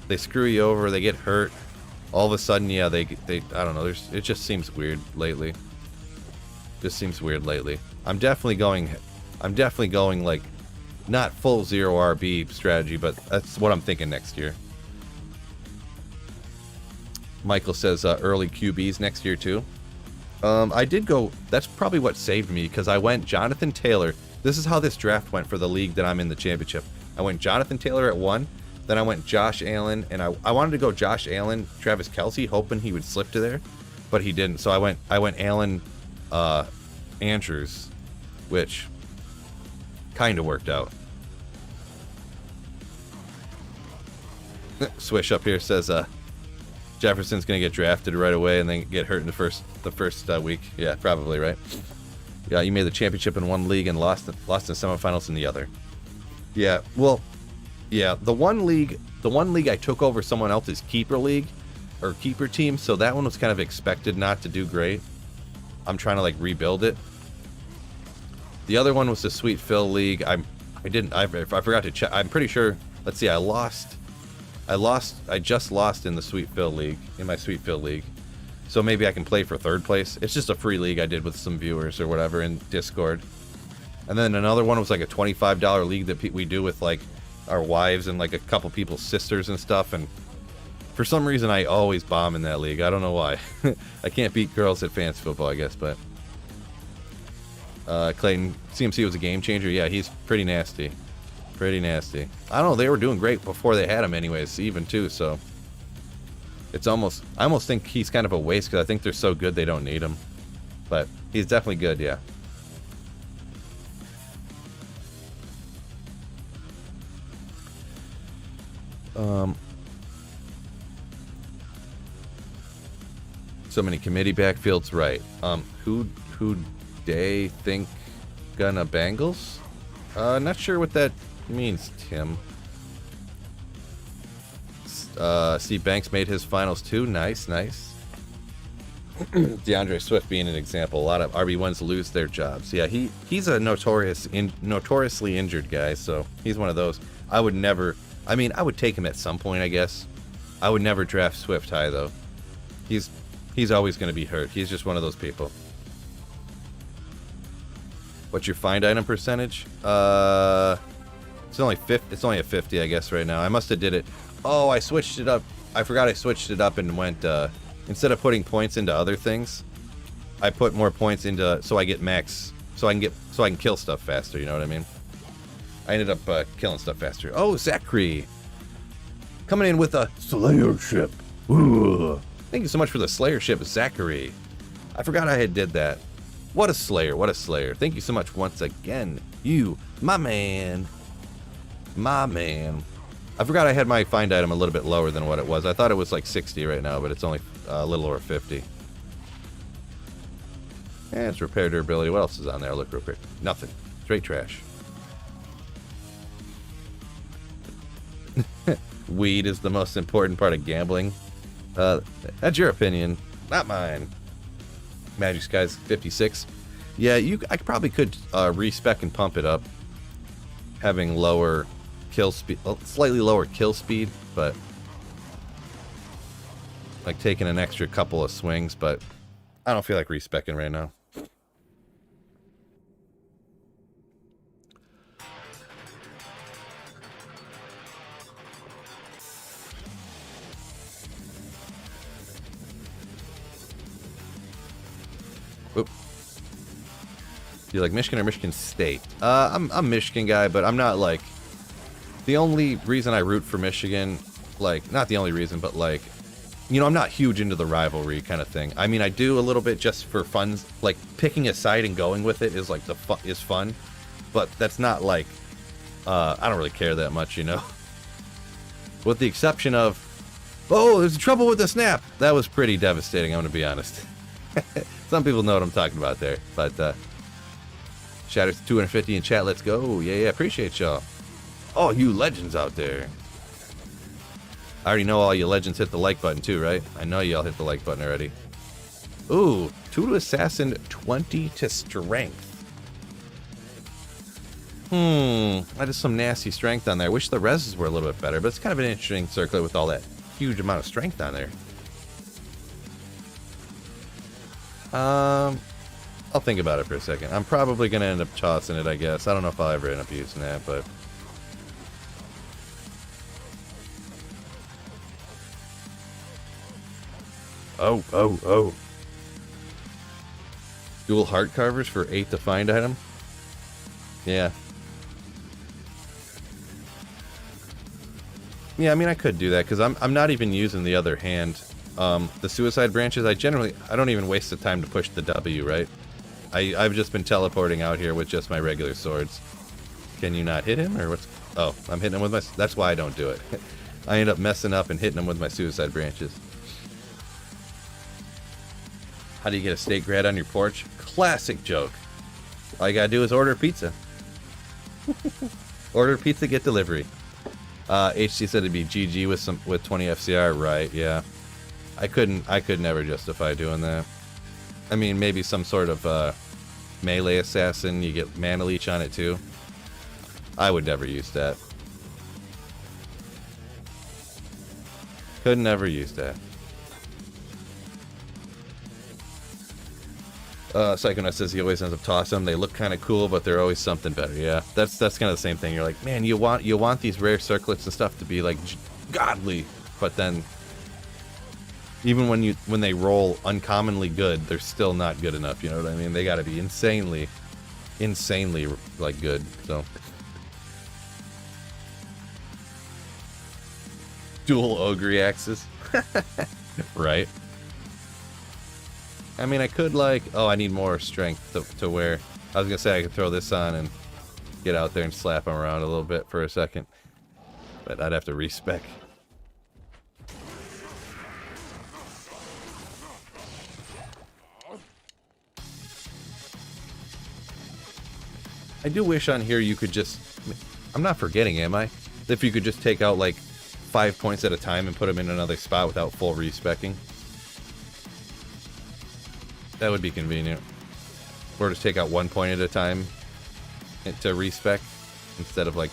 Speaker 1: They screw you over, they get hurt. All of a sudden, yeah, they I don't know, it just seems weird lately. I'm definitely going like, not full 0 RB strategy, but that's what I'm thinking next year. Michael says early QBs next year too. I did go, that's probably what saved me, because I went Jonathan Taylor. This is how this draft went for the league that I'm in the championship. I went Jonathan Taylor at 1, Then I went Josh Allen, and I wanted to go Josh Allen, Travis Kelce, hoping he would slip to there, but he didn't. So I went Allen, Andrews, which kind of worked out. Swish up here says Jefferson's gonna get drafted right away and then get hurt in the first week. Yeah, probably right. Yeah, you made the championship in one league and lost in semifinals in the other. Yeah, well, yeah, the one league I took over someone else's keeper league or keeper team, so that one was kind of expected not to do great. I'm trying to like rebuild it. The other one was the Sweet Phil league. I forgot to check. I'm pretty sure. Let's see. I just lost in the Sweet Phil league, in my Sweet Phil league. So maybe I can play for third place. It's just a free league I did with some viewers or whatever in Discord. And then another one was like a $25 league that we do with like our wives and like a couple people's sisters and stuff. And for some reason I always bomb in that league. I don't know why. I can't beat girls at fantasy football, I guess, but Clayton, CMC was a game changer. Yeah, he's pretty nasty. Pretty nasty. I don't know, they were doing great before they had him anyways, even too, so it's almost, I almost think he's kind of a waste because I think they're so good they don't need him. But he's definitely good, yeah. So many committee backfields, right. Who they think gonna Bengals? Not sure what that means, Tim. See, Banks made his finals too. Nice, nice. DeAndre Swift being an example. A lot of RB1s lose their jobs. Yeah, he's a notoriously injured guy, so he's one of those. I would never. I mean, I would take him at some point, I guess. I would never draft Swift high though. He's always going to be hurt. He's just one of those people. What's your find item percentage? It's only a 50, I guess, right now. I must have did it. Oh, I switched it up. I forgot I switched it up and went instead of putting points into other things, I put more points into so I get max, so I can kill stuff faster. You know what I mean? I ended up killing stuff faster. Oh, Zachary, coming in with a Slayer ship. Ooh. Thank you so much for the Slayer ship, Zachary. I forgot I had did that. What a Slayer, what a Slayer. Thank you so much once again. You, my man. My man. I forgot I had my find item a little bit lower than what it was. I thought it was like 60 right now, but it's only a little over 50. And it's repair durability. What else is on there? Look real quick. Nothing. Straight trash. Weed is the most important part of gambling. That's your opinion, not mine. Magic Skies 56. Yeah, I probably could respec and pump it up, having lower kill speed, slightly lower kill speed, but like taking an extra couple of swings. But I don't feel like respecing right now. Oop. Do you like Michigan or Michigan State? I'm a Michigan guy, but I'm not like, the only reason I root for Michigan, like, not the only reason, but like, you know, I'm not huge into the rivalry kind of thing. I mean, I do a little bit just for fun, like picking a side and going with it is like is fun, but that's not like, I don't really care that much, you know. With the exception of, oh, there's trouble with the snap. That was pretty devastating, I'm gonna be honest. Some people know what I'm talking about there, but shout out to 250 in chat. Let's go. Yeah, appreciate y'all. Oh, you legends out there. I already know all you legends hit the like button too, right? I know y'all hit the like button already. Ooh, 2 to assassin, 20 to strength. That is some nasty strength on there. I wish the reses were a little bit better, but it's kind of an interesting circlet with all that huge amount of strength on there. I'll think about it for a second. I'm probably going to end up tossing it, I guess. I don't know if I'll ever end up using that, but... Oh. Dual heart carvers for 8 to find item? Yeah. Yeah, I mean, I could do that because I'm not even using the other hand. The suicide branches, I don't even waste the time to push the W, right? I've just been teleporting out here with just my regular swords. Can you not hit him, or what's... Oh, I'm hitting him with my... That's why I don't do it. I end up messing up and hitting him with my suicide branches. How do you get a steak grad on your porch? Classic joke. All you gotta do is order pizza. Order pizza, get delivery. HC said it'd be GG with 20 FCR, right? Yeah. I could never justify doing that. I mean, maybe some sort of melee assassin. You get mana leech on it too. I would never use that. Could never use that. Psychonaut says he always ends up tossing them. They look kind of cool, but they're always something better. Yeah, that's kind of the same thing. You're like, man, you want these rare circlets and stuff to be like godly, but then even when they roll uncommonly good, they're still not good enough. You know what I mean? They got to be insanely like good. So dual ogre axes, right? I mean, I could like... Oh, I need more strength to wear. I was going to say I could throw this on and get out there and slap him around a little bit for a second. But I'd have to respec. I do wish on here you could just... I'm not forgetting, am I? If you could just take out like 5 points at a time and put them in another spot without full respecking. That would be convenient. Or just take out 1 point at a time to respec instead of like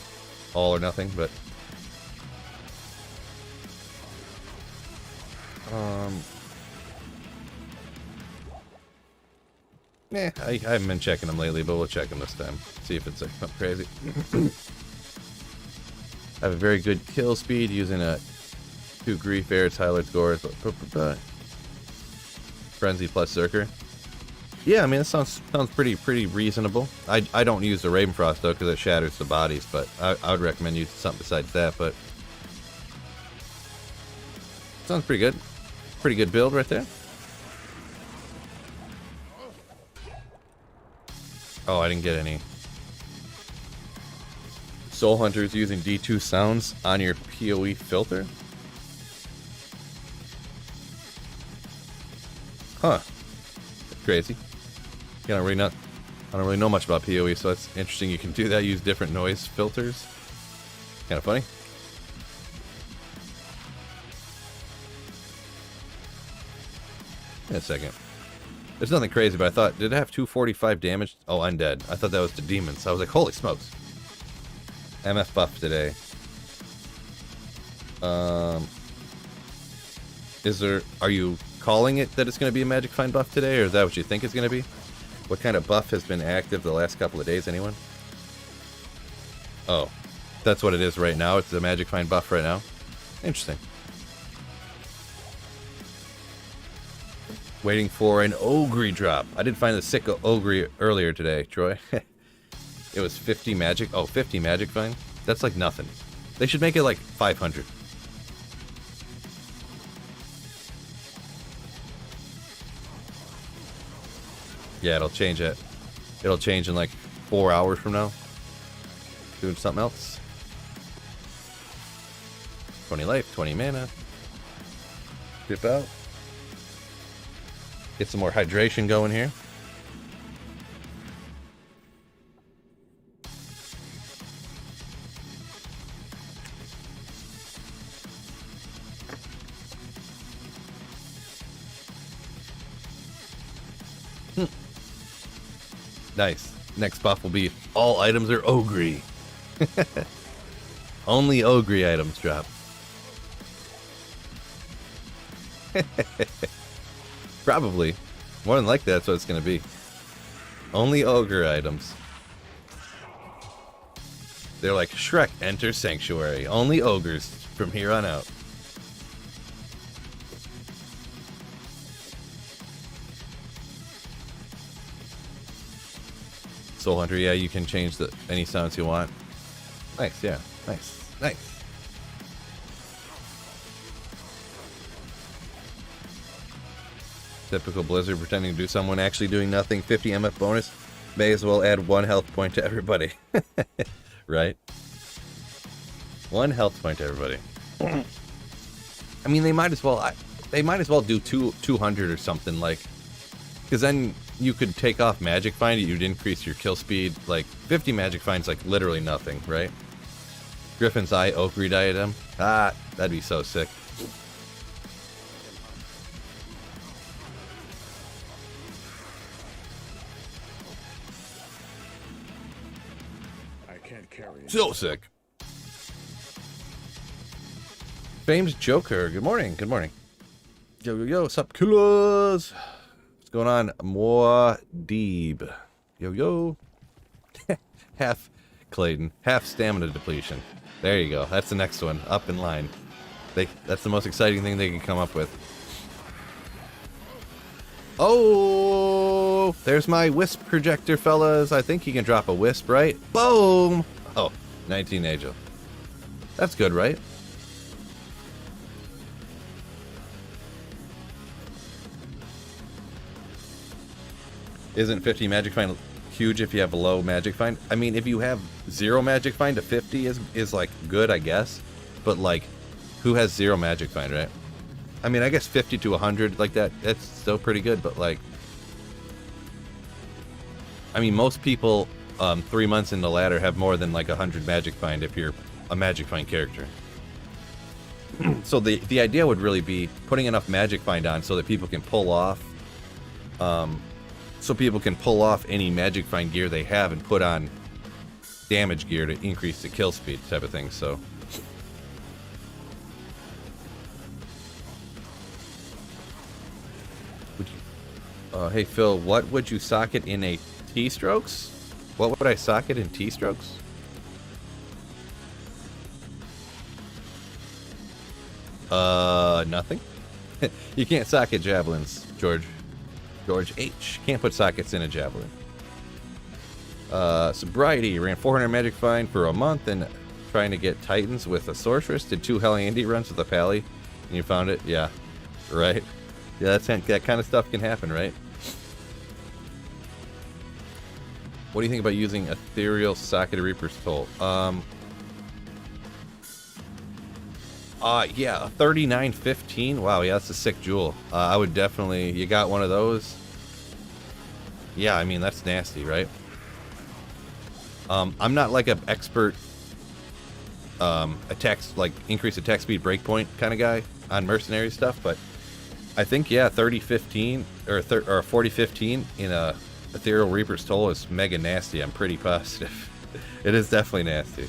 Speaker 1: all or nothing, but I haven't been checking them lately, but we'll check them this time. See if it's like crazy. I have a very good kill speed using a 2 grief airs, highlights, gores, frenzy plus Zerker. Yeah, I mean, it sounds pretty reasonable. I don't use the Ravenfrost though because it shatters the bodies, but I would recommend using something besides that. But sounds pretty good. Pretty good build right there. Oh, I didn't get any. Soul Hunters using D2 sounds on your PoE filter? Huh. That's crazy. Yeah, I don't really know much about PoE, so that's interesting. You can do that, use different noise filters. Kind of funny. Wait a second. There's nothing crazy, but I thought, did it have 245 damage? Oh, undead. I thought that was the demons. So I was like, holy smokes. MF buff today. Are you calling it that it's going to be a Magic Find buff today, or is that what you think it's going to be? What kind of buff has been active the last couple of days, anyone? Oh, that's what it is right now. It's the Magic Find buff right now. Interesting. Waiting for an Ogre drop. I did find the sick Ogre earlier today, Troy. It was 50 magic. Oh, 50 magic find? That's like nothing. They should make it like 500. Yeah, it'll change it. It'll change in like 4 hours from now. Doing something else. 20 life, 20 mana. Dip out. Get some more hydration going here. Nice. Next buff will be all items are Ogre. Only Ogre items drop. Probably. More than likely that's what it's going to be. Only Ogre items. They're like, Shrek, enter Sanctuary. Only Ogres from here on out. Soul Hunter, yeah, you can change any sounds you want. Nice, yeah. Nice. Nice. Typical Blizzard pretending to do someone actually doing nothing. 50 MF bonus. May as well add 1 health point to everybody. Right? 1 health point to everybody. I mean, they might as well do 200 or something, like, because then you could take off Magic Find, you'd increase your kill speed. Like 50 Magic Find's like literally nothing, right? Griffin's Eye Oak Reed item. Ah, that'd be so sick.
Speaker 2: I can't carry it.
Speaker 1: So sick. Famed Joker. Good morning. Good morning. Yo, yo, yo. What's up, killers? What's going on? More Deeb. Yo, yo. Half Clayton. Half stamina depletion. There you go. That's the next one. Up in line. That's the most exciting thing they can come up with. Oh, there's my wisp projector, fellas. I think you can drop a wisp, right? Boom. Oh, 19 Angel. That's good, right? Isn't 50 Magic Find huge if you have a low Magic Find? I mean, if you have 0 Magic Find, a 50 is like good, I guess. But like, who has 0 Magic Find, right? I mean, I guess 50 to 100 like that, that's still pretty good, but like, I mean, most people 3 months in the ladder have more than like 100 Magic Find if you're a Magic Find character. So the idea would really be putting enough Magic Find on so that people can pull off any Magic Find gear they have and put on damage gear to increase the kill speed type of thing. So hey Phil, what would you socket in a T-strokes? What would I socket in T-strokes? Nothing. You can't socket javelins, George H. Can't put sockets in a javelin. Sobriety. Ran 400 Magic Find for a month and trying to get Titans with a Sorceress. Did 2 Hell Andy runs with a Pally. And you found it? Yeah. Right? Yeah, that kind of stuff can happen, right? What do you think about using Ethereal Socketed Reaper's Toll? Yeah, a 3915. Wow, yeah, that's a sick jewel. I would definitely... You got one of those? Yeah, I mean, that's nasty, right? I'm not like an expert increase attack speed breakpoint kind of guy on mercenary stuff, but I think, yeah, 3015 or 4015 in a Ethereal Reaper's Toll is mega nasty. I'm pretty positive. It is definitely nasty.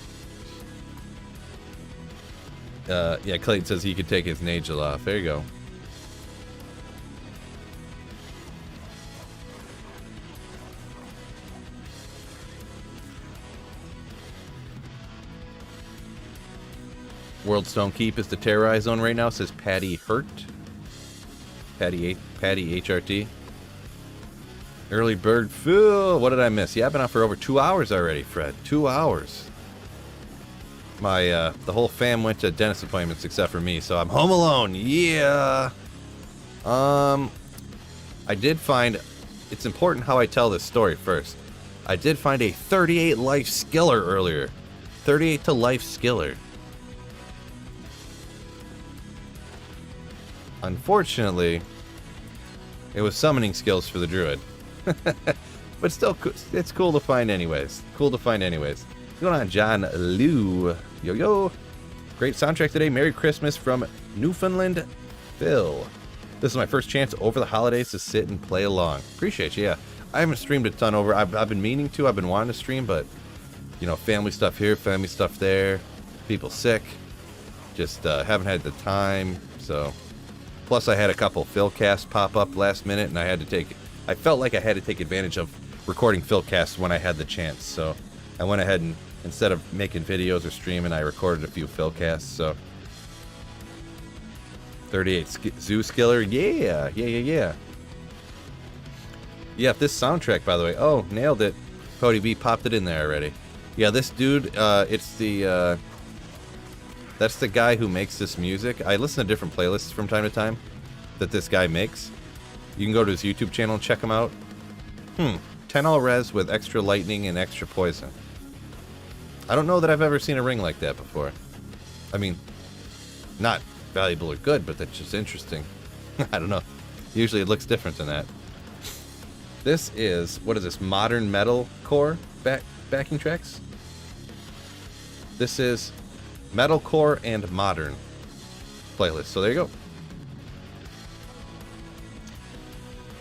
Speaker 1: Yeah, Clayton says he could take his Nagel off. There you go. Worldstone Keep is the terrorize zone right now, says Patty Hurt. Patty HRT. Early bird Phil. What did I miss? Yeah, I've been out for over 2 hours already, Fred. 2 hours. My the whole fam went to dentist appointments except for me, so I'm home alone. Yeah. I did find, it's important how I tell this story first. I did find a 38 life skiller earlier. 38 to life skiller. Unfortunately, it was summoning skills for the druid. But still, it's cool to find anyways. Cool to find anyways. What's going on, John Liu? Yo, yo. Great soundtrack today. Merry Christmas from Newfoundland, Phil. This is my first chance over the holidays to sit and play along. Appreciate you, yeah. I haven't streamed a ton over. I've been meaning to. I've been wanting to stream, but, you know, family stuff here, family stuff there. People sick. Just haven't had the time, so. Plus, I had a couple Philcasts pop up last minute, and I felt like I had to take advantage of recording Philcasts when I had the chance, so I went ahead and, instead of making videos or streaming, I recorded a few Philcasts, so. 38 Zoo Skiller, yeah. Yeah, this soundtrack, by the way, oh, nailed it. Cody B popped it in there already. Yeah, this dude, it's the, that's the guy who makes this music. I listen to different playlists from time to time that this guy makes. You can go to his YouTube channel and check him out. 10 all res with extra lightning and extra poison. I don't know that I've ever seen a ring like that before. I mean, not valuable or good, but that's just interesting. I don't know. Usually it looks different than that. This is, what is this, modern metal core backing tracks? This is metalcore and modern playlist. So there you go.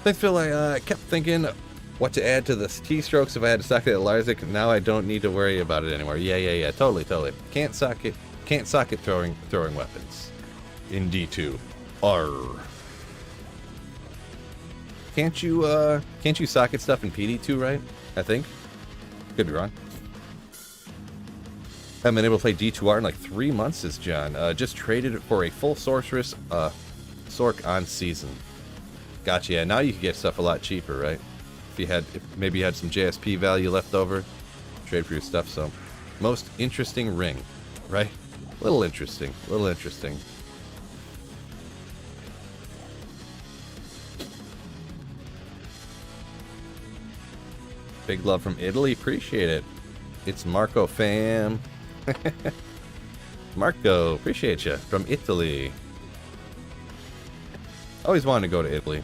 Speaker 1: Thanks, Phil. I kept thinking what to add to the keystrokes if I had to socket at Larzik. Now I don't need to worry about it anymore. Yeah. Totally. Can't socket throwing weapons in D2. Arr. Can't you socket stuff in PD2, right? I think. Could be wrong. Haven't been able to play D2R in like 3 months, says John. Just traded it for a full sorceress Sork on season. Gotcha, yeah, now you can get stuff a lot cheaper, right? If maybe you had some JSP value left over, trade for your stuff, so. Most interesting ring, right? Little interesting. Big love from Italy, appreciate it. It's Marco fam. Marco, appreciate you from Italy. Always wanted to go to Italy.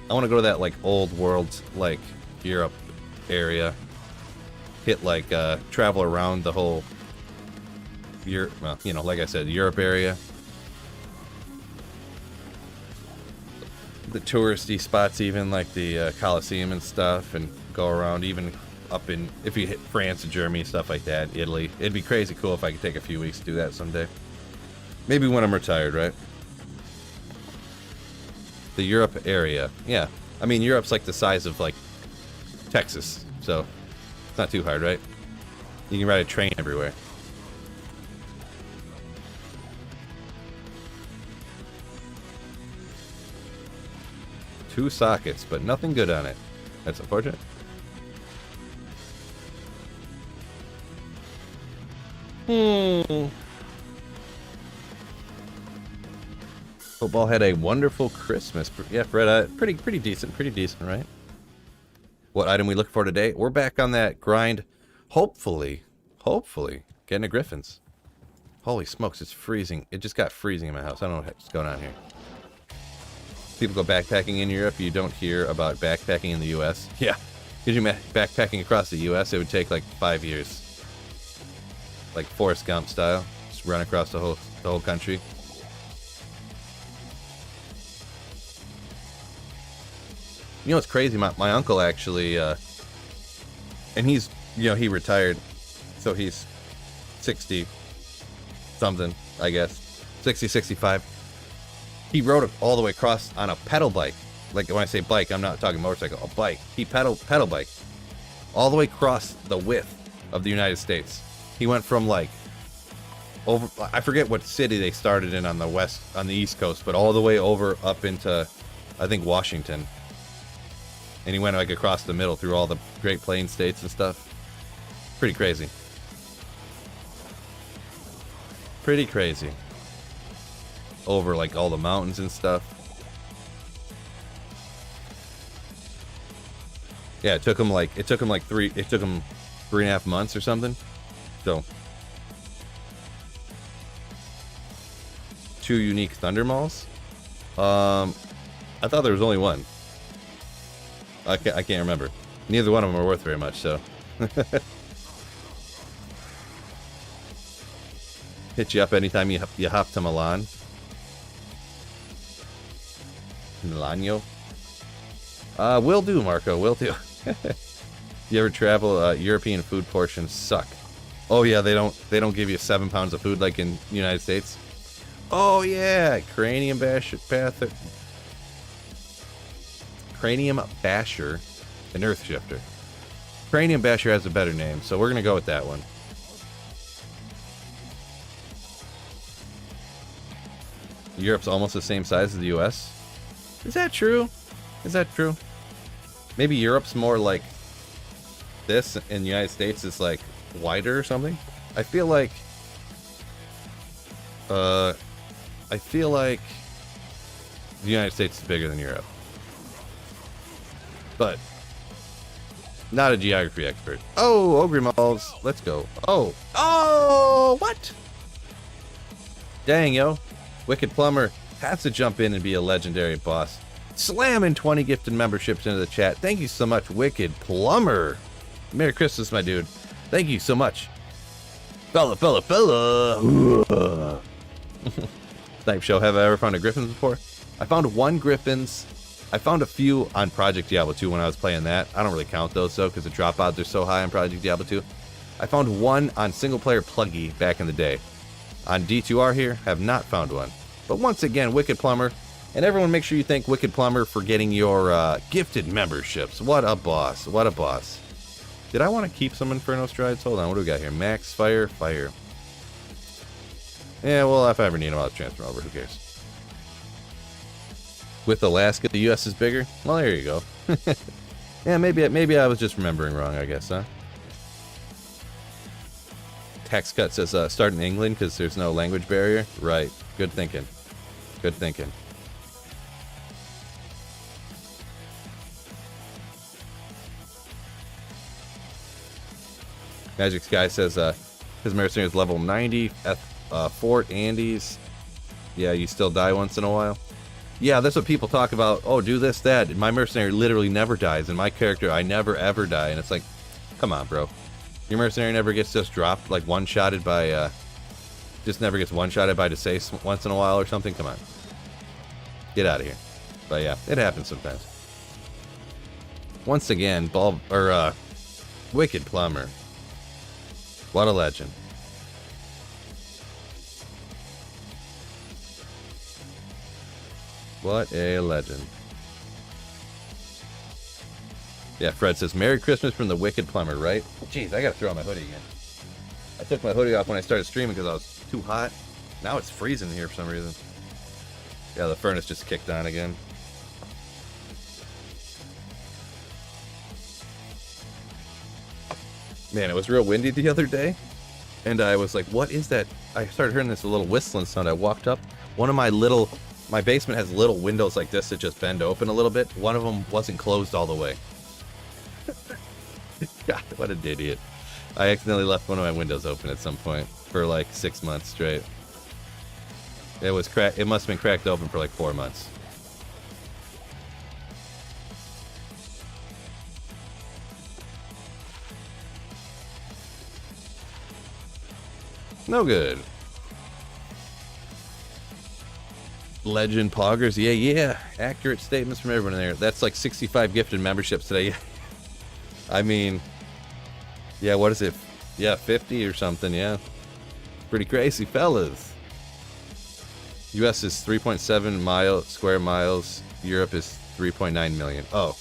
Speaker 1: I want to go to that like old world, like Europe area. Hit like travel around the whole Europe. Well, you know, like I said, Europe area. The touristy spots, even like the Colosseum and stuff, and go around even up in, if you hit France and Germany, stuff like that, Italy. It'd be crazy cool if I could take a few weeks to do that someday. Maybe when I'm retired, right? The Europe area. Yeah. I mean, Europe's like the size of like Texas, so it's not too hard, right? You can ride a train everywhere. Two sockets, but nothing good on it. That's unfortunate. Football had a wonderful Christmas. Yeah, Fred, pretty decent, right? What item we look for today? We're back on that grind. Hopefully, getting a Griffins. Holy smokes, it's freezing. It just got freezing in my house. I don't know what's going on here. People go backpacking in Europe. You don't hear about backpacking in the U.S. Yeah, could you backpacking across the U.S.? It would take like 5 years. Like Forrest Gump style, just run across the whole country. You know what's crazy? My uncle actually, and he's, you know, he retired, so he's 60 something, I guess, 60, 65. He rode it all the way across on a pedal bike. Like when I say bike, I'm not talking motorcycle, a bike. He pedal bike all the way across the width of the United States. He went from like over, I forget what city they started in on the East Coast, but all the way over up into, I think, Washington. And he went like across the middle through all the Great Plains states and stuff. Pretty crazy. Over like all the mountains and stuff. Yeah, it took him 3.5 months or something. So 2 unique Thunder Malls. I thought there was only one. I can't remember. Neither one of them are worth very much, so. Hit you up anytime you hop to Milan. Milano. Will do, Marco. Will do. You ever travel? European food portions suck. Oh yeah, they don't give you 7 pounds of food like in the United States. Oh yeah, Cranium Basher, and Earth Shifter. Cranium Basher has a better name, so we're gonna go with that one. Europe's almost the same size as the US. Is that true? Maybe Europe's more like this, and the United States is like wider or something. I feel like the United States is bigger than Europe. but not a geography expert. Oh, Ogre Malls. Let's go. Oh, what? Dang, yo. Wicked Plumber has to jump in and be a legendary boss. Slamming 20 gifted memberships into the chat. Thank you so much, Wicked Plumber. Merry Christmas, my dude. Thank you so much. Fella. Snipe Show, have I ever found a Griffins before? I found one Griffins. I found a few on Project Diablo 2 when I was playing that. I don't really count those, though, because the drop odds are so high on Project Diablo 2. I found one on single-player Pluggy back in the day. On D2R here, have not found one. But once again, Wicked Plumber. And everyone, make sure you thank Wicked Plumber for getting your gifted memberships. What a boss. What a boss. Did I want to keep some Inferno Strides? Hold on, what do we got here? Max, Fire. Yeah, well, if I ever need them, I'll transfer over. Who cares? With Alaska, the U.S. is bigger? Well, there you go. Yeah, maybe I was just remembering wrong, I guess, huh? Tax Cut says start in England because there's no language barrier. Right. Good thinking. Good thinking. Magic Sky says his mercenary is level 90 at Fort Andes. Yeah, you still die once in a while. Yeah, that's what people talk about. Oh, do this, that. My mercenary literally never dies, and my character, I never ever die. And it's like, come on, bro. Your mercenary never gets just dropped, like one-shotted by, just never gets one-shotted by Desace once in a while or something. Come on. Get out of here. But yeah, it happens sometimes. Once again, Wicked Plumber. What a legend. What a legend. Yeah, Fred says, Merry Christmas from the Wicked Plumber, right? Jeez, I gotta throw on my hoodie again. I took my hoodie off when I started streaming because I was too hot. Now it's freezing here for some reason. Yeah, the furnace just kicked on again. Man, it was real windy the other day. And I was like, what is that? I started hearing this little whistling sound. I walked up. One of my basement has little windows like this that just bend open a little bit. One of them wasn't closed all the way. God, what an idiot. I accidentally left one of my windows open at some point for like 6 months straight. It was cracked. It must have been cracked open for like 4 months. No good. Legend Poggers, yeah. Accurate statements from everyone in there. That's like 65 gifted memberships today. I mean, yeah, what is it? Yeah, 50 or something, yeah. Pretty crazy, fellas. US is 3.7 square miles. Europe is 3.9 million. Oh,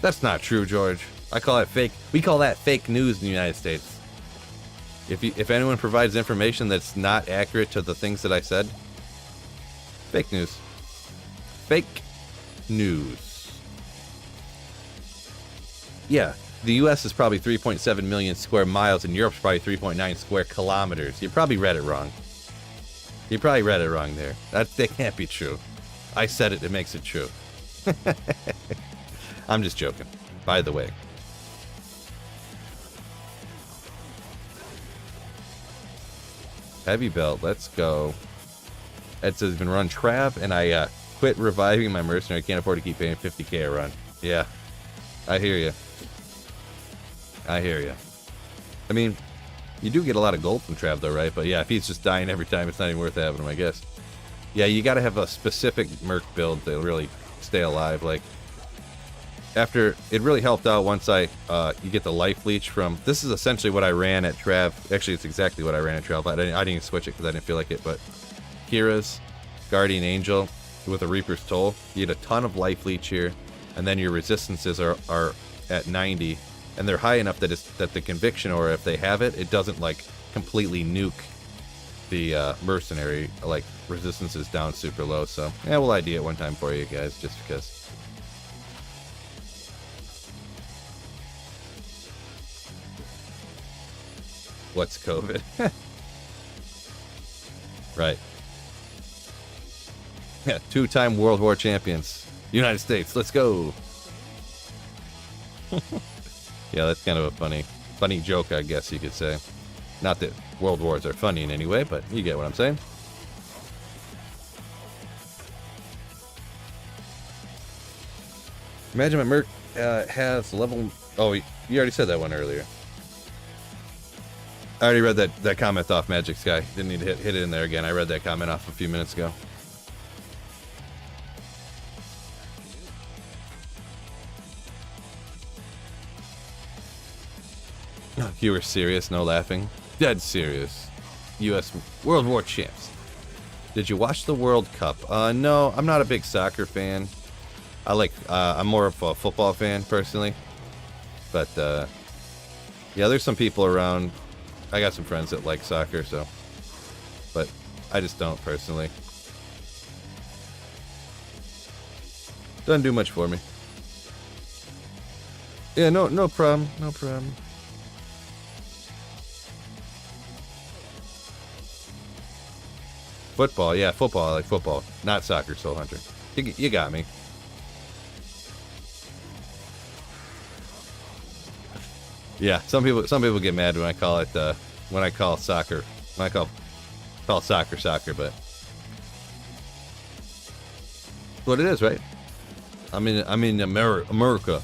Speaker 1: that's not true, George. I call it fake. We call that fake news in the United States. If anyone provides information that's not accurate to the things that I said, fake news. Fake news. Yeah, the US is probably 3.7 million square miles and Europe's probably 3.9 square kilometers. You probably read it wrong. You probably read it wrong there. That can't be true. I said it, it makes it true. I'm just joking, by the way. Heavy belt, let's go. Ed says, been run Trav, and I quit reviving my mercenary. I can't afford to keep paying 50k a run. Yeah, I hear you. I hear you. I mean, you do get a lot of gold from Trav, though, right? But yeah, if he's just dying every time, it's not even worth having him, I guess. Yeah, you got to have a specific merc build to really stay alive. Like, after it really helped out once you get the life leech from. This is essentially what I ran at Trav. Actually, it's exactly what I ran at Trav. I didn't even switch it because I didn't feel like it. But Kira's Guardian Angel with a Reaper's Toll. You get a ton of life leech here, and then your resistances are at 90, and they're high enough that the conviction, or if they have it, it doesn't like completely nuke the mercenary. Like, resistance is down super low. So yeah, we'll ID it one time for you guys, just because. What's COVID? Right. Yeah, 2-time World War champions. United States, let's go. Yeah, that's kind of a funny joke, I guess you could say. Not that world wars are funny in any way, but you get what I'm saying. Imagine my Merc has level... Oh, you already said that one earlier. I already read that comment off Magic Sky. Didn't need to hit it in there again. I read that comment off a few minutes ago. You were serious, no laughing. Dead serious. U.S. World War champs. Did you watch the World Cup? No, I'm not a big soccer fan. I'm more of a football fan, personally. But, yeah, there's some people around. I got some friends that like soccer, so. But I just don't, personally. Doesn't do much for me. Yeah, no problem. No problem. Football, yeah, football. I like football, not soccer. Soul Hunter, you got me. Yeah, some people get mad when I call it soccer. When I call soccer, but what it is, right? I'm in America.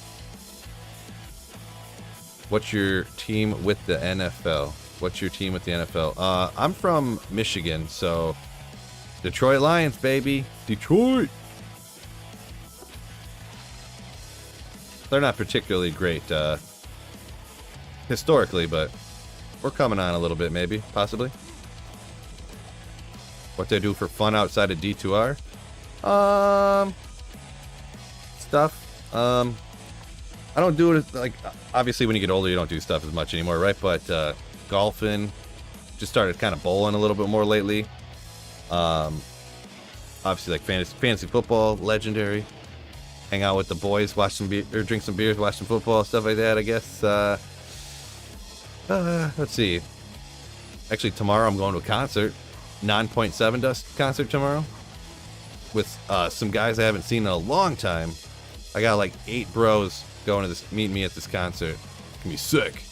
Speaker 1: What's your team with the NFL? What's your team with the NFL? I'm from Michigan, so Detroit Lions, baby. Detroit. They're not particularly great historically, but we're coming on a little bit, maybe, possibly. What they do for fun outside of D2R? Stuff. I don't do it, like, obviously when you get older you don't do stuff as much anymore, right? But golfing, just started kind of bowling a little bit more lately. Obviously like fantasy football, legendary. Hang out with the boys, watch some beer, or drink some beers, watch some football, stuff like that, I guess. Let's see. Actually, tomorrow I'm going to a concert. 9.7 Dust concert tomorrow. With some guys I haven't seen in a long time. I got like 8 bros going to this, meet me at this concert. It's gonna be sick.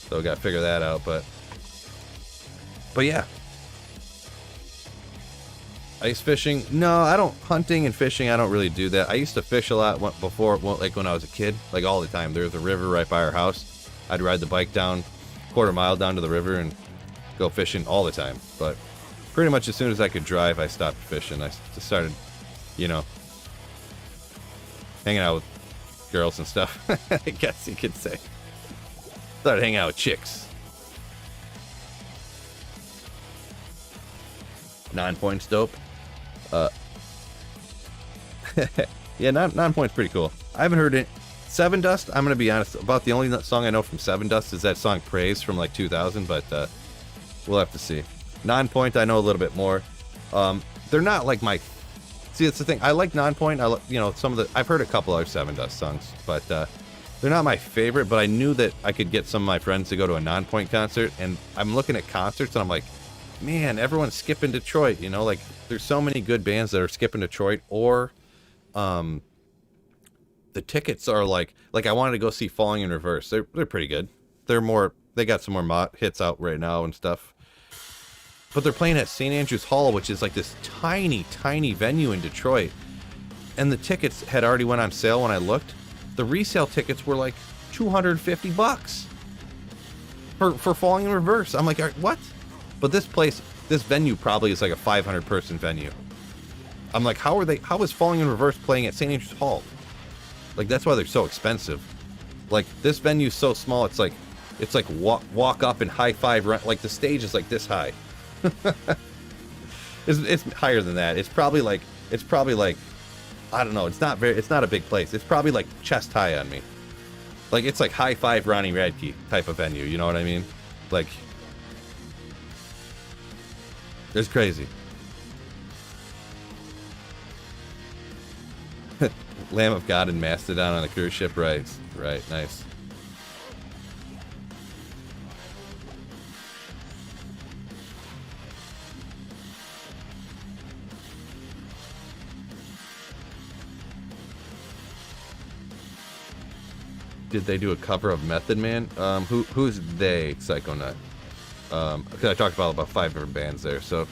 Speaker 1: So I gotta figure that out, but yeah. Ice fishing? No, I don't. Hunting and fishing, I don't really do that. I used to fish a lot before, like when I was a kid, like all the time. There's a river right by our house. I'd ride the bike down, quarter mile down to the river and go fishing all the time. But pretty much as soon as I could drive, I stopped fishing. I just started, you know, hanging out with girls and stuff. I guess you could say. Started hanging out with chicks. 9 points dope. Yeah, 9 points pretty cool. I haven't heard it. Seven Dust, I'm gonna be honest, about the only song I know from Seven Dust is that song Praise from like 2000, but we'll have to see. 9 Point, I know a little bit more. They're not like my... See, that's the thing. I like 9 Point. You know, some of the... I've heard a couple other Seven Dust songs, but they're not my favorite, but I knew that I could get some of my friends to go to a 9 Point concert, and I'm looking at concerts, and I'm like, man, everyone's skipping Detroit, you know? Like, there's so many good bands that are skipping Detroit, or... the tickets are like I wanted to go see Falling in Reverse. They're pretty good. They got some more hits out right now and stuff. But they're playing at St. Andrews Hall, which is like this tiny venue in Detroit. And the tickets had already went on sale when I looked. The resale tickets were like $250 for Falling in Reverse. I'm like, what? But this venue probably is like a 500 person venue. I'm like, how is Falling in Reverse playing at St. Andrews Hall? Like, that's why they're so expensive. Like, this venue's so small, it's like walk up and high five, like the stage is like this high. It's higher than that. It's probably like I don't know, it's not a big place. It's probably like chest high on me. Like, it's like high five Ronnie Radke type of venue, you know what I mean? Like, it's crazy. Lamb of God and Mastodon on a cruise ship, right, nice. did they do a cover of Method Man? Who's they, Psychonaut? Because I talked about 5 different bands there. So,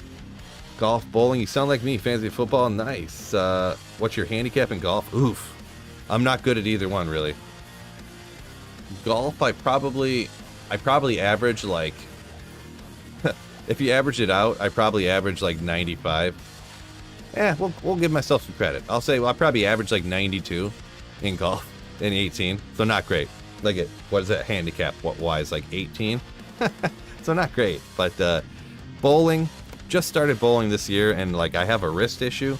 Speaker 1: golf, bowling, you sound like me. Fantasy football, nice. What's your handicap in golf? Oof. I'm not good at either one, really. Golf, I probably average like, if you average it out, I probably average like 95. We'll give myself some credit. I'll say, well, I probably average like 92 in golf in 18. So not great. Like what is that handicap? What wise? Like 18? So not great. But bowling, just started bowling this year, and like I have a wrist issue.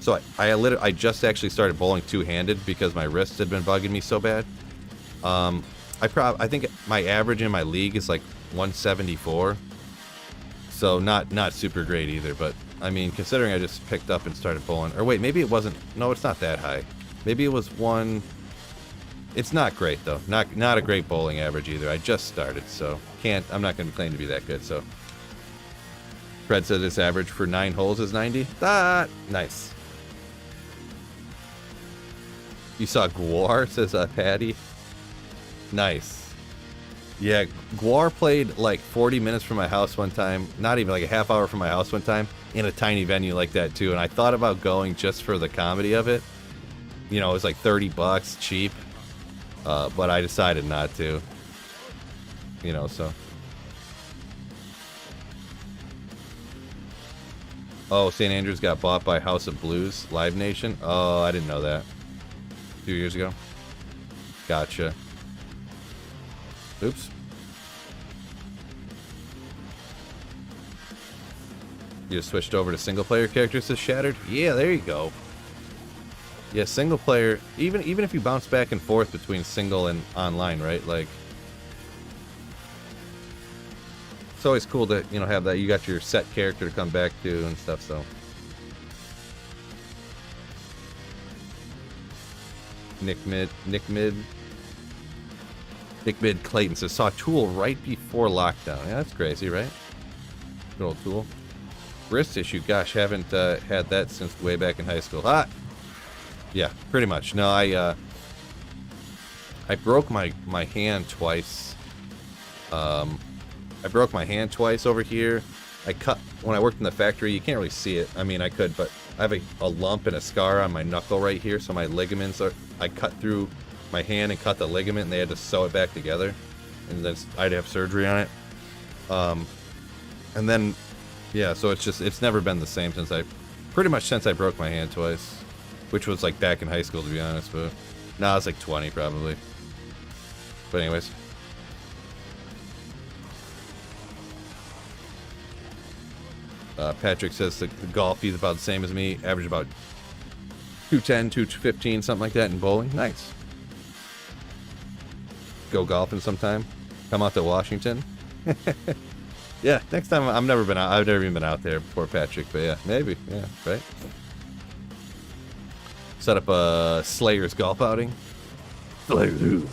Speaker 1: So I just actually started bowling two-handed because my wrists had been bugging me so bad. I think my average in my league is like 174. So not super great either, but I mean, considering I just picked up and started bowling, or wait, maybe it wasn't. No, it's not that high. Maybe it was one. It's not great though. Not a great bowling average either. I just started, so I'm not going to claim to be that good. So Fred said his average for 9 holes is 90. Ah, nice. You saw Guar, says Patty. Nice. Yeah, Guar played like 40 minutes from my house one time. Not even like a half hour from my house one time. In a tiny venue like that too. And I thought about going just for the comedy of it. You know, it was like $30, cheap. But I decided not to. You know, so. Oh, St. Andrews got bought by House of Blues, Live Nation. Oh, I didn't know that. A few years ago. Gotcha. Oops. You just switched over to single player characters to Shattered? Yeah, there you go. Yeah, single player, even if you bounce back and forth between single and online, right? Like, it's always cool to, you know, have that. You got your set character to come back to and stuff, so. Nick Mid Clayton says, saw Tool right before lockdown. Yeah, that's crazy, right? Good old Tool. Wrist issue, gosh, haven't had that since way back in high school. Ah! Yeah, pretty much. No, I broke my hand twice. I broke my hand twice over here. I cut, when I worked in the factory, you can't really see it. I mean, I could, but I have a lump and a scar on my knuckle right here, so my ligaments are, I cut through my hand and cut the ligament, and they had to sew it back together, and then I'd have surgery on it. And then, yeah, so it's never been the same since I broke my hand twice, which was like back in high school, to be honest, but now it's like 20 probably. But anyways. Patrick says the golf, he's about the same as me, average about 210, 215, something like that in bowling. Nice. Go golfing sometime. Come out to Washington. Yeah, next time. I've never even been out there before, Patrick, but yeah, maybe. Yeah, right. Set up a Slayer's golf outing. Slayer's who?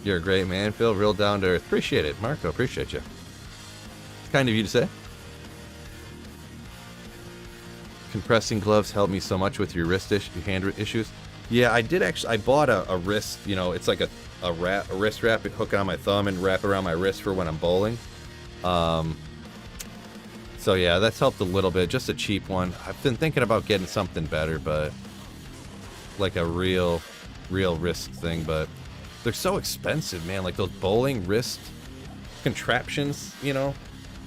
Speaker 1: You're a great man, Phil. Real down to earth. Appreciate it, Marco. Appreciate you. It's kind of you to say. Compressing gloves helped me so much with your hand issues. Yeah, I did actually. I bought a wrist. You know, it's like a wrist wrap. Hook it on my thumb and wrap it around my wrist for when I'm bowling. So yeah, that's helped a little bit. Just a cheap one. I've been thinking about getting something better, but like a real wrist thing, but. They're so expensive, man. Like those bowling wrist contraptions, you know,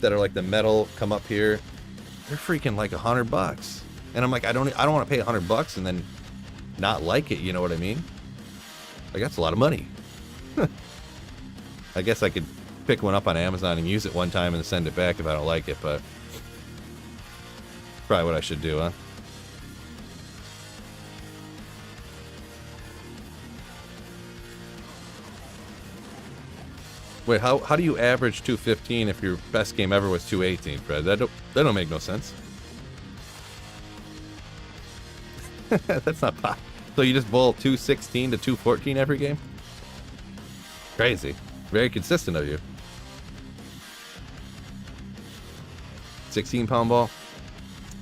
Speaker 1: that are like the metal come up here. They're freaking like $100. And I'm like, I don't want to pay $100 and then not like it. You know what I mean? Like that's a lot of money. I guess I could pick one up on Amazon and use it one time and send it back if I don't like it, but probably what I should do, huh? Wait, how do you average 215 if your best game ever was 218, Fred? That don't make no sense. That's not possible. So you just bowl 216 to 214 every game? Crazy. Very consistent of you. 16-pound ball?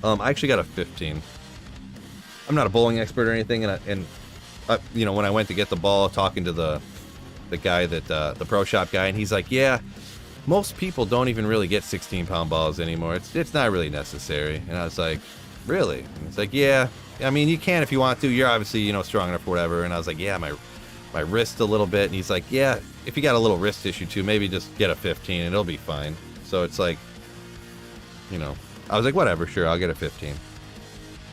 Speaker 1: I actually got a 15. I'm not a bowling expert or anything, and you know, when I went to get the ball, talking to the guy that the pro shop guy, and he's like, yeah, most people don't even really get 16-pound balls anymore. It's not really necessary. And I was like, really? And it's like, yeah. I mean, you can if you want to. You're obviously, you know, strong enough or whatever. And I was like, yeah, my wrist a little bit. And he's like, yeah, if you got a little wrist issue too, maybe just get a 15 and it'll be fine. So it's like, you know, I was like, whatever, sure, I'll get a 15.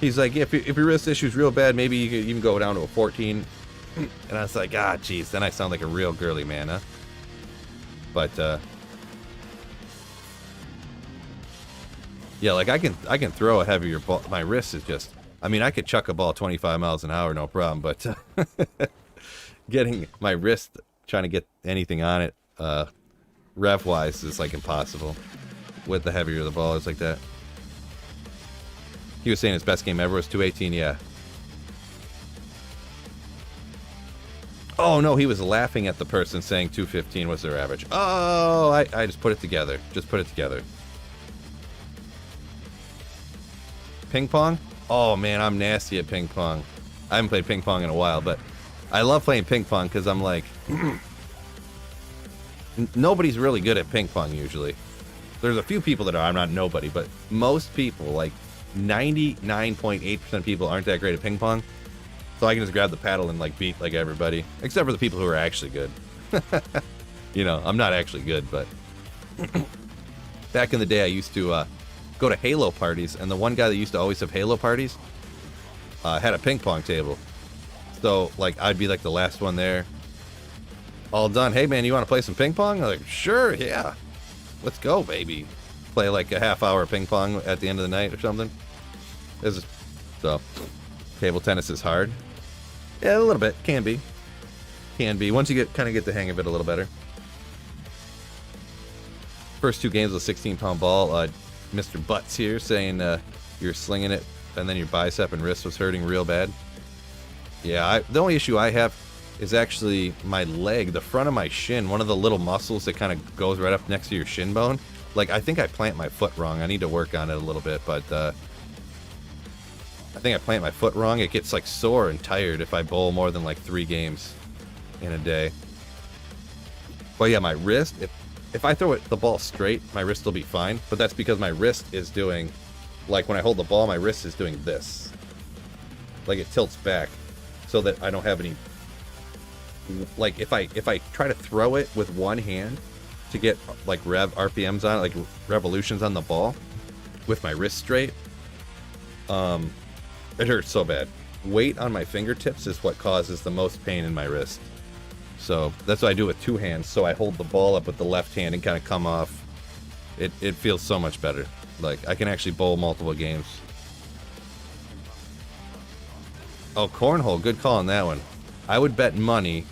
Speaker 1: He's like, if your wrist issue's real bad, maybe you could even go down to a 14. And I was like, ah, jeez, then I sound like a real girly man, huh? But yeah, like I can throw a heavier ball. My wrist is just, I mean, I could chuck a ball 25 miles an hour, no problem. But getting my wrist, trying to get anything on it, rev wise, is like impossible with the heavier the ball is like that. He was saying his best game ever was 218, yeah. Oh no, he was laughing at the person saying 215 was their average. Oh, I just put it together. Just put it together. Ping pong? Oh man, I'm nasty at ping pong. I haven't played ping pong in a while, but I love playing ping pong because I'm like, nobody's really good at ping pong usually. There's a few people that are. I'm not nobody, but most people, like 99.8% of people, aren't that great at ping pong. So I can just grab the paddle and like beat like everybody, except for the people who are actually good. You know, I'm not actually good, but back in the day, I used to go to Halo parties, and the one guy that used to always have Halo parties had a ping pong table. So like I'd be like the last one there, all done. Hey man, you want to play some ping pong? I'm like, sure, yeah, let's go, baby. Play like a half-hour ping pong at the end of the night or something. So table tennis is hard. Yeah, a little bit. Can be. Once you kind of get the hang of it a little better. First two games with a 16-pound ball. Mr. Butts here saying you're slinging it and then your bicep and wrist was hurting real bad. Yeah, the only issue I have is actually my leg, the front of my shin, one of the little muscles that kind of goes right up next to your shin bone. Like, I think I plant my foot wrong. I need to work on it a little bit, but I think I plant my foot wrong. It gets like sore and tired if I bowl more than like 3 games in a day. But yeah, my wrist, if I throw the ball straight, my wrist will be fine. But that's because my wrist is doing, like when I hold the ball, my wrist is doing this. Like it tilts back so that I don't have any, like if I try to throw it with one hand to get like RPMs on it, like revolutions on the ball with my wrist straight, it hurts so bad. Weight on my fingertips is what causes the most pain in my wrist. So that's what I do with 2 hands. So I hold the ball up with the left hand and kind of come off. It feels so much better. Like I can actually bowl multiple games. Oh, cornhole. Good call on that one. I would bet money.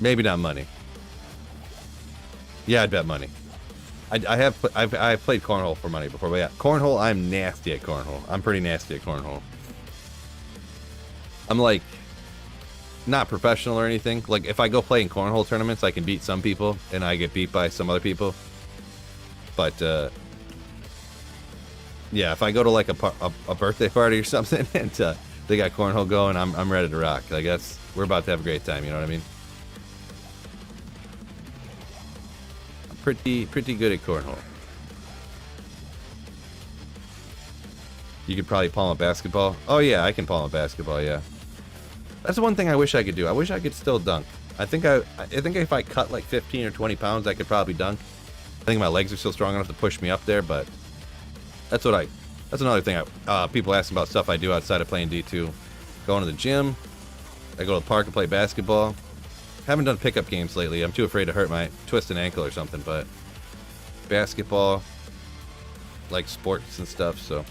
Speaker 1: Maybe not money. Yeah, I'd bet money. I've played cornhole for money before, but yeah, cornhole, I'm nasty at cornhole. I'm pretty nasty at cornhole. I'm like not professional or anything. Like if I go play in cornhole tournaments, I can beat some people and I get beat by some other people. But yeah, if I go to like a birthday party or something and they got cornhole going, I'm ready to rock. Like we're about to have a great time. You know what I mean? I'm pretty good at cornhole. You could probably palm a basketball. Oh yeah, I can palm a basketball. Yeah. That's the one thing I wish I could do. I wish I could still dunk. I think if I cut like 15 or 20 pounds, I could probably dunk. I think my legs are still strong enough to push me up there, but that's another thing. People ask about stuff I do outside of playing D2. Going to the gym. I go to the park and play basketball. Haven't done pickup games lately. I'm too afraid to twist an ankle or something, but basketball, like sports and stuff, so.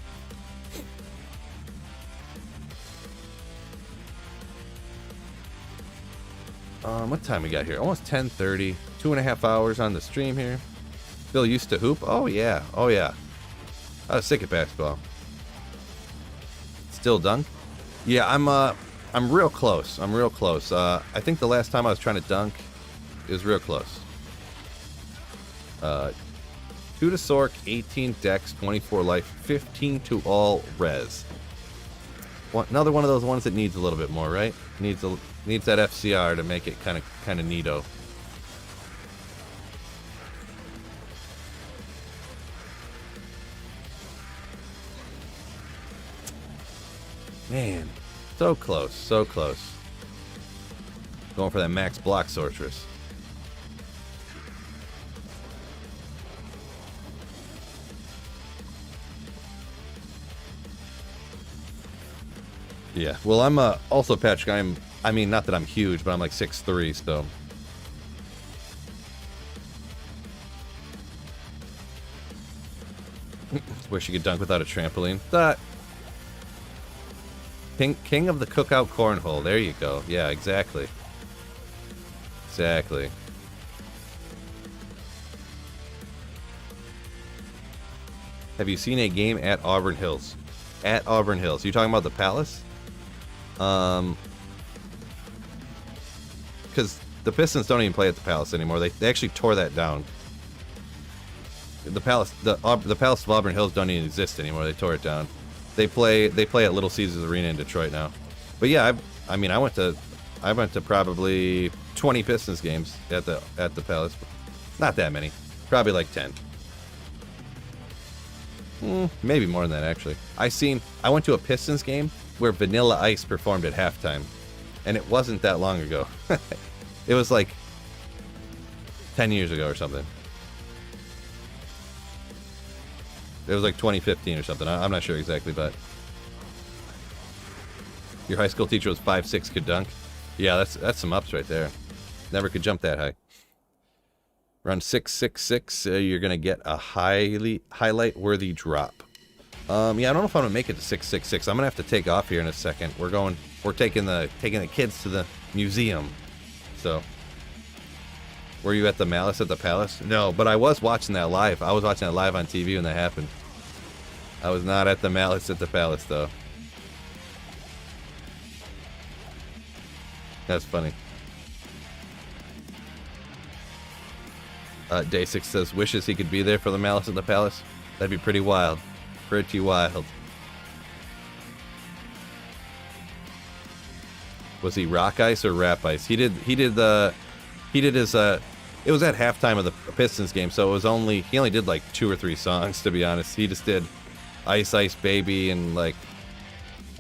Speaker 1: What time we got here? Almost 10:30. 2.5 hours on the stream here. Still used to hoop? Oh yeah. Oh yeah. I was sick at basketball. Still dunk? Yeah, I'm real close. I think the last time I was trying to dunk, it was real close. 2 to Sork, 18 Dex, 24 Life, 15 to all Res. Another one of those ones that needs a little bit more, right? Needs that FCR to make it kind of neato. Man, so close, so close. Going for that max block sorceress. Yeah, well, I'm also Patrick. I mean, not that I'm huge, but I'm like 6'3", so. Wish you could dunk without a trampoline. That. King of the cookout cornhole. There you go. Yeah, exactly. Exactly. Have you seen a game at Auburn Hills? At Auburn Hills. You talking about the Palace? Because the Pistons don't even play at the Palace anymore. They actually tore that down. The Palace of Auburn Hills don't even exist anymore. They tore it down. They play at Little Caesars Arena in Detroit now. But yeah, I mean I went to probably 20 Pistons games at the Palace. Not that many. Probably like 10. Maybe more than that actually. I went to a Pistons game where Vanilla Ice performed at halftime. And it wasn't that long ago. It was like 10 years ago or something. It was like 2015 or something. I'm not sure exactly, but your high school teacher was 5'6", could dunk. Yeah, that's some ups right there. Never could jump that high. Run 6'6", you're gonna get a highlight-worthy drop. Yeah, I don't know if I'm gonna make it to 6'6". I'm gonna have to take off here in a second. We're taking the kids to the museum. So, were you at the Malice at the Palace? No, but I was watching that live. I was watching that live on TV when that happened. I was not at the Malice at the Palace, though. That's funny. Day 6 says, wishes he could be there for the Malice at the Palace. That'd be pretty wild. Pretty wild. Was he rock ice or rap ice? He did his, it was at halftime of the Pistons game, so he only did like 2 or 3 songs, to be honest. He just did Ice Ice Baby and like,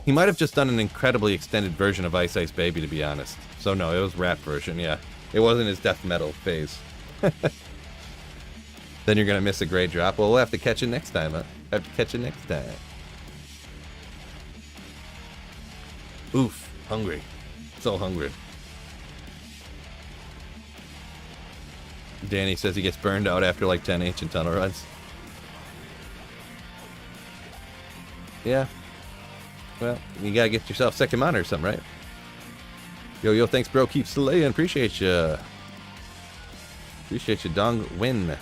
Speaker 1: he might have just done an incredibly extended version of Ice Ice Baby, to be honest. So no, it was rap version, yeah. It wasn't his death metal phase. Then you're gonna miss a great drop. Well, we'll have to catch it next time, huh? Have to catch it next time. Oof, hungry. So hungry. Danny says he gets burned out after like 10 ancient tunnel runs. Yeah. Well, you gotta get yourself second monitor or something, right? Yo, thanks, bro. Keep slaying. Appreciate you. Appreciate you, Dong Win.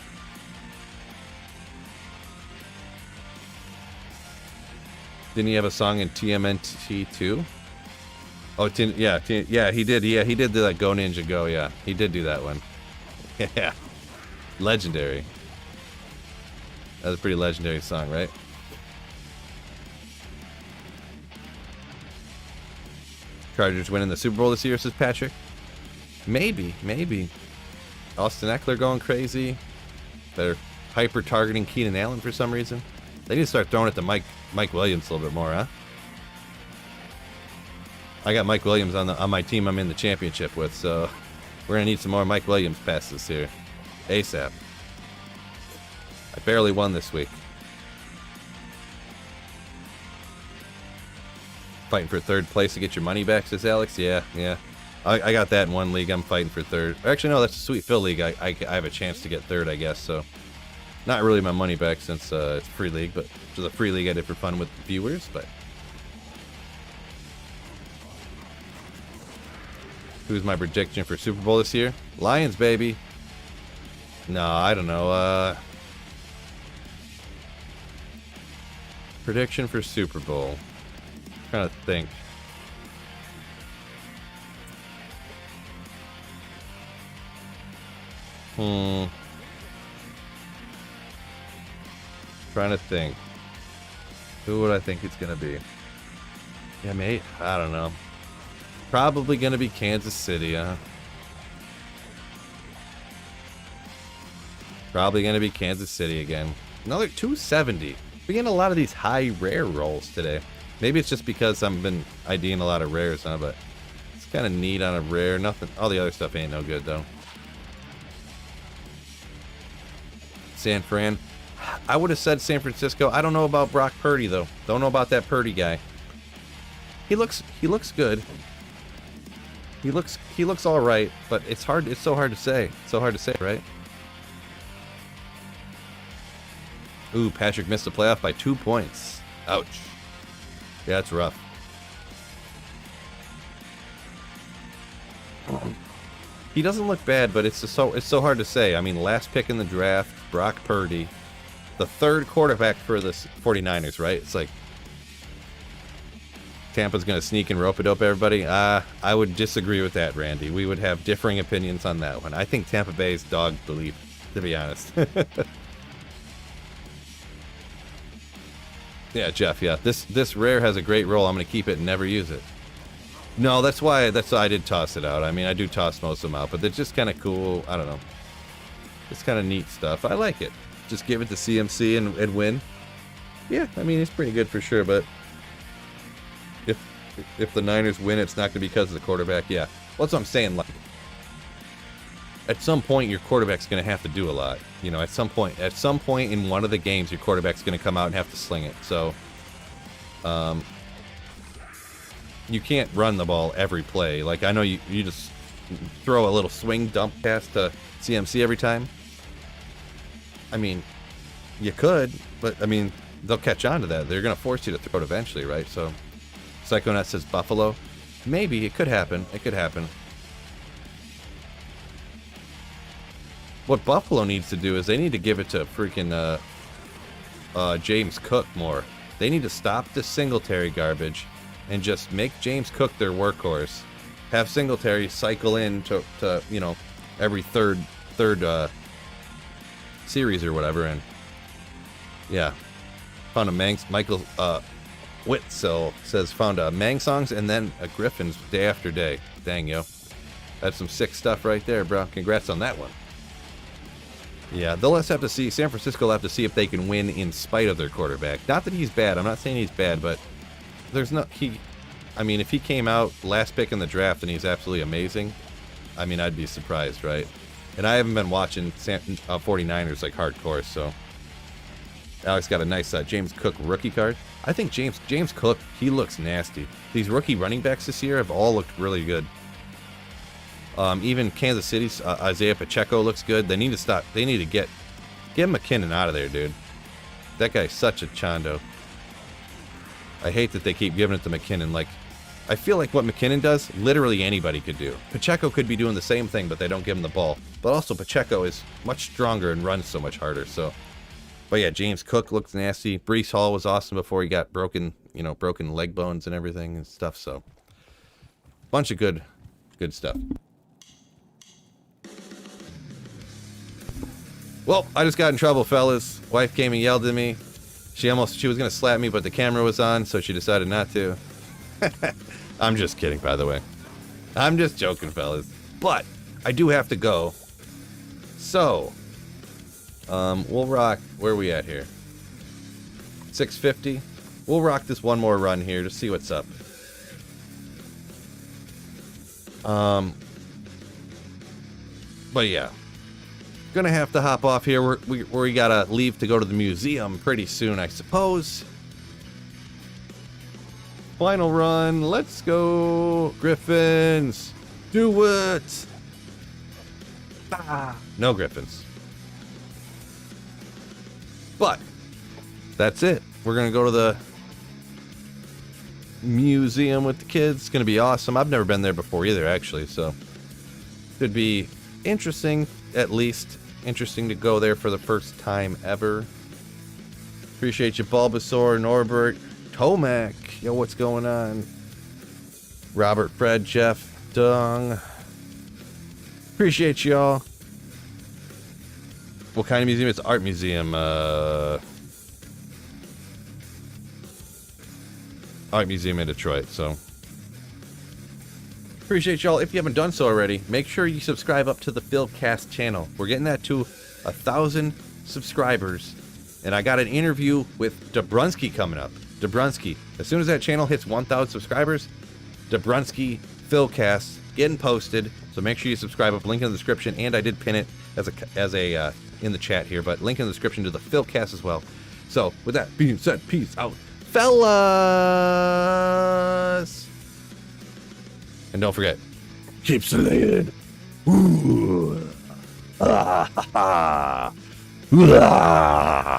Speaker 1: Didn't he have a song in TMNT 2? Oh, yeah, he did. Yeah, he did do that Go Ninja Go, yeah. He did do that one. Yeah. Legendary. That was a pretty legendary song, right? Chargers winning the Super Bowl this year, says Patrick. Maybe. Austin Eckler going crazy. They're hyper-targeting Keenan Allen for some reason. They need to start throwing it to Mike Williams a little bit more, huh? I got Mike Williams on my team I'm in the championship with, so we're going to need some more Mike Williams passes here. ASAP. I barely won this week. Fighting for third place to get your money back, says Alex. Yeah. I got that in one league. I'm fighting for third. Actually, no, that's a Sweet Phil league. I have a chance to get third, I guess, so not really my money back since it's a free league, but it's a free league I did for fun with viewers, but who's my prediction for Super Bowl this year? Lions, baby. No, I don't know. Prediction for Super Bowl. I'm trying to think. trying to think. Who would I think it's going to be? Yeah, mate. I don't know. Probably going to be Kansas City, huh? Probably going to be Kansas City again. Another 270. We're getting a lot of these high rare rolls today. Maybe it's just because I've been IDing a lot of rares, huh? But it's kind of neat on a rare. Nothing. All the other stuff ain't no good, though. San Fran. I would have said San Francisco. I don't know about Brock Purdy, though. Don't know about that Purdy guy. He looks good. He looks all right, but it's so hard to say. So hard to say, right? Ooh, Patrick missed the playoff by 2 points. Ouch. Yeah, that's rough. He doesn't look bad, but it's so hard to say. I mean, last pick in the draft, Brock Purdy, the third quarterback for the 49ers, right? It's like Tampa's going to sneak and rope-a-dope everybody. I would disagree with that, Randy. We would have differing opinions on that one. I think Tampa Bay is dog belief, to be honest. Yeah, Jeff, yeah. This rare has a great roll. I'm going to keep it and never use it. No, that's why I did toss it out. I mean, I do toss most of them out, but they're just kind of cool. I don't know. It's kind of neat stuff. I like it. Just give it to CMC and win. Yeah, I mean, it's pretty good for sure, but if the Niners win, it's not going to be because of the quarterback. Yeah, well, that's what I'm saying. Like, at some point, your quarterback's going to have to do a lot. You know, at some point in one of the games, your quarterback's going to come out and have to sling it. So, you can't run the ball every play. Like, I know you just throw a little swing dump pass to CMC every time. I mean, you could, but I mean, they'll catch on to that. They're going to force you to throw it eventually, right? So, Psychonet says Buffalo. Maybe it could happen. It could happen. What Buffalo needs to do is they need to give it to freaking James Cook more. They need to stop this Singletary garbage and just make James Cook their workhorse. Have Singletary cycle in to you know, every third series or whatever. And yeah, found a Michael Witzel says found a Mang songs and then a Griffins day after day. Dang, yo, that's some sick stuff right there, bro. Congrats on that one. Yeah, they'll just have to see. San Francisco will have to see if they can win in spite of their quarterback. Not that he's bad. I'm not saying he's bad, but there's no I mean, if he came out last pick in the draft and he's absolutely amazing, I mean, I'd be surprised, right? And I haven't been watching 49ers like hardcore, so Alex got a nice James Cook rookie card. I think James Cook, he looks nasty. These rookie running backs this year have all looked really good. Even Kansas City's Isaiah Pacheco looks good. They need to stop. They need to get McKinnon out of there, dude. That guy's such a chondo. I hate that they keep giving it to McKinnon. Like, I feel like what McKinnon does, literally anybody could do. Pacheco could be doing the same thing, but they don't give him the ball. But also, Pacheco is much stronger and runs so much harder. So, but yeah, James Cook looks nasty. Breece Hall was awesome before he got broken leg bones and everything and stuff. So, bunch of good stuff. Well, I just got in trouble, fellas. Wife came and yelled at me. She was going to slap me, but the camera was on, so she decided not to. I'm just kidding, by the way. I'm just joking, fellas. But I do have to go. So, we'll rock. Where are we at here? 650. We'll rock this one more run here to see what's up. But yeah. Gonna have to hop off here. We gotta leave to go to the museum pretty soon, I suppose. Final run. Let's go, Griffins. Do it. Ah, no Griffins. But that's it. We're gonna go to the museum with the kids. It's gonna be awesome. I've never been there before either, actually, so could be interesting. At least interesting to go there for the first time ever. Appreciate you, Bulbasaur, Norbert, Tomac. Yo, what's going on? Robert, Fred, Jeff, Dung. Appreciate y'all. What kind of museum? It's an art museum. art museum in Detroit. So appreciate y'all. If you haven't done so already, make sure you subscribe up to the Philcast channel. We're getting that to 1,000 subscribers, and I got an interview with Dobrunsky coming up. Dobrunsky, as soon as that channel hits 1,000 subscribers, Dobrunsky Philcast getting posted. So make sure you subscribe up. Link in the description, and I did pin it as a in the chat here, but link in the description to the Philcast as well. So with that being said, peace out, fellas. And don't forget, keep slaying. Ooh. Ah, ha, ha. Ah.